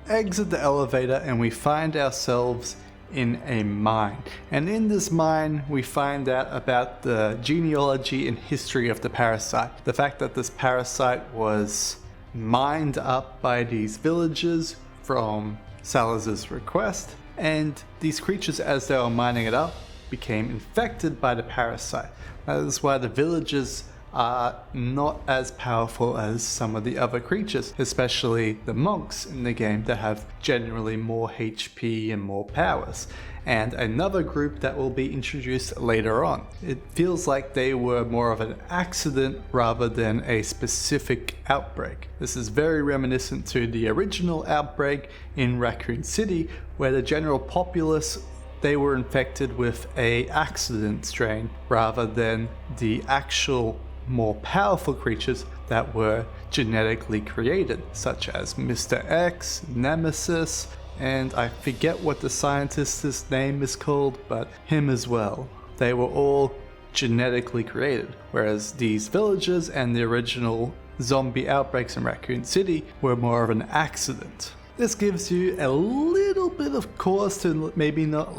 Speaker 1: exit the elevator and we find ourselves in a mine, and in this mine we find out about the genealogy and history of the parasite. The fact that this parasite was mined up by these villagers from Salazar's request, and these creatures, as they were mining it up, became infected by the parasite. That is why the villagers are not as powerful as some of the other creatures, especially the monks in the game that have generally more HP and more powers, and another group that will be introduced later on. It feels like they were more of an accident rather than a specific outbreak. This is very reminiscent to the original outbreak in Raccoon City, where the general populace, they were infected with an accident strain rather than the actual more powerful creatures that were genetically created, such as Mr. X, Nemesis, and I forget what the scientist's name is called, but him as well. They were all genetically created, whereas these villagers and the original zombie outbreaks in Raccoon City were more of an accident. This gives you a little bit of cause to maybe not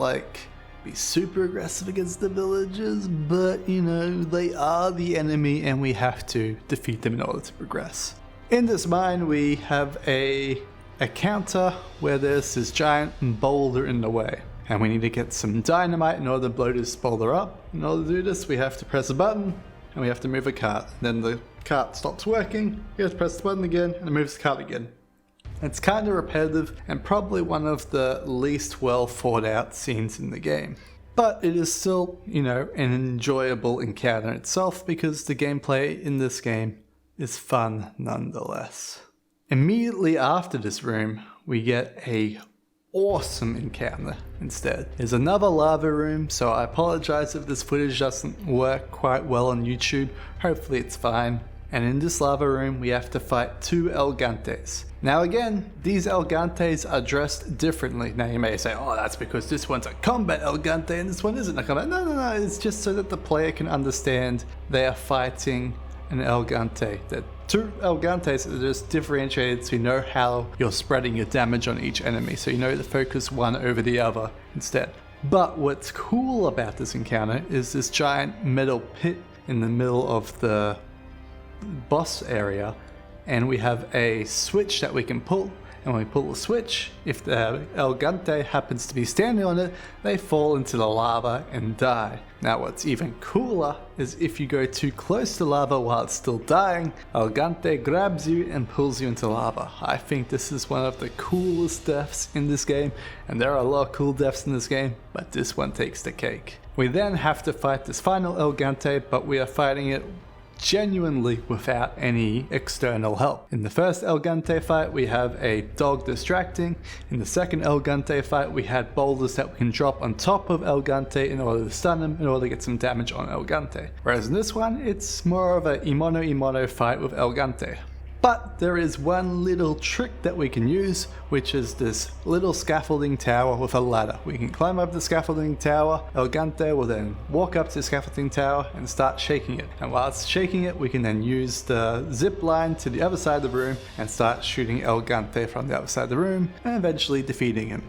Speaker 1: be super aggressive against the villagers, but you know, they are the enemy and we have to defeat them in order to progress. In this mine we have a counter where there's this giant boulder in the way, and we need to get some dynamite in order to blow this boulder up. In order to do this we have to press a button and we have to move a cart. Then the cart stops working, you have to press the button again and it moves the cart again. It's kind of repetitive and probably one of the least well thought out scenes in the game. But it is still, you know, an enjoyable encounter itself because the gameplay in this game is fun nonetheless. Immediately after this room, we get a awesome encounter instead. There's another lava room, so I apologize if this footage doesn't work quite well on YouTube. Hopefully it's fine. And in this lava room, we have to fight two El Gantes. Now again, these El Gantes are dressed differently. Now you may say, oh, that's because this one's a combat El Gante and this one isn't a combat. No, it's just so that the player can understand they are fighting an El Gante. The two El Gantes are just differentiated so you know how you're spreading your damage on each enemy, so you know to focus one over the other instead. But what's cool about this encounter is this giant metal pit in the middle of the boss area, and we have a switch that we can pull, and when we pull the switch, if the El Gante happens to be standing on it, they fall into the lava and die. Now what's even cooler is if you go too close to lava while it's still dying, El Gante grabs you and pulls you into lava. I think this is one of the coolest deaths in this game, and there are a lot of cool deaths in this game, but this one takes the cake. We then have to fight this final El Gante, but we are fighting it genuinely without any external help. In the first El Gante fight we have a dog distracting. In the second El Gante fight we had boulders that we can drop on top of El Gante in order to stun him, in order to get some damage on El Gante. Whereas in this one it's more of a imono fight with El Gante. But there is one little trick that we can use, which is this little scaffolding tower with a ladder. We can climb up the scaffolding tower, El Gante will then walk up to the scaffolding tower and start shaking it. And while it's shaking it, we can then use the zip line to the other side of the room and start shooting El Gante from the other side of the room and eventually defeating him.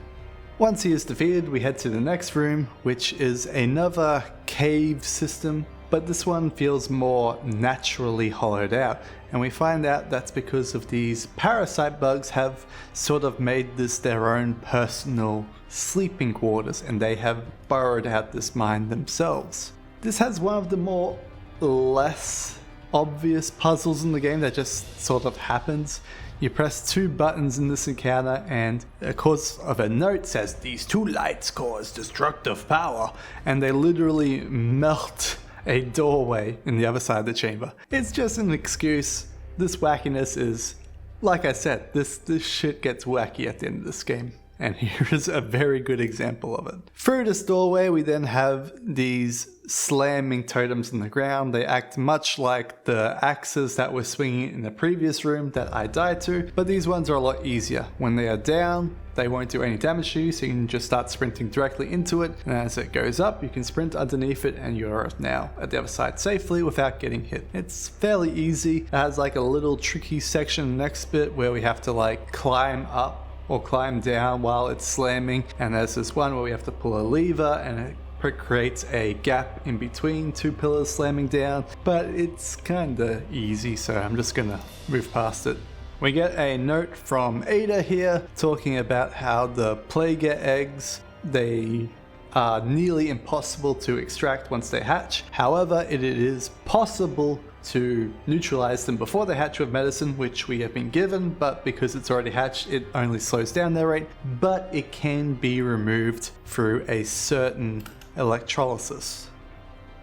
Speaker 1: Once he is defeated, we head to the next room, which is another cave system, but this one feels more naturally hollowed out. And we find out that's because of these parasite bugs have sort of made this their own personal sleeping quarters, and they have burrowed out this mine themselves. This has one of the more less obvious puzzles in the game that just sort of happens. You press 2 buttons in this encounter and of course of a note says these 2 lights cause destructive power, and they literally melt a doorway in the other side of the chamber. It's just an excuse. This wackiness is, like I said, this shit gets wacky at the end of this game. And here is a very good example of it. Through this doorway we then have these slamming totems in the ground. They act much like the axes that were swinging in the previous room that I died to, but these ones are a lot easier. When they are down, they won't do any damage to you, so you can just start sprinting directly into it, and as it goes up you can sprint underneath it and you're now at the other side safely without getting hit. It's fairly easy. It has like a little tricky section next bit where we have to like climb up or climb down while it's slamming, and there's this one where we have to pull a lever and it creates a gap in between 2 pillars slamming down, but it's kinda easy, so I'm just gonna move past it. We get a note from Ada here talking about how the Plaga eggs, they are nearly impossible to extract once they hatch. However, it is possible to neutralize them before they hatch with medicine, which we have been given, but because it's already hatched, it only slows down their rate, but it can be removed through a certain electrolysis.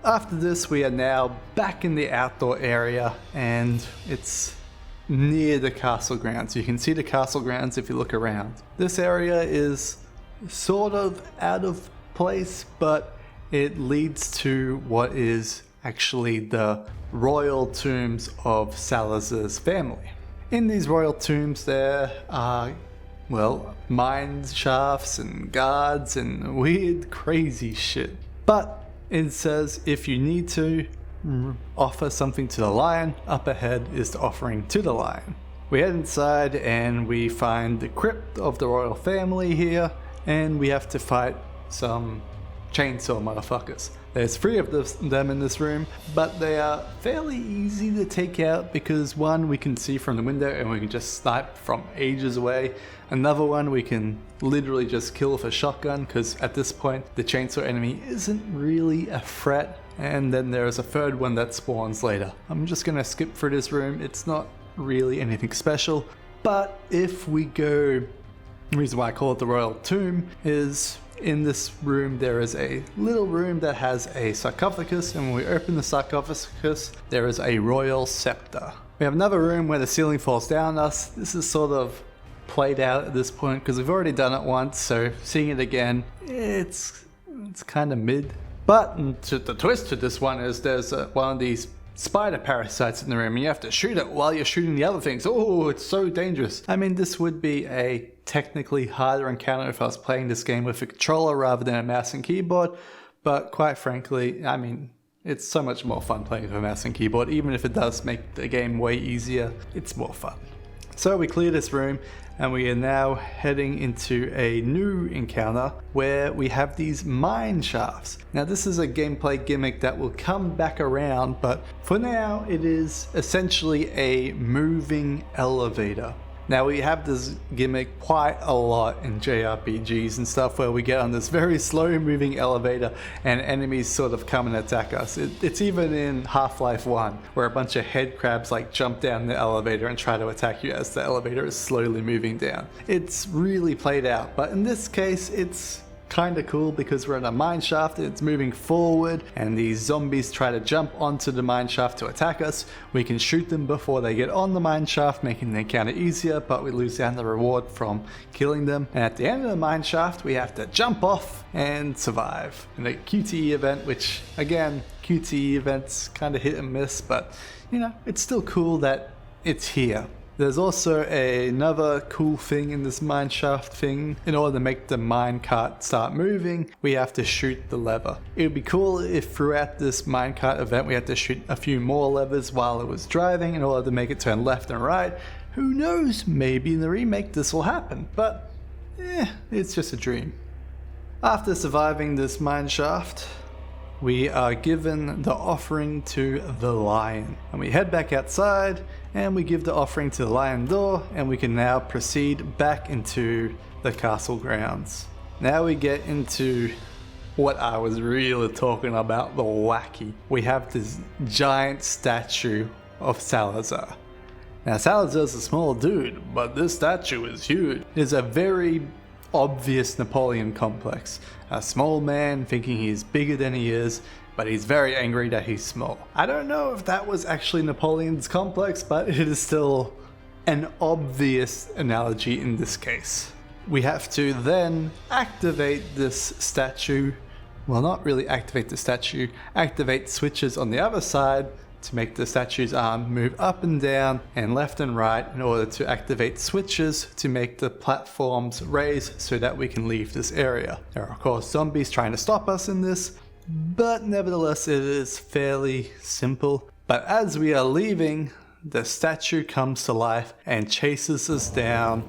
Speaker 1: After this, we are now back in the outdoor area, and it's near the castle grounds. You can see the castle grounds if you look around. This area is sort of out of place, but it leads to what is actually the royal tombs of Salazar's family. In these royal tombs there are, well, mine shafts and guards and weird crazy shit. But it says if you need to offer something to the lion, up ahead is the offering to the lion. We head inside and we find the crypt of the royal family here, and we have to fight some chainsaw motherfuckers. There's 3 of them in this room, but they are fairly easy to take out because one we can see from the window and we can just snipe from ages away. Another one we can literally just kill with a shotgun because at this point the chainsaw enemy isn't really a threat. And then there's a 3rd one that spawns later. I'm just gonna skip through this room. It's not really anything special, but if we go, the reason why I call it the royal tomb is in this room there is a little room that has a sarcophagus, and when we open the sarcophagus there is a royal scepter. We have another room where the ceiling falls down on us. This is sort of played out at this point because we've already done it once, so seeing it again, it's kind of mid. But the twist to this one is there's one of these spider parasites in the room and you have to shoot it while you're shooting the other things. Oh, it's so dangerous. I mean, this would be a technically harder encounter if I was playing this game with a controller rather than a mouse and keyboard, but quite frankly, I mean, it's so much more fun playing with a mouse and keyboard. Even if it does make the game way easier, it's more fun. So we clear this room and we are now heading into a new encounter where we have these mine shafts. Now this is a gameplay gimmick that will come back around, but for now it is essentially a moving elevator. Now we have this gimmick quite a lot in JRPGs and stuff where we get on this very slow moving elevator and enemies sort of come and attack us. It's even in Half-Life 1 where a bunch of head crabs like jump down the elevator and try to attack you as the elevator is slowly moving down. It's really played out, but in this case it's kind of cool because we're in a mine shaft, it's moving forward and these zombies try to jump onto the mine shaft to attack us. We can shoot them before they get on the mine shaft, making the encounter easier, but we lose out the reward from killing them. And at the end of the mine shaft we have to jump off and survive in a QTE event, which again, QTE events kind of hit and miss, but you know, it's still cool that it's here. There's also another cool thing in this mineshaft thing. In order to make the minecart start moving, we have to shoot the lever. It would be cool if throughout this minecart event we had to shoot a few more levers while it was driving in order to make it turn left and right. Who knows, maybe in the remake this will happen, but it's just a dream. After surviving this mineshaft, we are given the offering to the lion. And we head back outside and we give the offering to the lion door, and we can now proceed back into the castle grounds. Now we get into what I was really talking about, the wacky. We have this giant statue of Salazar. Now Salazar's a small dude, but this statue is huge. It's a very obvious Napoleon complex. A small man thinking he's bigger than he is, but he's very angry that he's small. I don't know if that was actually Napoleon's complex, but it is still an obvious analogy in this case. We have to then activate this statue. Well, not really activate the statue, activate switches on the other side to make the statue's arm move up and down and left and right in order to activate switches to make the platforms raise so that we can leave this area. There are of course zombies trying to stop us in this, but nevertheless it is fairly simple. But as we are leaving, the statue comes to life and chases us down,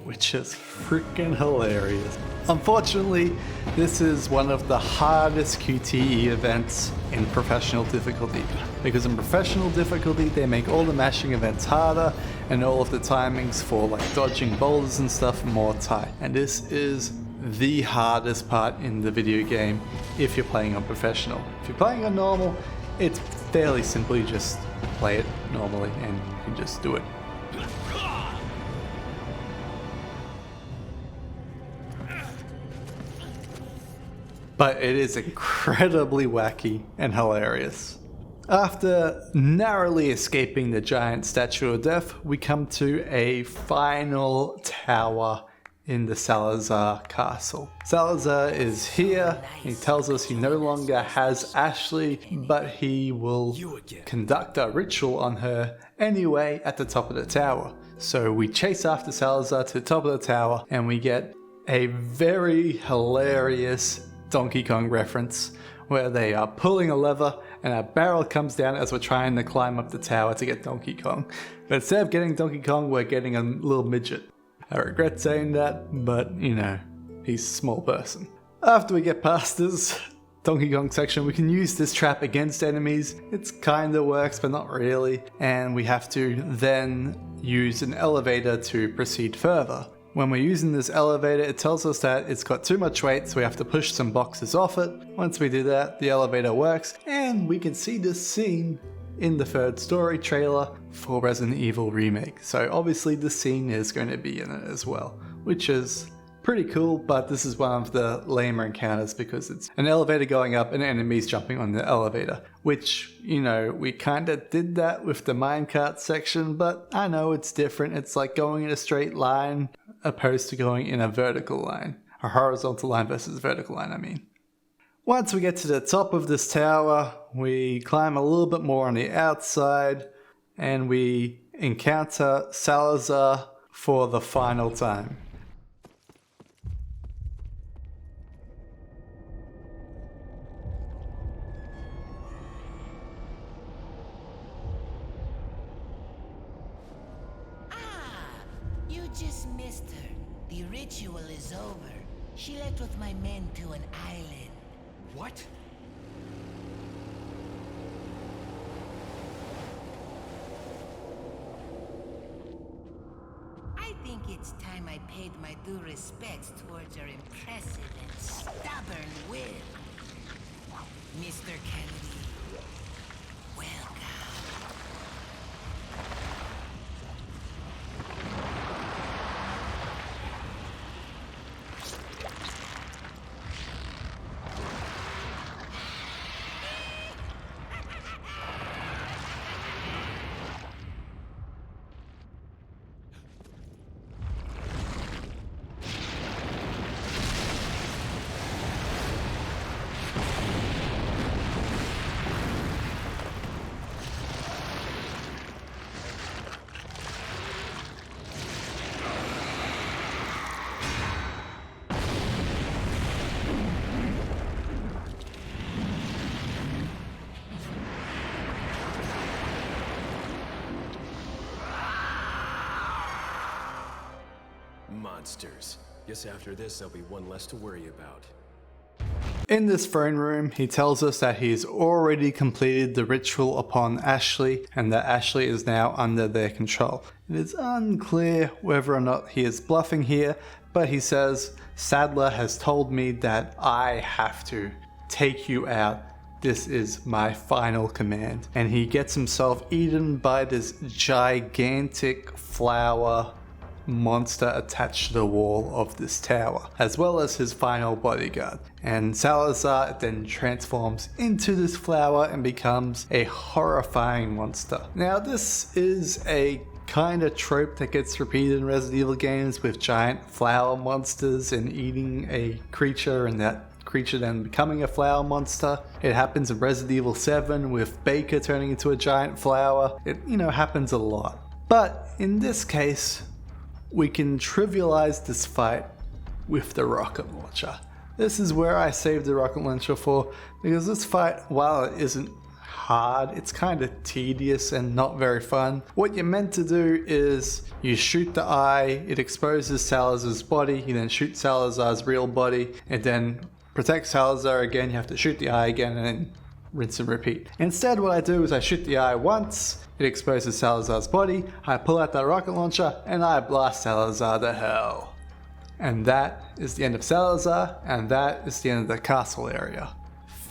Speaker 1: which is freaking hilarious. Unfortunately, this is one of the hardest QTE events in professional difficulty, because in professional difficulty they make all the mashing events harder and all of the timings for like dodging boulders and stuff more tight. And this is the hardest part in the video game if you're playing on professional. If you're playing on normal, it's fairly simple. You just play it normally and you can just do it. But it is incredibly wacky and hilarious. After narrowly escaping the giant statue of death, we come to a final tower in the Salazar castle. Salazar is here. He tells us he no longer has Ashley, but he will conduct a ritual on her anyway at the top of the tower. So we chase after Salazar to the top of the tower and we get a very hilarious Donkey Kong reference where they are pulling a lever and a barrel comes down as we're trying to climb up the tower to get Donkey Kong. But instead of getting Donkey Kong, we're getting a little midget. I regret saying that, but you know, he's a small person. After we get past this Donkey Kong section, we can use this trap against enemies. It kinda works, but not really. And we have to then use an elevator to proceed further. When we're using this elevator, it tells us that it's got too much weight, so we have to push some boxes off it. Once we do that, the elevator works, and we can see this scene in the third story trailer for Resident Evil Remake. So obviously the scene is going to be in it as well, which is pretty cool, but this is one of the lamer encounters because it's an elevator going up and enemies jumping on the elevator, which, you know, we kind of did that with the minecart section, but I know it's different. It's like going in a straight line opposed to going in a vertical line. A horizontal line versus vertical line, I mean. Once we get to the top of this tower, we climb a little bit more on the outside and we encounter Salazar for the final time.
Speaker 8: You just missed her. The ritual is over. She left with my men to an island.
Speaker 3: What?
Speaker 8: I think it's time I paid my due respects towards your impressive and stubborn will. Mr. Kennedy, welcome.
Speaker 3: monsters. Guess after this, there'll be one less to worry about.
Speaker 1: In this throne room, he tells us that he's already completed the ritual upon Ashley and that Ashley is now under their control. It is unclear whether or not he is bluffing here, but he says, Sadler has told me that I have to take you out. This is my final command. And he gets himself eaten by this gigantic flower monster attached to the wall of this tower, as well as his final bodyguard. And Salazar then transforms into this flower and becomes a horrifying monster. Now this is a kind of trope that gets repeated in Resident Evil games, with giant flower monsters and eating a creature and that creature then becoming a flower monster. It happens in Resident Evil 7 with Baker turning into a giant flower. It, happens a lot. But in this case, we can trivialize this fight with the rocket launcher. This is where I saved the rocket launcher for, because this fight, while it isn't hard, it's kind of tedious and not very fun. What you're meant to do is you shoot the eye, it exposes Salazar's body, you then shoot Salazar's real body, and then protect Salazar again, you have to shoot the eye again, and then rinse and repeat. Instead, what I do is I shoot the eye once, it exposes Salazar's body, I pull out that rocket launcher, and I blast Salazar to hell. And that is the end of Salazar, and that is the end of the castle area.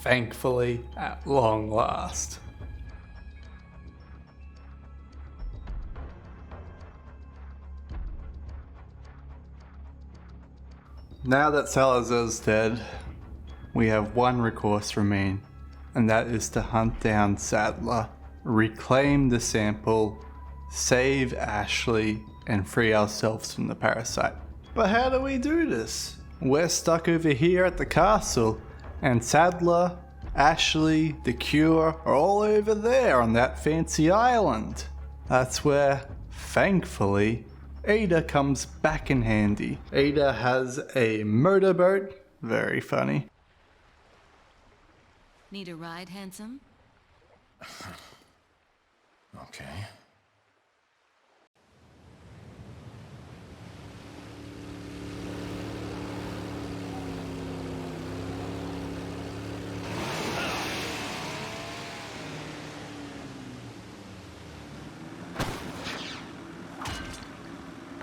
Speaker 1: Thankfully, at long last. Now that Salazar's dead, we have one recourse remain, and that is to hunt down Sadler, reclaim the sample, save Ashley, and free ourselves from the parasite. But how do we do this? We're stuck over here at the castle, and Sadler, Ashley, the Cure are all over there on that fancy island. That's where, thankfully, Ada comes back in handy. Ada has a motorboat, very funny.
Speaker 9: Need a ride, handsome?
Speaker 6: Okay.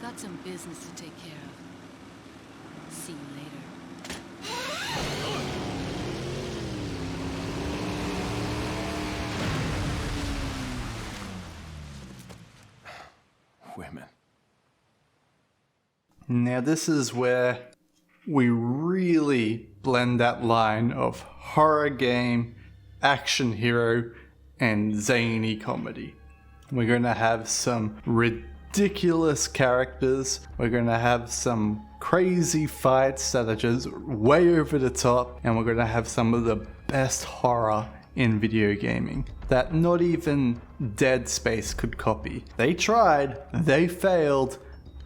Speaker 9: Got some business to take care of. See you later.
Speaker 6: Women.
Speaker 1: Now this is where we really blend that line of horror game, action hero, and zany comedy. We're going to have some ridiculous characters, we're going to have some crazy fights that are just way over the top, and we're going to have some of the best horror in video gaming that not even Dead Space could copy. They tried, they failed,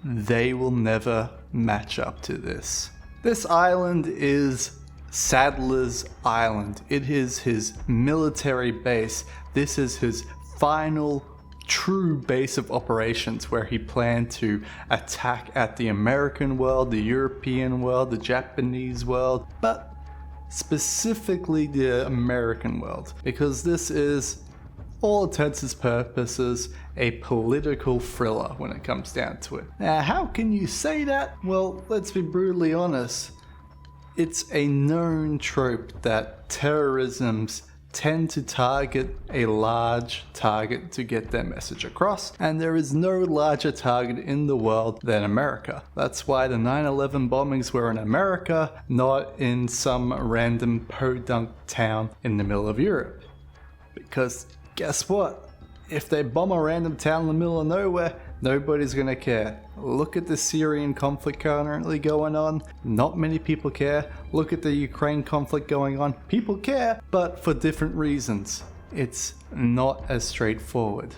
Speaker 1: they will never match up to this. This island is Sadler's island. It is his military base. This is his final true base of operations, where he planned to attack at the American world, the European world, the Japanese world, but specifically the American world, because this is, all intents and purposes, a political thriller when it comes down to it. Now, how can you say that? Well, let's be brutally honest. It's a known trope that terrorisms tend to target a large target to get their message across, and there is no larger target in the world than America. That's why the 9/11 bombings were in America, not in some random podunk town in the middle of Europe. Because guess what? If they bomb a random town in the middle of nowhere, nobody's gonna care. Look at the Syrian conflict currently going on. Not many people care. Look at the Ukraine conflict going on. People care, but for different reasons. It's not as straightforward.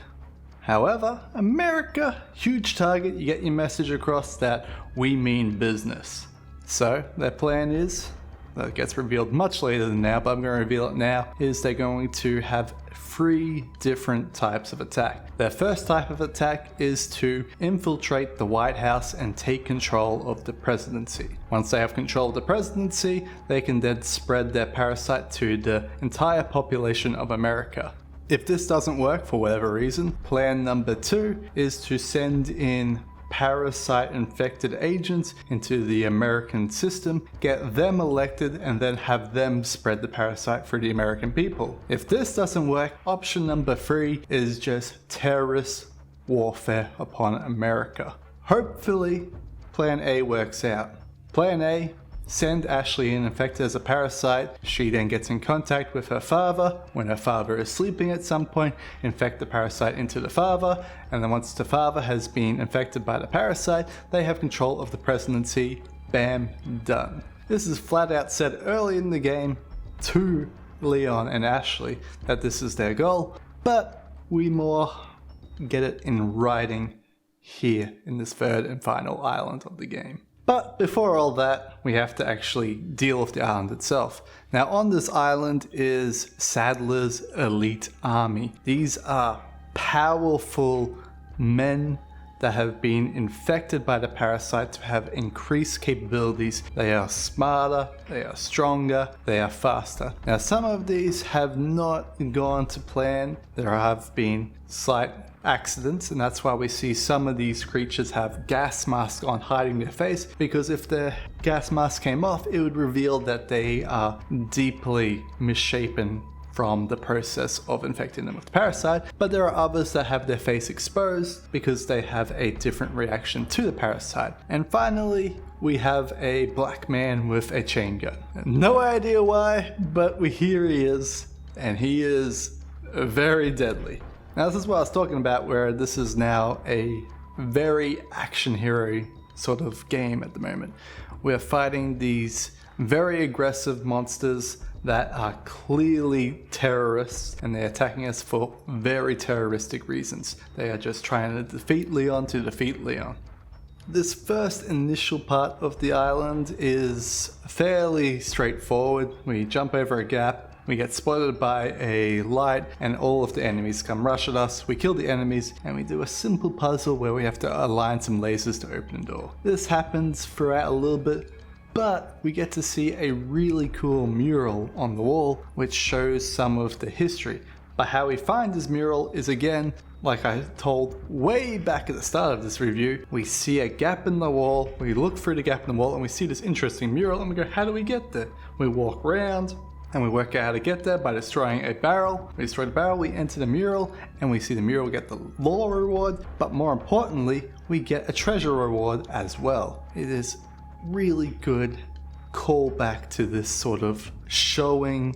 Speaker 1: However, America, huge target. You get your message across that we mean business. So their plan is, that gets revealed much later than now, but I'm going to reveal it now, is they're going to have 3 different types of attack. Their first type of attack is to infiltrate the White House and take control of the presidency. Once they have control of the presidency, they can then spread their parasite to the entire population of America. If this doesn't work for whatever reason, plan number 2 is to send in parasite infected agents into the American system, get them elected, and then have them spread the parasite for the American people. If this doesn't work, option number 3 is just terrorist warfare upon America. Hopefully, plan A works out. Plan A, send Ashley in infected as a parasite. She then gets in contact with her father. When her father is sleeping at some point, infect the parasite into the father. And then once the father has been infected by the parasite, they have control of the presidency. Bam, done. This is flat out said early in the game to Leon and Ashley that this is their goal, but we more get it in writing here in this third and final island of the game. But before all that, we have to actually deal with the island itself. Now on this island is Sadler's elite army. These are powerful men that have been infected by the parasite to have increased capabilities. They are smarter, they are stronger, they are faster. Now some of these have not gone to plan. There have been slight accidents, and that's why we see some of these creatures have gas masks on hiding their face, because if the gas mask came off, it would reveal that they are deeply misshapen from the process of infecting them with the parasite. But there are others that have their face exposed because they have a different reaction to the parasite. And finally, we have a black man with a chain gun. No idea why, but here he is, and he is very deadly. Now this is what I was talking about, where this is now a very action hero sort of game at the moment. We're fighting these very aggressive monsters that are clearly terrorists, and they're attacking us for very terroristic reasons. They are just trying to defeat Leon to defeat Leon. This first initial part of the island is fairly straightforward. We jump over a gap, we get spotted by a light, and all of the enemies come rush at us. We kill the enemies, and we do a simple puzzle where we have to align some lasers to open a door. This happens throughout a little bit, but we get to see a really cool mural on the wall which shows some of the history. But how we find this mural is, again, like I told way back at the start of this review, we see a gap in the wall, we look through the gap in the wall, and we see this interesting mural, and we go, how do we get there? We walk around, and we work out how to get there by destroying a barrel. We destroy the barrel, we enter the mural, and we see the mural get the lore reward, but more importantly, we get a treasure reward as well. It is really good callback to this sort of showing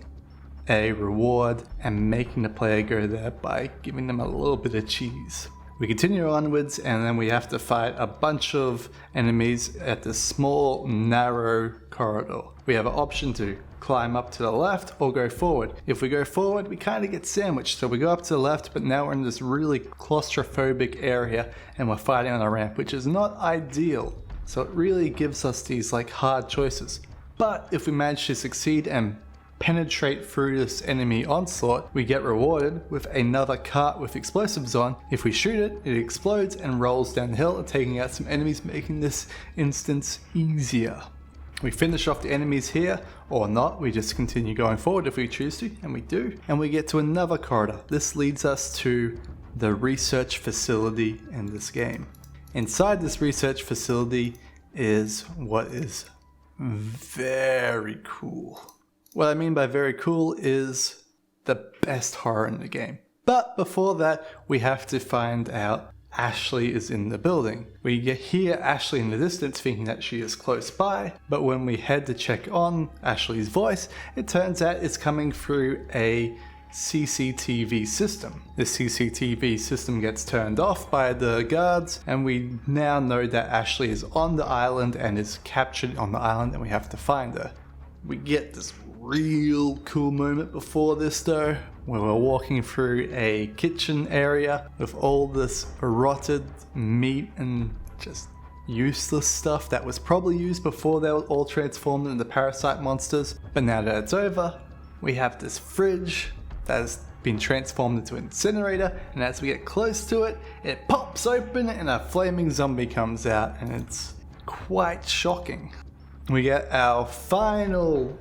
Speaker 1: a reward and making the player go there by giving them a little bit of cheese. We continue onwards, and then we have to fight a bunch of enemies at this small, narrow corridor. We have an option to climb up to the left or go forward. If we go forward, we kind of get sandwiched, so we go up to the left, but now we're in this really claustrophobic area and we're fighting on a ramp, which is not ideal. So it really gives us these like hard choices. But if we manage to succeed and penetrate through this enemy onslaught, we get rewarded with another cart with explosives on. If we shoot it, it explodes and rolls down the hill, taking out some enemies, making this instance easier. We finish off the enemies here, or not, we just continue going forward if we choose to, and we do. And we get to another corridor. This leads us to the research facility in this game. Inside this research facility is what is very cool. What I mean by very cool is the best horror in the game. But before that, we have to find out Ashley is in the building. We hear Ashley in the distance thinking that she is close by, but when we head to check on Ashley's voice, it turns out it's coming through a CCTV system. The CCTV system gets turned off by the guards, and we now know that Ashley is on the island and is captured on the island, and we have to find her. We get this real cool moment before this though, where we're walking through a kitchen area with all this rotted meat and just useless stuff that was probably used before they were all transformed into parasite monsters. But now that it's over, we have this fridge that is been transformed into an incinerator, and as we get close to it, it pops open and a flaming zombie comes out, and it's quite shocking. We get our final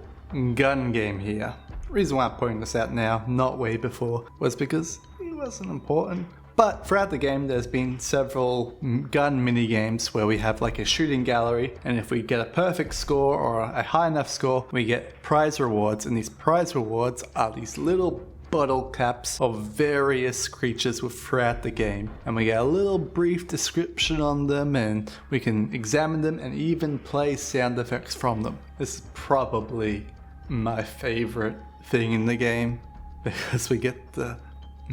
Speaker 1: gun game here. The reason why I'm pointing this out now, not way before, was because it wasn't important. But throughout the game, there's been several gun mini games where we have like a shooting gallery, and if we get a perfect score or a high enough score, we get prize rewards, and these prize rewards are these little bottle caps of various creatures throughout the game, and we get a little brief description on them, and we can examine them and even play sound effects from them. This is probably my favorite thing in the game because we get the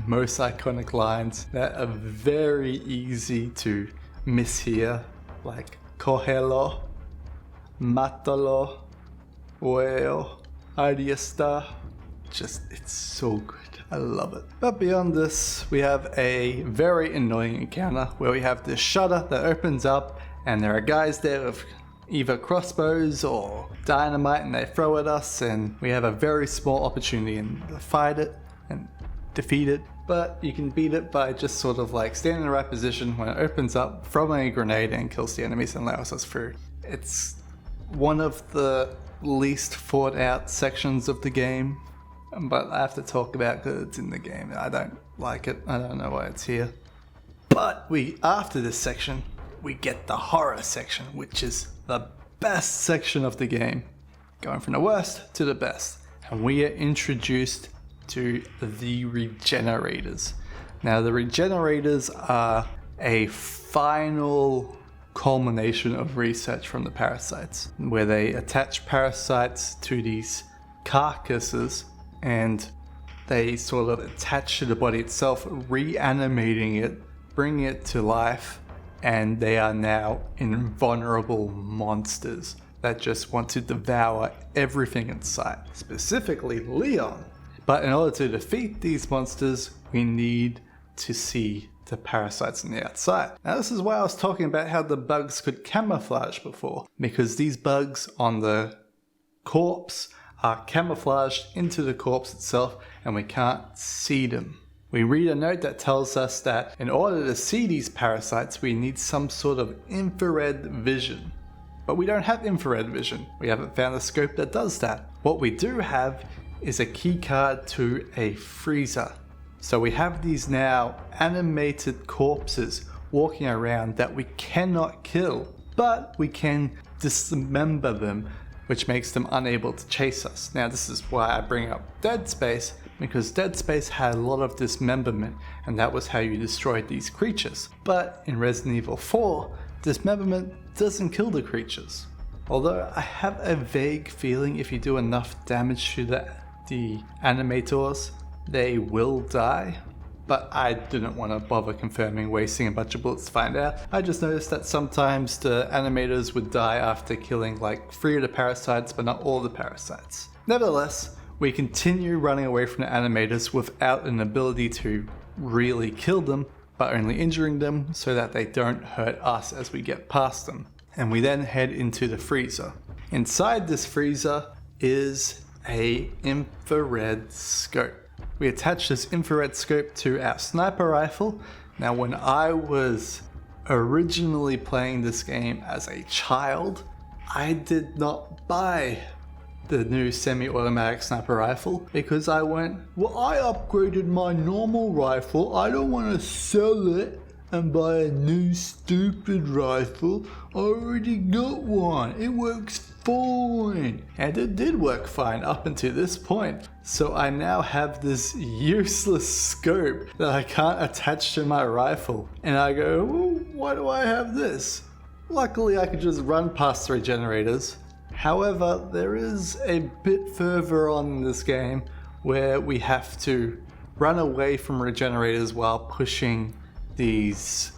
Speaker 1: most iconic lines that are very easy to mishear, like cógelo, mátalo, hueo, ahí está. Just, it's so good. I love it. But beyond this, we have a very annoying encounter where we have this shutter that opens up, and there are guys there with either crossbows or dynamite, and they throw at us, and we have a very small opportunity to fight it and defeat it. But you can beat it by just sort of like standing in the right position when it opens up, throwing a grenade, and kills the enemies and allows us through. It's one of the least thought out sections of the game, but I have to talk about because it's in the game. I don't like it. I don't know why it's here. But after this section, we get the horror section, which is the best section of the game. Going from the worst to the best. And we are introduced to the regenerators. Now, the regenerators are a final culmination of research from the parasites, where they attach parasites to these carcasses and they sort of attach to the body itself, reanimating it, bringing it to life, and they are now invulnerable monsters that just want to devour everything in sight, specifically Leon. But in order to defeat these monsters, we need to see the parasites on the outside. Now, this is why I was talking about how the bugs could camouflage before, because these bugs on the corpse are camouflaged into the corpse itself, and we can't see them. We read a note that tells us that in order to see these parasites, we need some sort of infrared vision. But we don't have infrared vision. We haven't found a scope that does that. What we do have is a key card to a freezer. So we have these now animated corpses walking around that we cannot kill, but we can dismember them, which makes them unable to chase us. Now, this is why I bring up Dead Space, because Dead Space had a lot of dismemberment, and that was how you destroyed these creatures. But in Resident Evil 4, dismemberment doesn't kill the creatures. Although I have a vague feeling if you do enough damage to the animators, they will die. But I didn't want to bother confirming, wasting a bunch of bullets to find out. I just noticed that sometimes the animators would die after killing like 3 of the parasites, but not all the parasites. Nevertheless, we continue running away from the animators without an ability to really kill them, but only injuring them so that they don't hurt us as we get past them. And we then head into the freezer. Inside this freezer is a infrared scope. We attach this infrared scope to our sniper rifle. Now, when I was originally playing this game as a child, I did not buy the new semi-automatic sniper rifle because I went, well, I upgraded my normal rifle. I don't want to sell it and buy a new stupid rifle. I already got one. It works fine. And it did work fine up until this point. So I now have this useless scope that I can't attach to my rifle. And I go, well, why do I have this? Luckily, I could just run past the regenerators. However, there is a bit further on in this game where we have to run away from regenerators while pushing these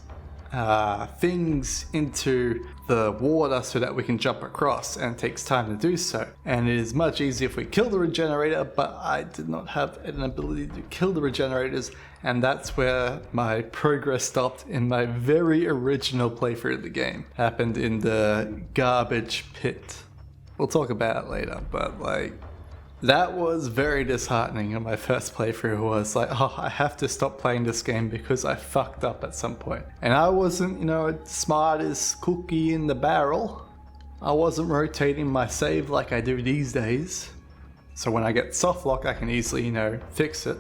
Speaker 1: things into the water so that we can jump across, and it takes time to do so. And it is much easier if we kill the regenerator, but I did not have an ability to kill the regenerators, and that's where my progress stopped in my very original playthrough of the game. Happened in the garbage pit. We'll talk about it later, but like, That was very disheartening on my first playthrough. It was like, oh, I have to stop playing this game because I fucked up at some point. And I wasn't, you know, smart as cookie in the barrel. I wasn't rotating my save like I do these days. So when I get softlock, I can easily, you know, fix it.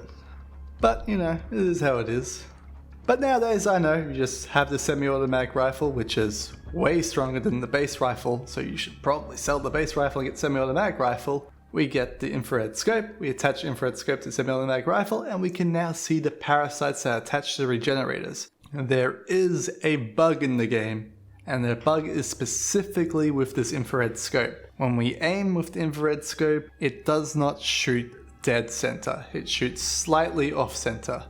Speaker 1: But, you know, it is how it is. But nowadays, I know, you just have the semi-automatic rifle, which is way stronger than the base rifle, so you should probably sell the base rifle and get semi-automatic rifle. We get the infrared scope, we attach infrared scope to the semi-automatic rifle, and we can now see the parasites that are attached to the regenerators. And there is a bug in the game, and the bug is specifically with this infrared scope. When we aim with the infrared scope, it does not shoot dead center, it shoots slightly off center.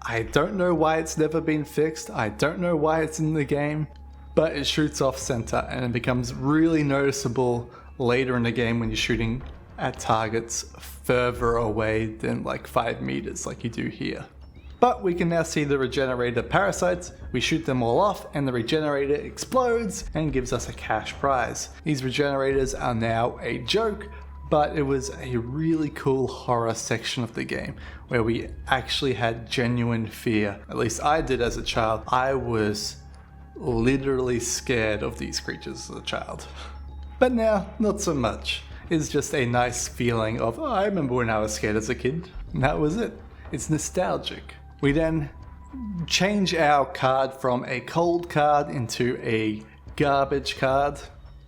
Speaker 1: I don't know why it's never been fixed, I don't know why it's in the game, but it shoots off center and it becomes really noticeable later in the game when you're shooting at targets further away than like 5 meters like you do here. But we can now see the regenerator parasites, we shoot them all off and the regenerator explodes and gives us a cash prize. These regenerators are now a joke, but it was a really cool horror section of the game where we actually had genuine fear. At least I did as a child. I was literally scared of these creatures as a child. But now, not so much. It's just a nice feeling of, oh, I remember when I was scared as a kid, and that was it. It's nostalgic. We then change our card from a cold card into a garbage card.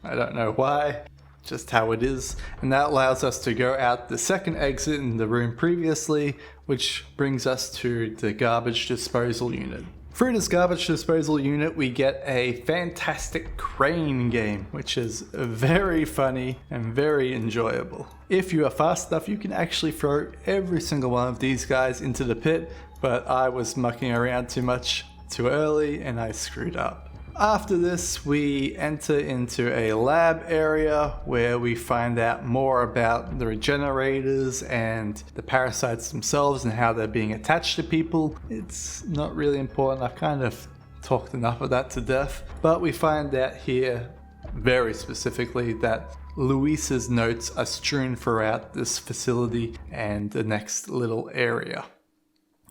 Speaker 1: I don't know why, just how it is. And that allows us to go out the second exit in the room previously, which brings us to the garbage disposal unit. Through this garbage disposal unit, we get a fantastic crane game, which is very funny and very enjoyable. If you are fast enough, you can actually throw every single one of these guys into the pit, but I was mucking around too much too early and I screwed up. After this, we enter into a lab area where we find out more about the regenerators and the parasites themselves and how they're being attached to people. It's not really important, I've kind of talked enough of that to death. But we find out here, very specifically, that Luis's notes are strewn throughout this facility and the next little area.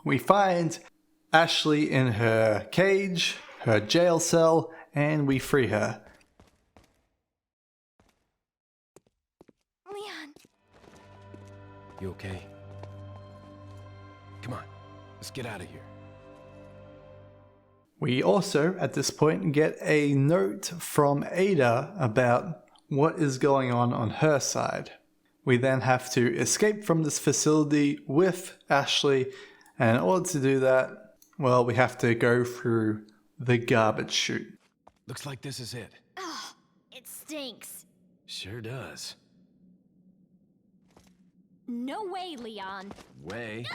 Speaker 1: We find Ashley in her cage, her jail cell, and we free her.
Speaker 5: Leon.
Speaker 3: You okay? Come on, let's get out of here.
Speaker 1: We also, at this point, get a note from Ada about what is going on her side. We then have to escape from this facility with Ashley, and in order to do that, well, we have to go through the garbage chute.
Speaker 3: Looks like this is it.
Speaker 5: Ugh, it stinks.
Speaker 3: Sure does.
Speaker 5: No way, Leon.
Speaker 3: Way.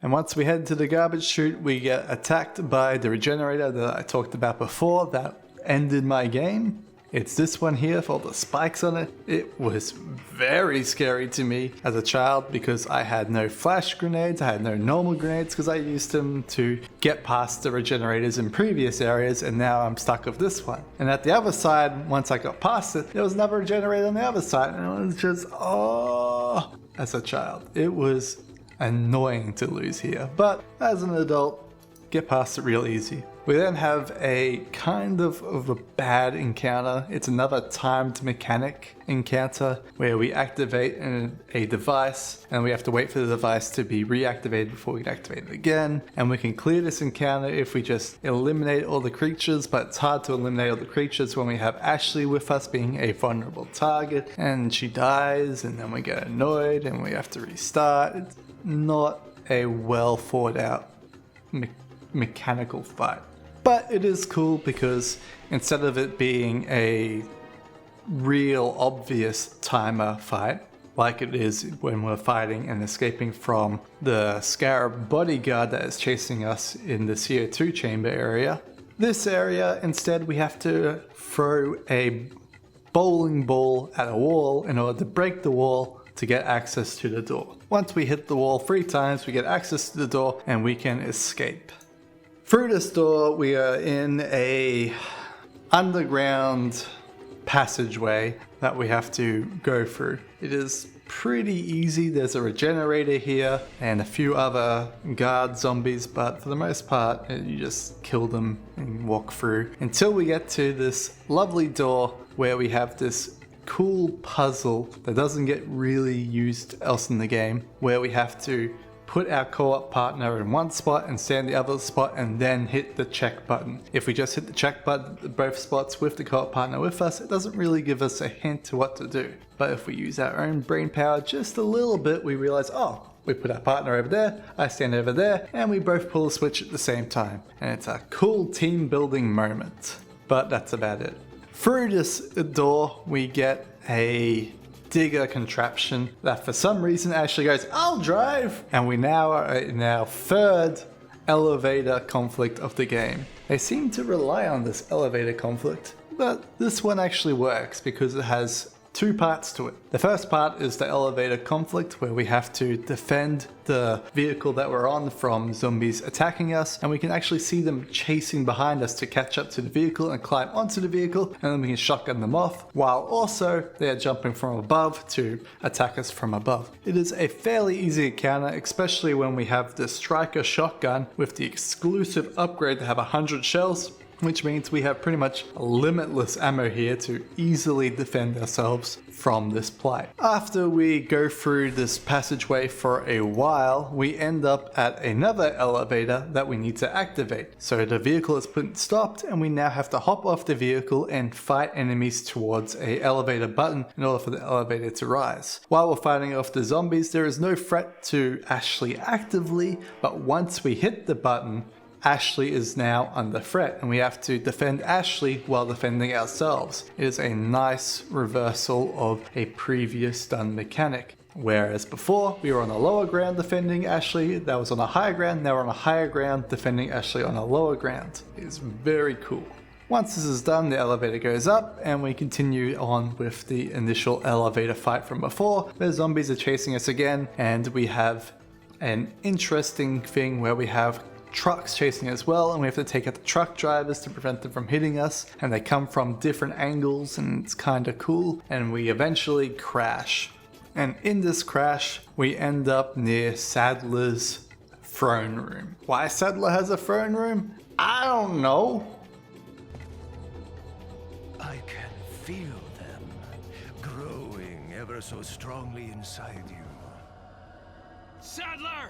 Speaker 1: And once we head to the garbage chute, we get attacked by the regenerator that I talked about before that ended my game. It's this one here with all the spikes on it. It was very scary to me as a child because I had no flash grenades, I had no normal grenades because I used them to get past the regenerators in previous areas, and now I'm stuck with this one. And at the other side, once I got past it, there was another regenerator on the other side, and it was just, oh, as a child. It was annoying to lose here, but as an adult, get past it real easy. We then have a kind of a bad encounter. It's another timed mechanic encounter where we activate a device and we have to wait for the device to be reactivated before we can activate it again. And we can clear this encounter if we just eliminate all the creatures, but it's hard to eliminate all the creatures when we have Ashley with us being a vulnerable target and she dies and then we get annoyed and we have to restart. It's not a well thought out mechanical fight. But it is cool because instead of it being a real obvious timer fight, like it is when we're fighting and escaping from the Scarab bodyguard that is chasing us in the CO2 chamber area, this area instead we have to throw a bowling ball at a wall in order to break the wall to get access to the door. Once we hit the wall 3 times, we get access to the door and we can escape. Through this door, we are in a underground passageway that we have to go through. It is pretty easy. There's a regenerator here and a few other guard zombies, but for the most part, you just kill them and walk through until we get to this lovely door where we have this cool puzzle that doesn't get really used else in the game, where we have to put our co-op partner in one spot and stay in the other spot and then hit the check button. If we just hit the check button at both spots with the co-op partner with us, it doesn't really give us a hint to what to do. But if we use our own brain power just a little bit, we realize, oh, we put our partner over there, I stand over there, and we both pull a switch at the same time. And it's a cool team building moment. But that's about it. Through this door, we get a digger contraption that for some reason actually goes, I'll drive! And we now are in our third elevator conflict of the game. They seem to rely on this elevator conflict, but this one actually works because it has two parts to it. The first part is the elevator conflict, where we have to defend the vehicle that we're on from zombies attacking us, and we can actually see them chasing behind us to catch up to the vehicle and climb onto the vehicle, and then we can shotgun them off, while also they are jumping from above to attack us from above. It is a fairly easy encounter, especially when we have the striker shotgun with the exclusive upgrade to have 100 shells, which means we have pretty much limitless ammo here to easily defend ourselves from this plight. After we go through this passageway for a while, we end up at another elevator that we need to activate. So the vehicle is stopped and we now have to hop off the vehicle and fight enemies towards an elevator button in order for the elevator to rise. While we're fighting off the zombies, there is no threat to Ashley actively, but once we hit the button, Ashley is now under threat and we have to defend Ashley while defending ourselves. It is a nice reversal of a previous done mechanic. Whereas before, we were on a lower ground defending Ashley, that was on a higher ground, now we're on a higher ground defending Ashley on a lower ground. It is very cool. Once this is done, the elevator goes up and we continue on with the initial elevator fight from before. The zombies are chasing us again and we have an interesting thing where we have trucks chasing as well, and we have to take out the truck drivers to prevent them from hitting us, and they come from different angles and it's kind of cool, and we eventually crash. And in this crash we end up near Sadler's throne room. Why Sadler has a throne room? I don't know.
Speaker 6: I can feel them growing ever so strongly inside you.
Speaker 2: Sadler!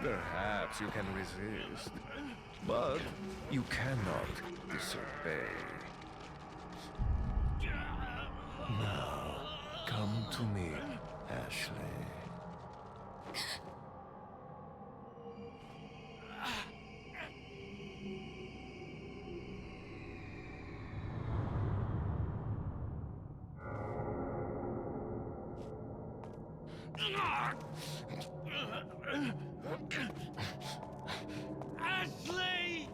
Speaker 6: Perhaps you can resist, but you cannot disobey. Now, come to me, Ashley.
Speaker 2: Ashley!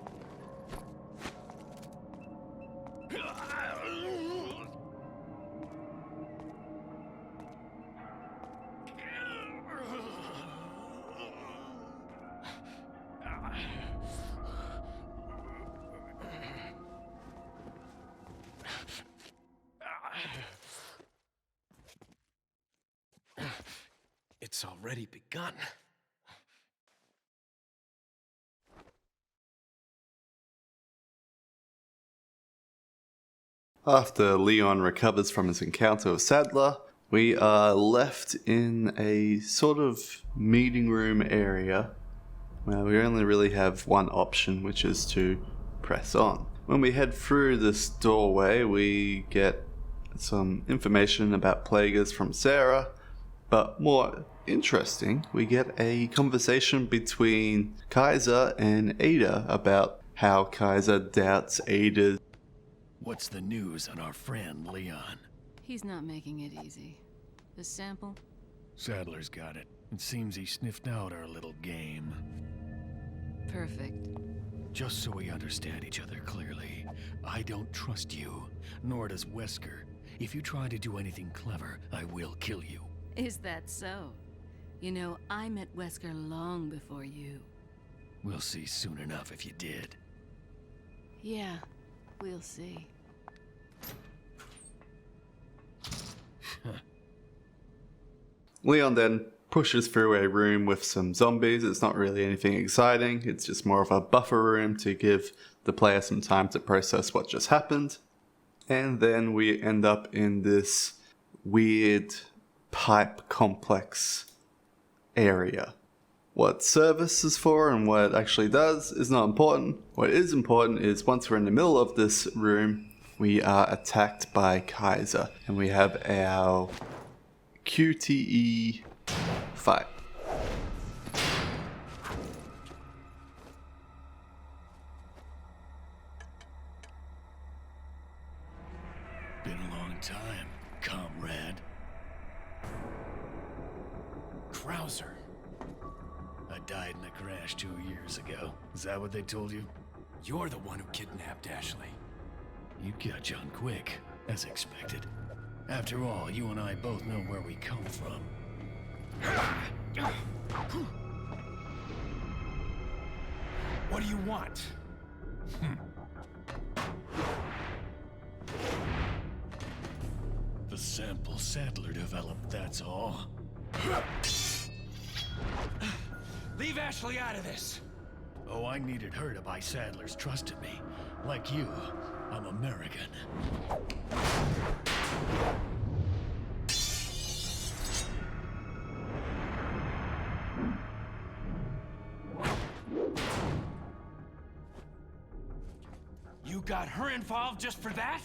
Speaker 3: It's already begun.
Speaker 1: After Leon recovers from his encounter with Sadler, we are left in a sort of meeting room area where we only really have one option, which is to press on. When we head through this doorway, we get some information about Plagueis from Sarah, but more interesting, we get a conversation between Kaiser and Ada about how Kaiser doubts Ada.
Speaker 10: What's the news on our friend, Leon?
Speaker 9: He's not making it easy. The sample?
Speaker 10: Sadler's got it. It seems he sniffed out our little game.
Speaker 9: Perfect.
Speaker 10: Just so we understand each other clearly, I don't trust you, nor does Wesker. If you try to do anything clever, I will kill you.
Speaker 9: Is that so? You know, I met Wesker long before you.
Speaker 10: We'll see soon enough if you did.
Speaker 9: Yeah, we'll see.
Speaker 1: Leon then pushes through a room with some zombies. It's not really anything exciting. It's just more of a buffer room to give the player some time to process what just happened. And then we end up in this weird pipe complex area. What service is for and what it actually does is not important. What is important is once we're in the middle of this room, we are attacked by Kaiser. And we have our QTE fight.
Speaker 10: Been a long time, comrade.
Speaker 3: Krauser.
Speaker 10: I died in a crash 2 years ago. Is that what they told you?
Speaker 3: You're the one who kidnapped Ashley.
Speaker 10: You catch on quick, as expected. After all, you and I both know where we come from.
Speaker 3: What do you want?
Speaker 10: The sample Sadler developed, that's all.
Speaker 3: Leave Ashley out of this!
Speaker 10: Oh, I needed her to buy Sadler's trust in me. Like you, I'm American.
Speaker 3: You got her involved just for that?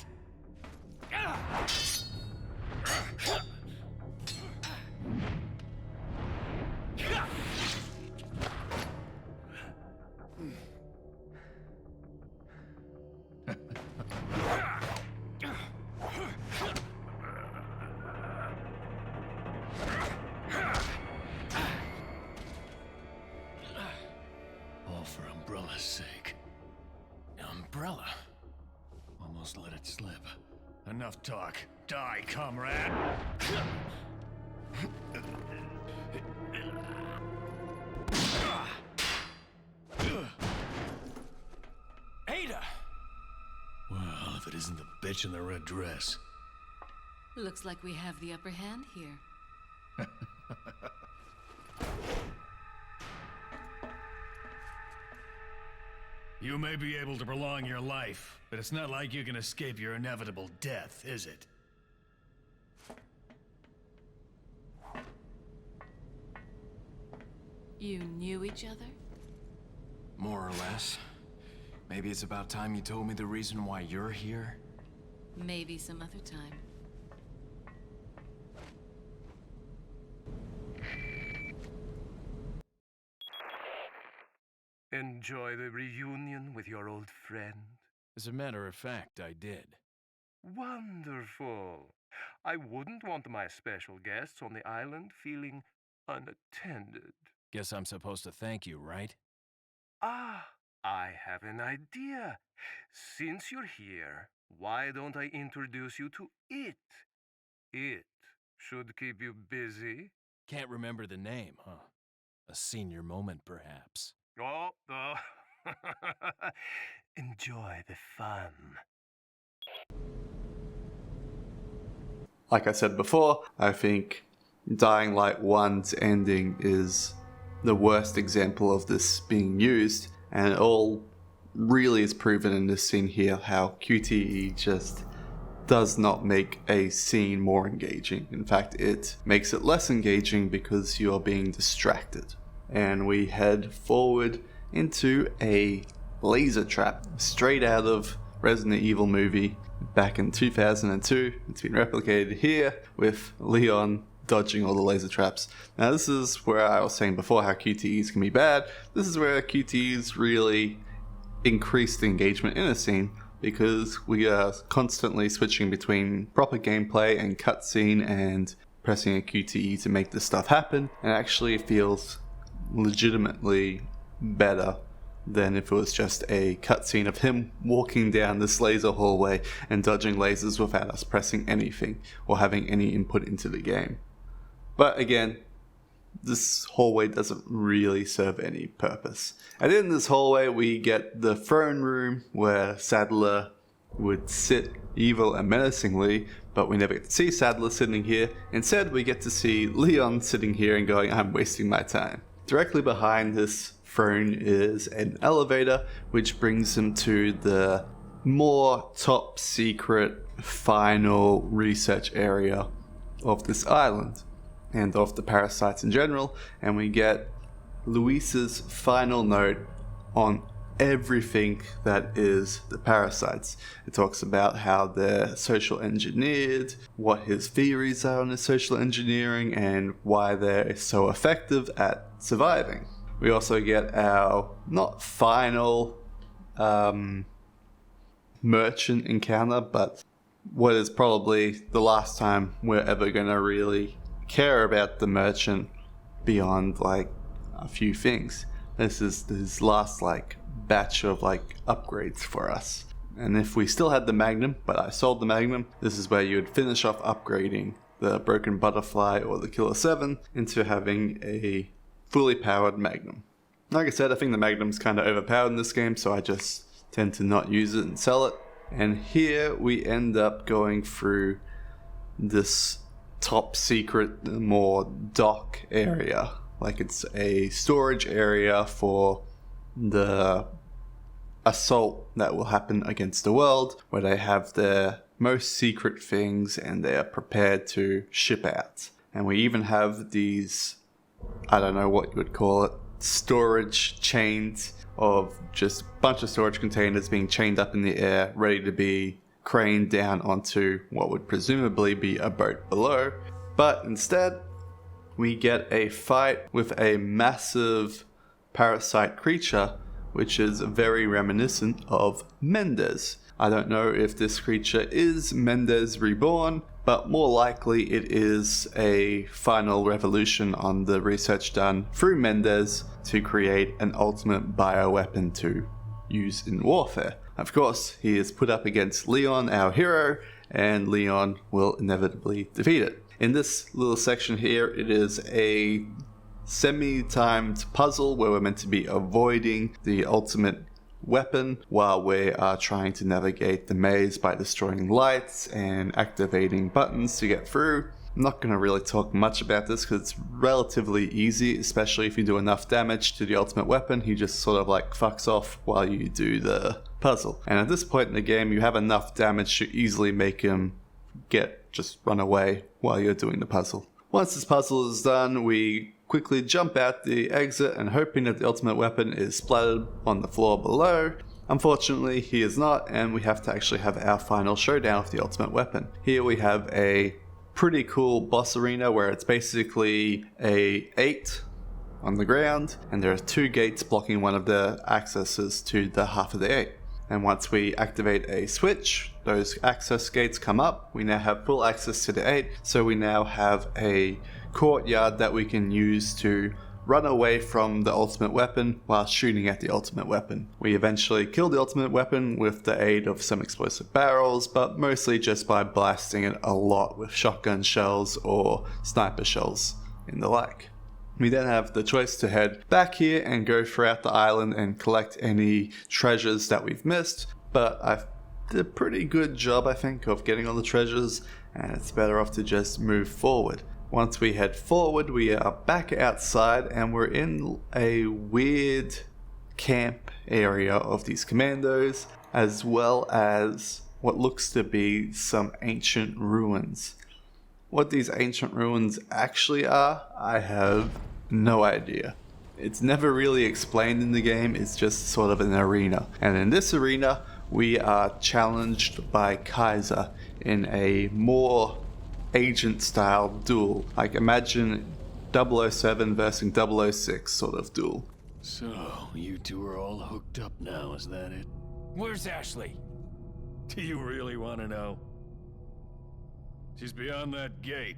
Speaker 10: All for Umbrella's sake.
Speaker 3: Umbrella?
Speaker 10: Almost let it slip. Enough talk. Die, comrade!
Speaker 3: Ada!
Speaker 10: Well, if it isn't the bitch in the red dress.
Speaker 9: Looks like we have the upper hand here.
Speaker 10: You may be able to prolong your life, but it's not like you can escape your inevitable death, is it?
Speaker 9: You knew each other?
Speaker 3: More or less. Maybe it's about time you told me the reason why you're here.
Speaker 9: Maybe some other time.
Speaker 6: Enjoy the reunion with your old friend?
Speaker 3: As a matter of fact, I did.
Speaker 6: Wonderful. I wouldn't want my special guests on the island feeling unattended.
Speaker 3: Guess I'm supposed to thank you, right?
Speaker 6: Ah, I have an idea. Since you're here, why don't I introduce you to it? It should keep you busy.
Speaker 3: Can't remember the name, huh? A senior moment, perhaps.
Speaker 6: Oh. Enjoy the fun.
Speaker 1: Like I said before, I think Dying Light 1's ending is the worst example of this being used, and it all really is proven in this scene here how QTE just does not make a scene more engaging. In fact, it makes it less engaging because you are being distracted. And we head forward into a laser trap straight out of Resident Evil movie back in 2002. It's been replicated here with Leon dodging all the laser traps. Now this is where I was saying before how QTEs can be bad. This is where QTEs really increase the engagement in a scene, because we are constantly switching between proper gameplay and cutscene and pressing a QTE to make this stuff happen, and it actually feels legitimately better than if it was just a cutscene of him walking down this laser hallway and dodging lasers without us pressing anything or having any input into the game. But again, this hallway doesn't really serve any purpose. And in this hallway we get the throne room where Sadler would sit evil and menacingly, but we never get to see Sadler sitting here. Instead we get to see Leon sitting here and going, I'm wasting my time. Directly behind this throne is an elevator which brings him to the more top secret final research area of this island and of the parasites in general, and we get Luis's final note on everything that is the parasites. It talks about how they're social engineered, what his theories are on his social engineering, and why they're so effective at surviving. We also get our not final merchant encounter, but what is probably the last time we're ever gonna really care about the merchant beyond like a few things. This is his last like batch of like upgrades for us. And if we still had the Magnum, but I sold the Magnum, this is where you would finish off upgrading the Broken Butterfly or the Killer 7 into having a fully powered Magnum. Like I said, I think the Magnum's kind of overpowered in this game, so I just tend to not use it and sell it. And here we end up going through this top secret, more dock area. Like it's a storage area for the assault that will happen against the world, where they have their most secret things and they are prepared to ship out. And we even have these, I don't know what you would call it, storage chains of just a bunch of storage containers being chained up in the air, ready to be craned down onto what would presumably be a boat below. But instead, we get a fight with a massive parasite creature, which is very reminiscent of Mendez. I don't know if this creature is Mendez reborn, but more likely it is a final revolution on the research done through Mendez to create an ultimate bioweapon to use in warfare. Of course, he is put up against Leon, our hero, and Leon will inevitably defeat it. In this little section here, it is a semi-timed puzzle where we're meant to be avoiding the ultimate weapon while we are trying to navigate the maze by destroying lights and activating buttons to get through. I'm not going to really talk much about this because it's relatively easy, especially if you do enough damage to the ultimate weapon. He just sort of like fucks off while you do the puzzle. And at this point in the game, you have enough damage to easily make him just run away while you're doing the puzzle. Once this puzzle is done, we quickly jump out the exit and hoping that the ultimate weapon is splattered on the floor below. Unfortunately, he is not, and we have to actually have our final showdown with the ultimate weapon. Here we have a pretty cool boss arena where it's basically a 8 on the ground, and there are 2 gates blocking one of the accesses to the half of the 8. And once we activate a switch, those access gates come up. We now have full access to the 8, so we now have a courtyard that we can use to run away from the ultimate weapon while shooting at the ultimate weapon. We eventually kill the ultimate weapon with the aid of some explosive barrels, but mostly just by blasting it a lot with shotgun shells or sniper shells and the like. We then have the choice to head back here and go throughout the island and collect any treasures that we've missed, but I've did a pretty good job, I think, of getting all the treasures, and it's better off to just move forward. Once we head forward, we are back outside and we're in a weird camp area of these commandos, as well as what looks to be some ancient ruins. What these ancient ruins actually are, I have no idea. It's never really explained in the game, it's just sort of an arena. And in this arena, we are challenged by Kaiser in a more agent-style duel. Like imagine 007 versus 006 sort of duel.
Speaker 10: So, you two are all hooked up now, is that it?
Speaker 3: Where's Ashley?
Speaker 10: Do you really want to know? She's beyond that gate.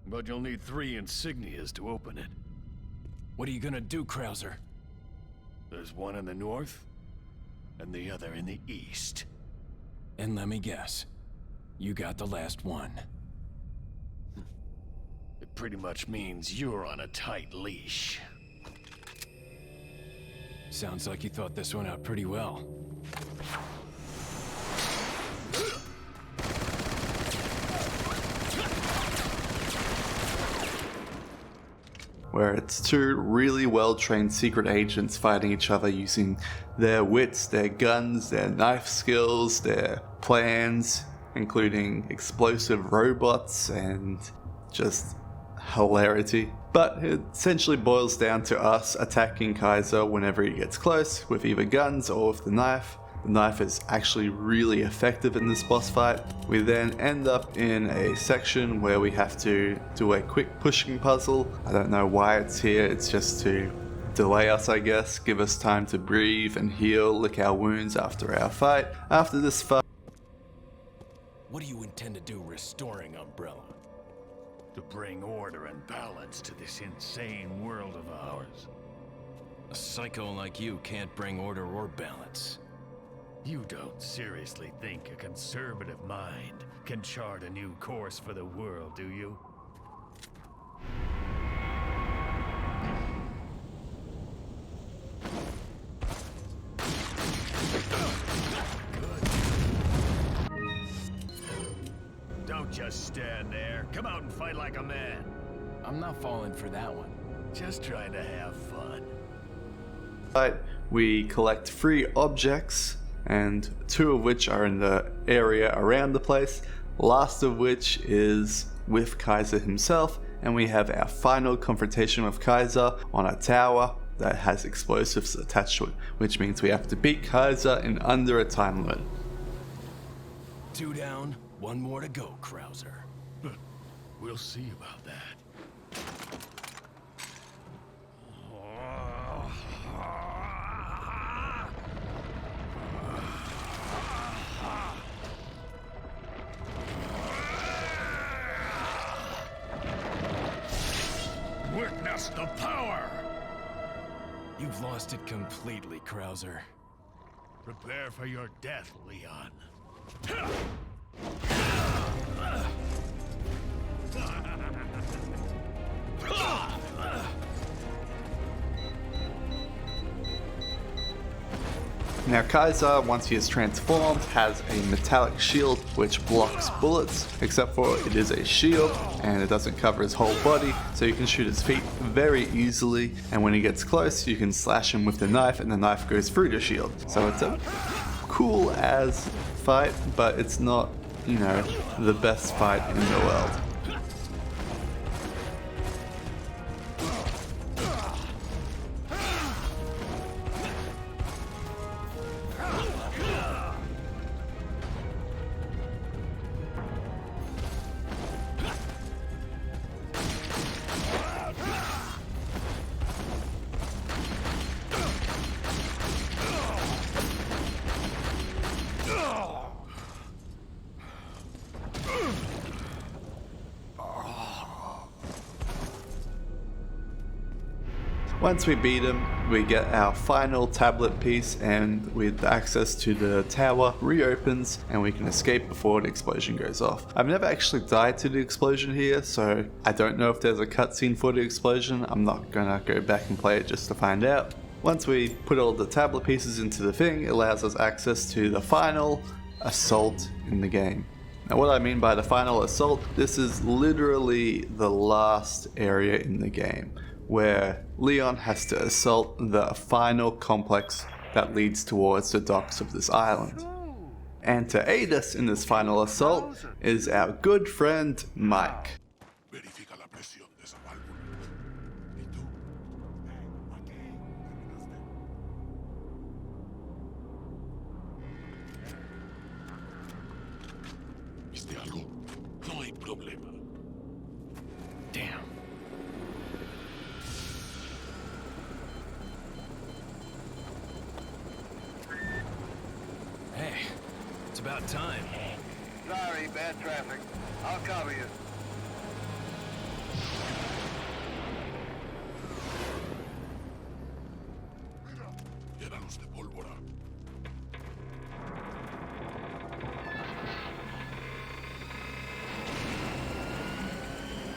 Speaker 10: But you'll need 3 insignias to open it.
Speaker 3: What are you gonna do, Krauser?
Speaker 10: There's one in the north, and the other in the east.
Speaker 3: And let me guess, you got the last one.
Speaker 10: It pretty much means you're on a tight leash.
Speaker 3: Sounds like you thought this one out pretty well.
Speaker 1: Where it's two really well-trained secret agents fighting each other using their wits, their guns, their knife skills, their plans, including explosive robots and just hilarity. But it essentially boils down to us attacking Kaiser whenever he gets close with either guns or with the knife. The knife is actually really effective in this boss fight. We then end up in a section where we have to do a quick pushing puzzle. I don't know why it's here, it's just to delay us, I guess, give us time to breathe and heal, lick our wounds after our fight. After this fight,
Speaker 3: What do you intend to do restoring Umbrella?
Speaker 10: To bring order and balance to this insane world of ours.
Speaker 3: A psycho like you can't bring order or balance.
Speaker 10: You don't seriously think a conservative mind can chart a new course for the world, do you? Don't just stand there. Come out and fight like a man.
Speaker 3: I'm not falling for that one.
Speaker 10: Just trying to have fun.
Speaker 1: we collect 3 objects, and 2 of which are in the area around the place, last of which is with Kaiser himself, and we have our final confrontation with Kaiser on a tower that has explosives attached to it, which means we have to beat Kaiser in under a time limit.
Speaker 3: 2 down, 1 more to go, Krauser.
Speaker 10: We'll see about that. Witness the power!
Speaker 3: You've lost it completely, Krauser.
Speaker 10: Prepare for your death, Leon.
Speaker 1: Now Kaiser, once he is transformed, has a metallic shield which blocks bullets, except for it is a shield and it doesn't cover his whole body, so you can shoot his feet very easily, and when he gets close you can slash him with the knife and the knife goes through the shield. So it's a cool as fight, but it's not, you know, the best fight in the world. Once we beat him, we get our final tablet piece, and with access to the tower reopens and we can escape before the explosion goes off. I've never actually died to the explosion here, so I don't know if there's a cutscene for the explosion. I'm not gonna go back and play it just to find out. Once we put all the tablet pieces into the thing, it allows us access to the final assault in the game. Now what I mean by the final assault, this is literally the last area in the game, where Leon has to assault the final complex that leads towards the docks of this island. And to aid us in this final assault is our good friend Mike.
Speaker 2: Verifica la presión de esa válvula. ¿Y tú? ¿Viste algo? No hay problema.
Speaker 10: Damn.
Speaker 3: Hey, it's about time.
Speaker 11: Sorry, bad traffic. I'll cover you.
Speaker 2: Mira, llénalos de pólvora.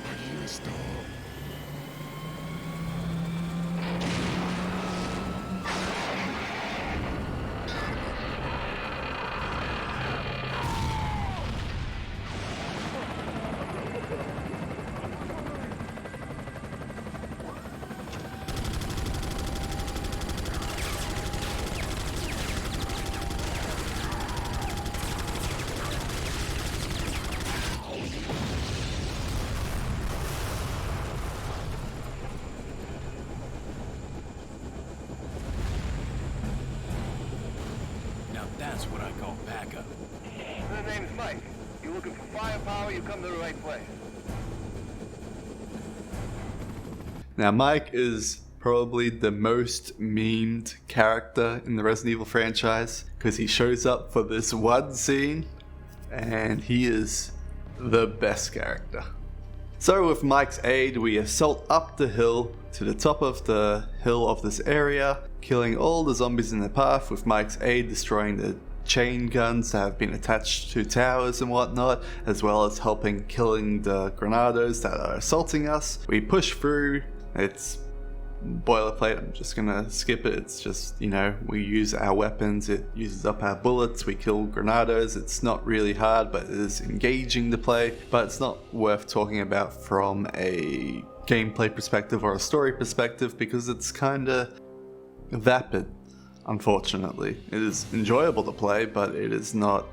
Speaker 2: Allí es
Speaker 4: stop.
Speaker 3: Now that's what I call backup.
Speaker 11: The name's Mike. You looking for firepower, you come to the right place.
Speaker 1: Now, Mike is probably the most memed character in the Resident Evil franchise because he shows up for this one scene and he is the best character. So with Mike's aid, we assault up the hill to the top of the hill of this area, killing all the zombies in the path with Mike's aid, destroying the chain guns that have been attached to towers and whatnot, as well as helping killing the granados that are assaulting us. We push through. It's boilerplate, I'm just gonna skip it. It's just, you know, we use our weapons, it uses up our bullets, we kill granados. It's not really hard, but it is engaging to play, but it's not worth talking about from a gameplay perspective or a story perspective because it's kinda vapid, unfortunately. It is enjoyable to play, but it is not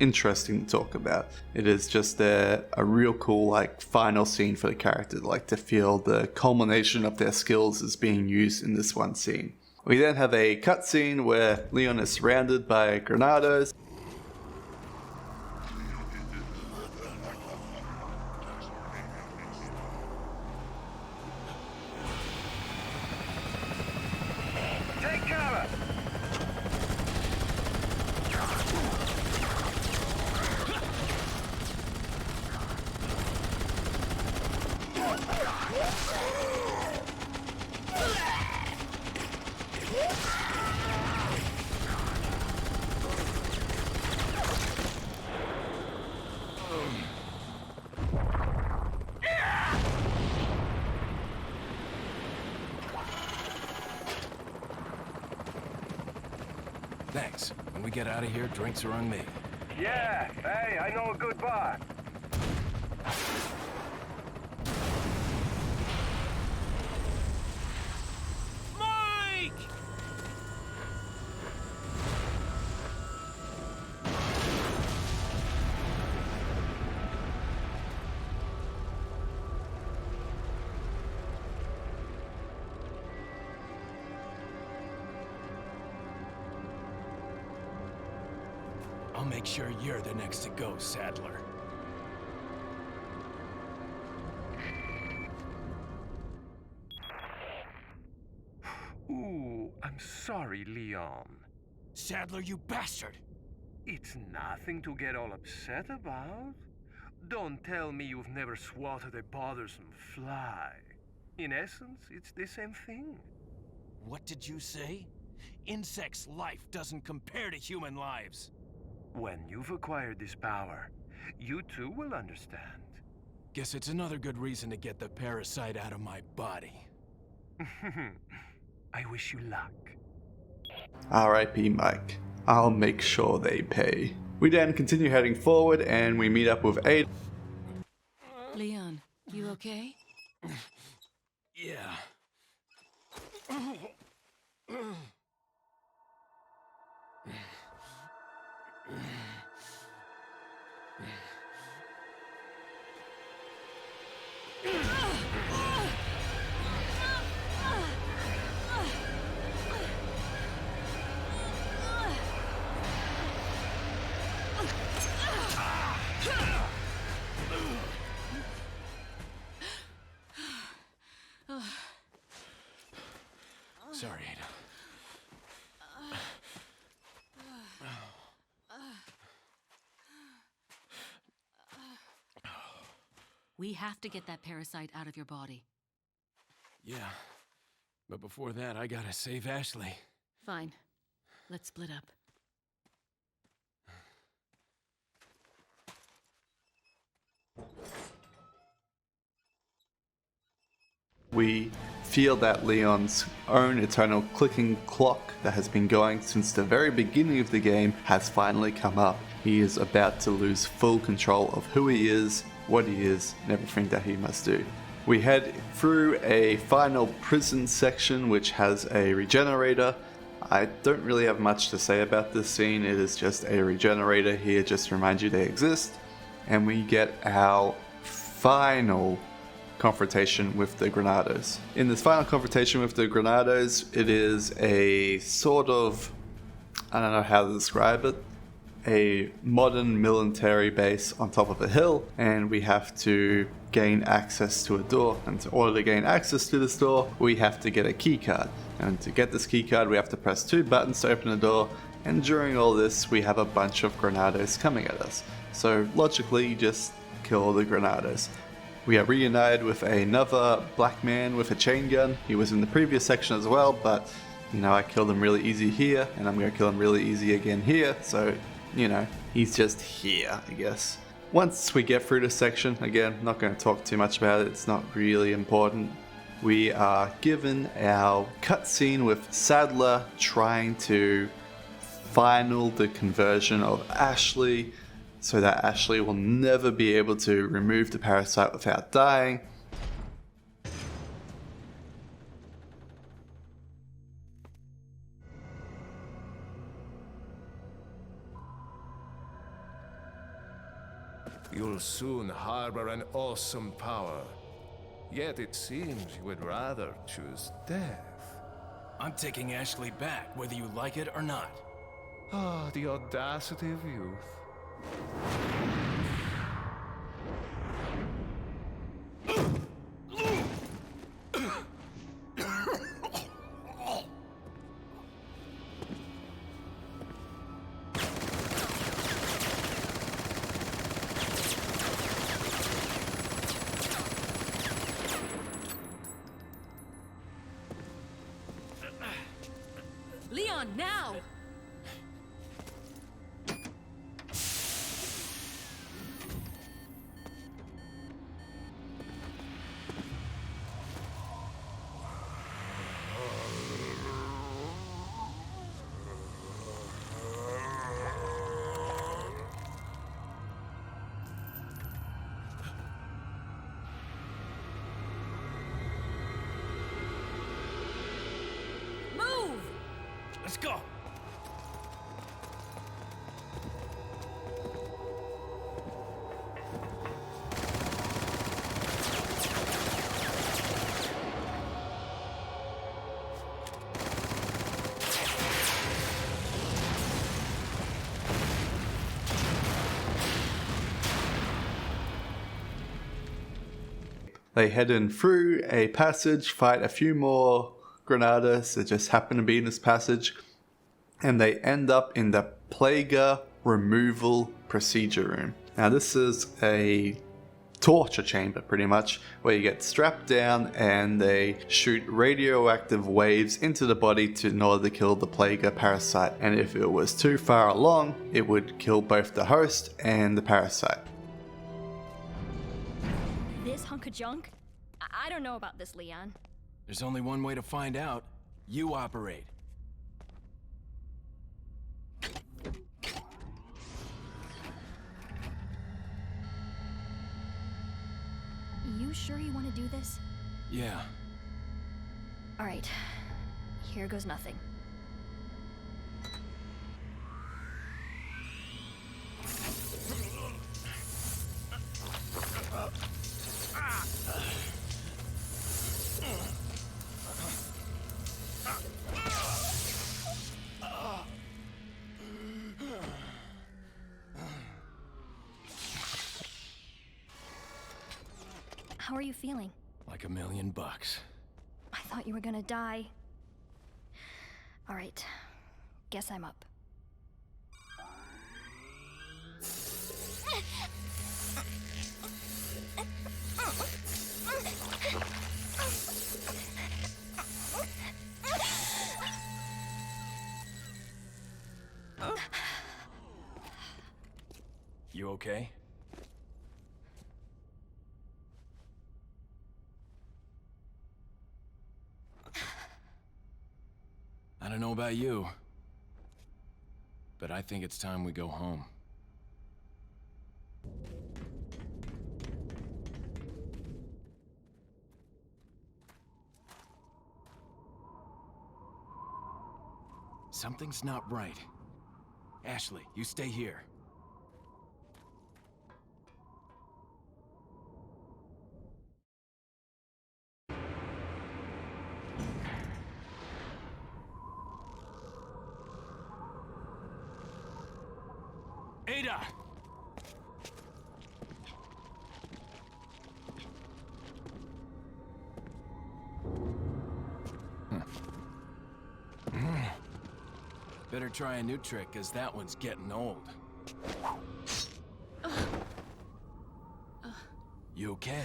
Speaker 1: interesting to talk about. It is just a real cool like final scene for the character, like to feel the culmination of their skills is being used in this one scene. We then have a cutscene where Leon is surrounded by granados.
Speaker 11: Take cover!
Speaker 3: Thanks. When we get out of here, drinks are on me.
Speaker 11: Yeah, hey, I know a good bar.
Speaker 2: Mike!
Speaker 3: I'll make sure you're the next to go, Saddler.
Speaker 6: Ooh, I'm sorry, Leon.
Speaker 2: Sadler, you bastard!
Speaker 6: It's nothing to get all upset about. Don't tell me you've never swatted a bothersome fly. In essence, it's the same thing.
Speaker 2: What did you say? Insects' life doesn't compare to human lives.
Speaker 6: When you've acquired this power, you too will understand.
Speaker 3: Guess it's another good reason to get the parasite out of my body.
Speaker 6: I wish you luck.
Speaker 1: R.I.P. Mike. I'll make sure they pay. We then continue heading forward and we meet up with Ada.
Speaker 9: Leon, you okay?
Speaker 3: Yeah. Sorry, Ada.
Speaker 9: We have to get that parasite out of your body.
Speaker 3: Yeah. But before that, I gotta save Ashley.
Speaker 9: Fine. Let's split up.
Speaker 1: We feel that Leon's own eternal clicking clock that has been going since the very beginning of the game has finally come up. He is about to lose full control of who he is, what he is, and everything that he must do. We head through a final prison section which has a regenerator. I don't really have much to say about this scene. It is just a regenerator here just to remind you they exist. And we get our final confrontation with the Granados. In this final confrontation with the Granados, it is a sort of, I don't know how to describe it, a modern military base on top of a hill, and we have to gain access to a door. And in order to gain access to this door, we have to get a key card. And to get this key card, we have to press 2 buttons to open the door. And during all this, we have a bunch of Granados coming at us. So logically, you just kill all the Granados. We are reunited with another black man with a chain gun. He was in the previous section as well, but you know, I killed him really easy here, and I'm gonna kill him really easy again here. So, you know, he's just here, I guess. Once we get through this section, again, not going to talk too much about it, it's not really important. We are given our cutscene with Sadler trying to final the conversion of Ashley so that Ashley will never be able to remove the parasite without dying.
Speaker 6: You'll soon harbor an awesome power. Yet it seems you would rather choose death.
Speaker 3: I'm taking Ashley back, whether you like it or not.
Speaker 6: Ah, the audacity of youth.
Speaker 9: Leon, now!
Speaker 3: Let's go!
Speaker 1: They head in through a passage, fight a few more Granados that just happen to be in this passage, and they end up in the Plaga removal procedure room. Now this is a torture chamber pretty much, where you get strapped down and they shoot radioactive waves into the body in order to kill the Plaga parasite, and if it was too far along, it would kill both the host and the parasite.
Speaker 5: This hunk of junk? I don't know about this, Leon.
Speaker 3: There's only one way to find out. You operate.
Speaker 5: You sure you want to do this?
Speaker 3: Yeah.
Speaker 5: All right. Here goes nothing. How are you feeling?
Speaker 3: Like $1,000,000.
Speaker 5: I thought you were gonna die. All right. Guess I'm up.
Speaker 3: You okay? know about you, but I think it's time we go home. Something's not right. Ashley, you stay here. Ada! Better try a new trick, cause that one's getting old. You okay?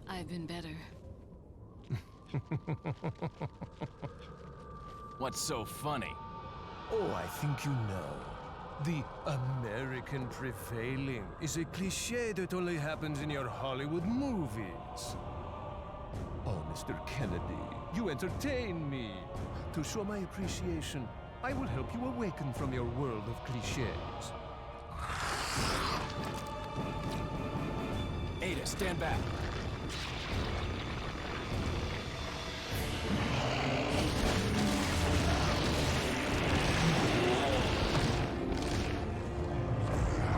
Speaker 9: I've been better.
Speaker 3: What's so funny?
Speaker 6: Oh, I think you know. The American prevailing is a cliché that only happens in your Hollywood movies. Oh, Mr. Kennedy, you entertain me. To show my appreciation, I will help you awaken from your world of clichés.
Speaker 3: Ada, stand back.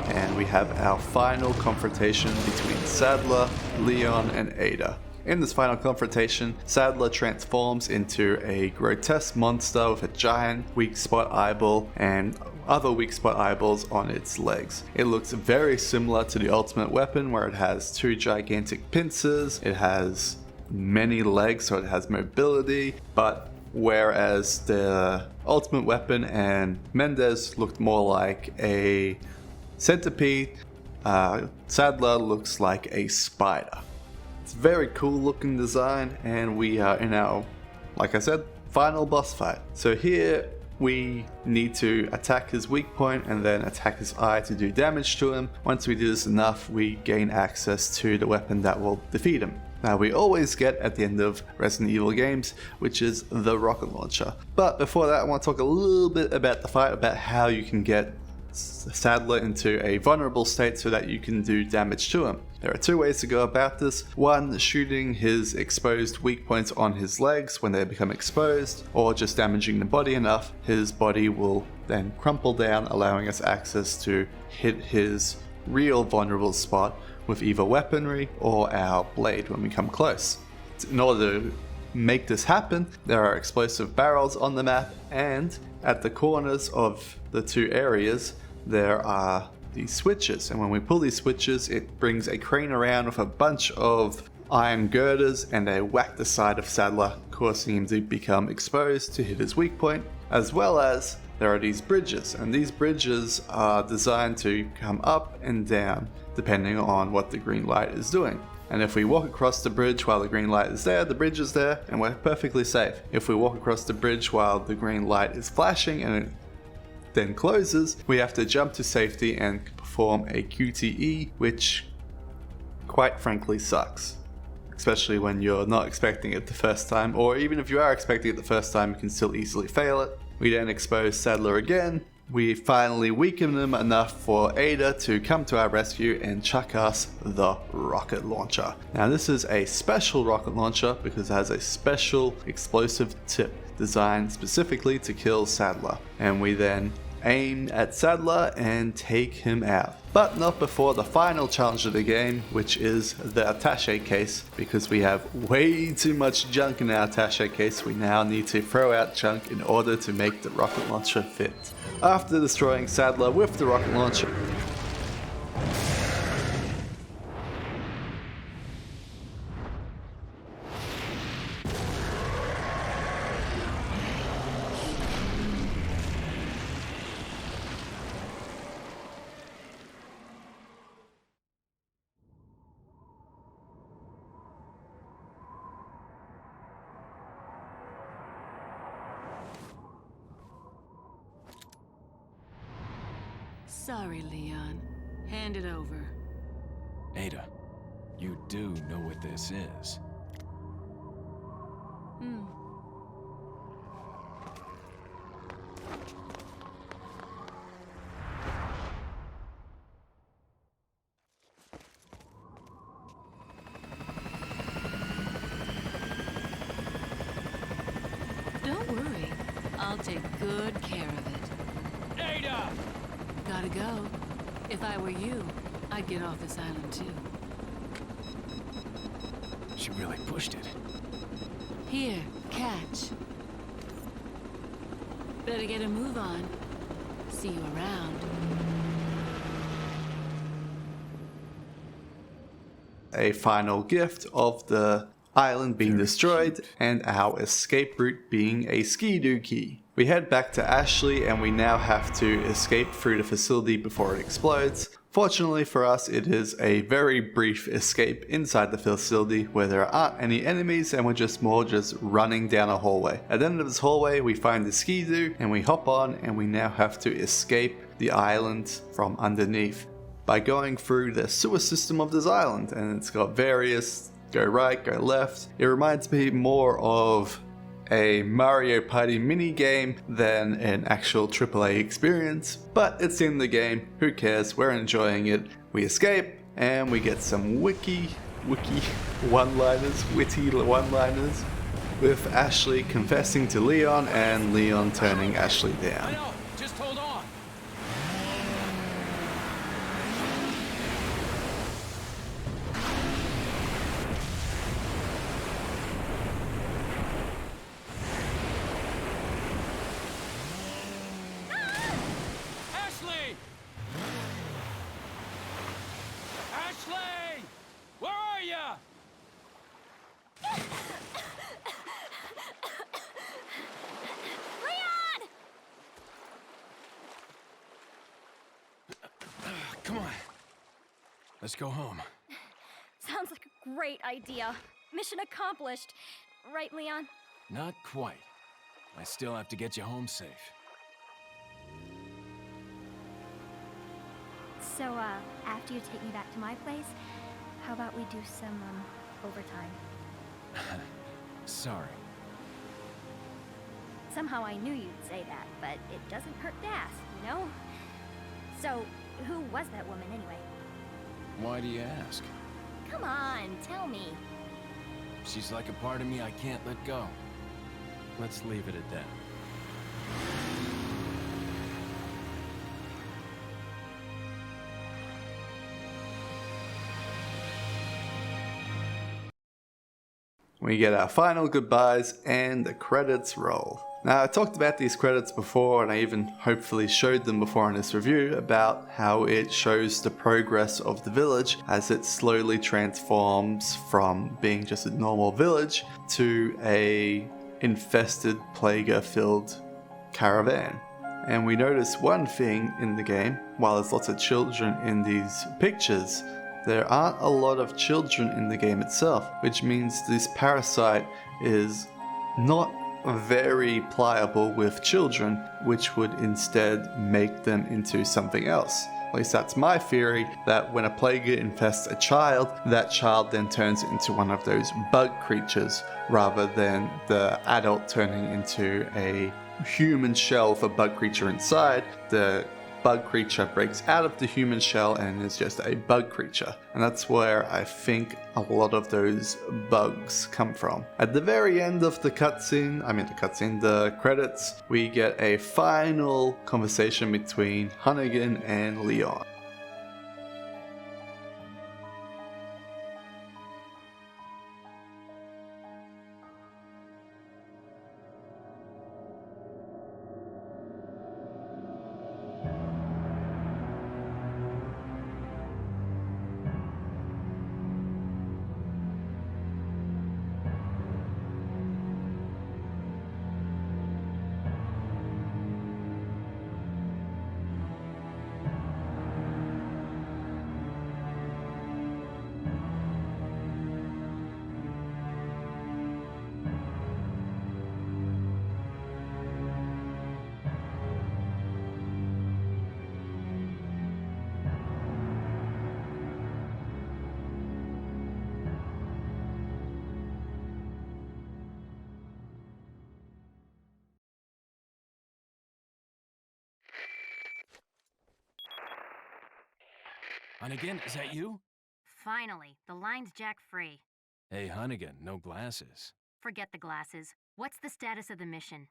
Speaker 1: And we have our final confrontation between Sadler, Leon, and Ada. In this final confrontation, Sadler transforms into a grotesque monster with a giant weak spot eyeball and other weak spot eyeballs on its legs. It looks very similar to the ultimate weapon, where it has two gigantic pincers, it has many legs, so it has mobility, but whereas the ultimate weapon and Mendez looked more like a centipede, Sadler looks like a spider. It's a very cool looking design, and we are in our, like I said, final boss fight. So here we need to attack his weak point and then attack his eye to do damage to him. Once we do this enough, we gain access to the weapon that will defeat him. Now we always get at the end of Resident Evil games, which is the rocket launcher. But before that, I want to talk a little bit about the fight, about how you can get Sadler into a vulnerable state so that you can do damage to him. There are two ways to go about this. One, shooting his exposed weak points on his legs when they become exposed, or just damaging the body enough, his body will then crumple down, allowing us access to hit his real vulnerable spot with either weaponry or our blade when we come close. In order to make this happen, there are explosive barrels on the map, and at the corners of the two areas there are these switches, and when we pull these switches it brings a crane around with a bunch of iron girders, and they whack the side of Sadler, causing him to become exposed to hit his weak point. As well as there are these bridges, and these bridges are designed to come up and down depending on what the green light is doing. And if we walk across the bridge while the green light is there, the bridge is there and we're perfectly safe. If we walk across the bridge while the green light is flashing and it then closes, we have to jump to safety and perform a QTE, which quite frankly sucks. Especially when you're not expecting it the first time, or even if you are expecting it the first time, you can still easily fail it. We then expose Sadler again. We finally weaken him enough for Ada to come to our rescue and chuck us the rocket launcher. Now this is a special rocket launcher because it has a special explosive tip designed specifically to kill Sadler. And we then aim at Sadler and take him out. But not before the final challenge of the game, which is the attaché case. Because we have way too much junk in our attaché case, we now need to throw out junk in order to make the rocket launcher fit. After destroying Sadler with the rocket launcher,
Speaker 9: Sorry, Leon. Hand it over.
Speaker 3: Ada, you do know what this is.
Speaker 9: take good care of it.
Speaker 3: Ada!
Speaker 9: Gotta go. If I were you, I'd get off this island too.
Speaker 10: She really pushed it.
Speaker 9: Here, catch. Better get a move on. See you around.
Speaker 1: A final gift of the island being destroyed and our escape route being a ski-doo key. We head back to Ashley and we now have to escape through the facility before it explodes. Fortunately for us, it is a very brief escape inside the facility where there aren't any enemies and we're just running down a hallway. At the end of this hallway, we find the ski-doo and we hop on and we now have to escape the island from underneath by going through the sewer system of this island, and it's got various go right, go left. It reminds me more of a Mario Party mini game than an actual AAA experience, but it's in the game, who cares, we're enjoying it. We escape and we get some witty one-liners with Ashley confessing to Leon and Leon turning Ashley
Speaker 3: I
Speaker 1: down.
Speaker 3: know! Just hold on! Ashley! Ashley! Where are ya?
Speaker 5: Leon!
Speaker 3: Come on. Let's go home.
Speaker 5: Sounds like a great idea. Mission accomplished. Right, Leon?
Speaker 3: Not quite. I still have to get you home safe.
Speaker 5: So, after you take me back to my place, how about we do some, overtime?
Speaker 3: Sorry.
Speaker 5: Somehow I knew you'd say that, but it doesn't hurt to ask, you know? So, who was that woman anyway?
Speaker 3: Why do you ask?
Speaker 5: Come on, tell me.
Speaker 3: She's like a part of me I can't let go. Let's leave it at that.
Speaker 1: We get our final goodbyes and the credits roll. Now, I talked about these credits before, and I even hopefully showed them before in this review about how it shows the progress of the village as it slowly transforms from being just a normal village to a infested, plague-filled caravan. And we notice one thing in the game, while there's lots of children in these pictures, there aren't a lot of children in the game itself, which means this parasite is not very pliable with children, which would instead make them into something else. At least that's my theory, that when a plague infests a child, that child then turns into one of those bug creatures, rather than the adult turning into a human shell with a bug creature inside. The bug creature breaks out of the human shell and is just a bug creature. And that's where I think a lot of those bugs come from. At the very end of the the credits, we get a final conversation between Hunnigan and Leon.
Speaker 3: Hunnigan, is that you?
Speaker 5: Finally, the line's jack free.
Speaker 3: Hey, Hunnigan, no glasses.
Speaker 5: Forget the glasses. What's the status of the mission?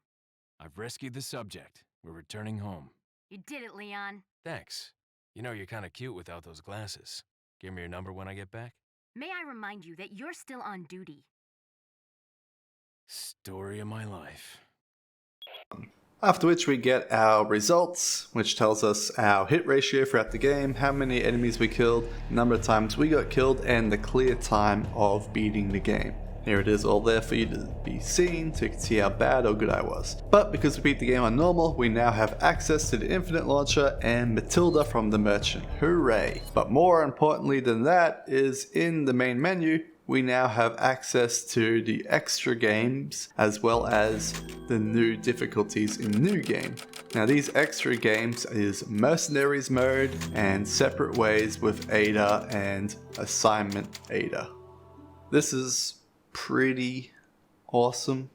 Speaker 3: I've rescued the subject. We're returning home.
Speaker 5: You did it, Leon.
Speaker 3: Thanks. You know, you're kind of cute without those glasses. Give me your number when I get back.
Speaker 5: May I remind you that you're still on duty?
Speaker 3: Story of my life.
Speaker 1: After which we get our results, which tells us our hit ratio throughout the game, how many enemies we killed, number of times we got killed, and the clear time of beating the game. Here it is all there for you to be seen, so you can see how bad or good I was. But because we beat the game on normal, we now have access to the Infinite Launcher and Matilda from the Merchant. Hooray! But more importantly than that is in the main menu, we now have access to the extra games as well as the new difficulties in New Game. Now these extra games is Mercenaries mode and Separate Ways with Ada and Assignment Ada. This is pretty awesome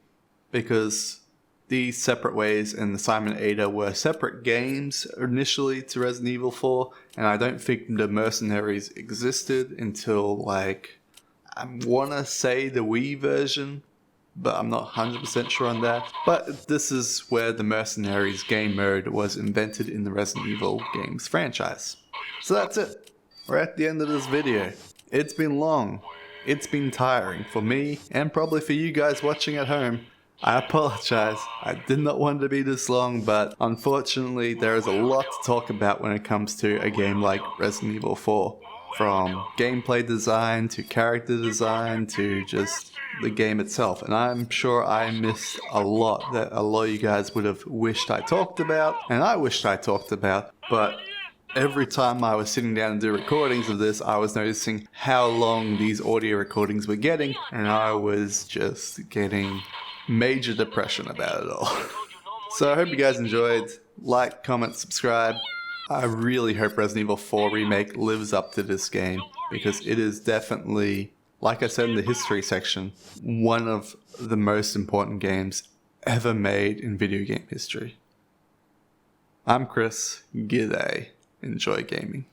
Speaker 1: because these Separate Ways and Assignment Ada were separate games initially to Resident Evil 4, and I don't think the Mercenaries existed until like, I want to say the Wii version, but I'm not 100% sure on that. But this is where the Mercenaries game mode was invented in the Resident Evil games franchise. So that's it. We're at the end of this video. It's been long. It's been tiring for me and probably for you guys watching at home. I apologize. I did not want it to be this long, but unfortunately there is a lot to talk about when it comes to a game like Resident Evil 4. From gameplay design to character design to just the game itself. And I'm sure I missed a lot that a lot of you guys would have wished I talked about, and I wished I talked about, but every time I was sitting down to do recordings of this, I was noticing how long these audio recordings were getting, and I was just getting major depression about it all. So I hope you guys enjoyed. Like, comment, subscribe. I really hope Resident Evil 4 Remake lives up to this game, because it is definitely, like I said in the history section, one of the most important games ever made in video game history. I'm Kris. G'day. Enjoy gaming.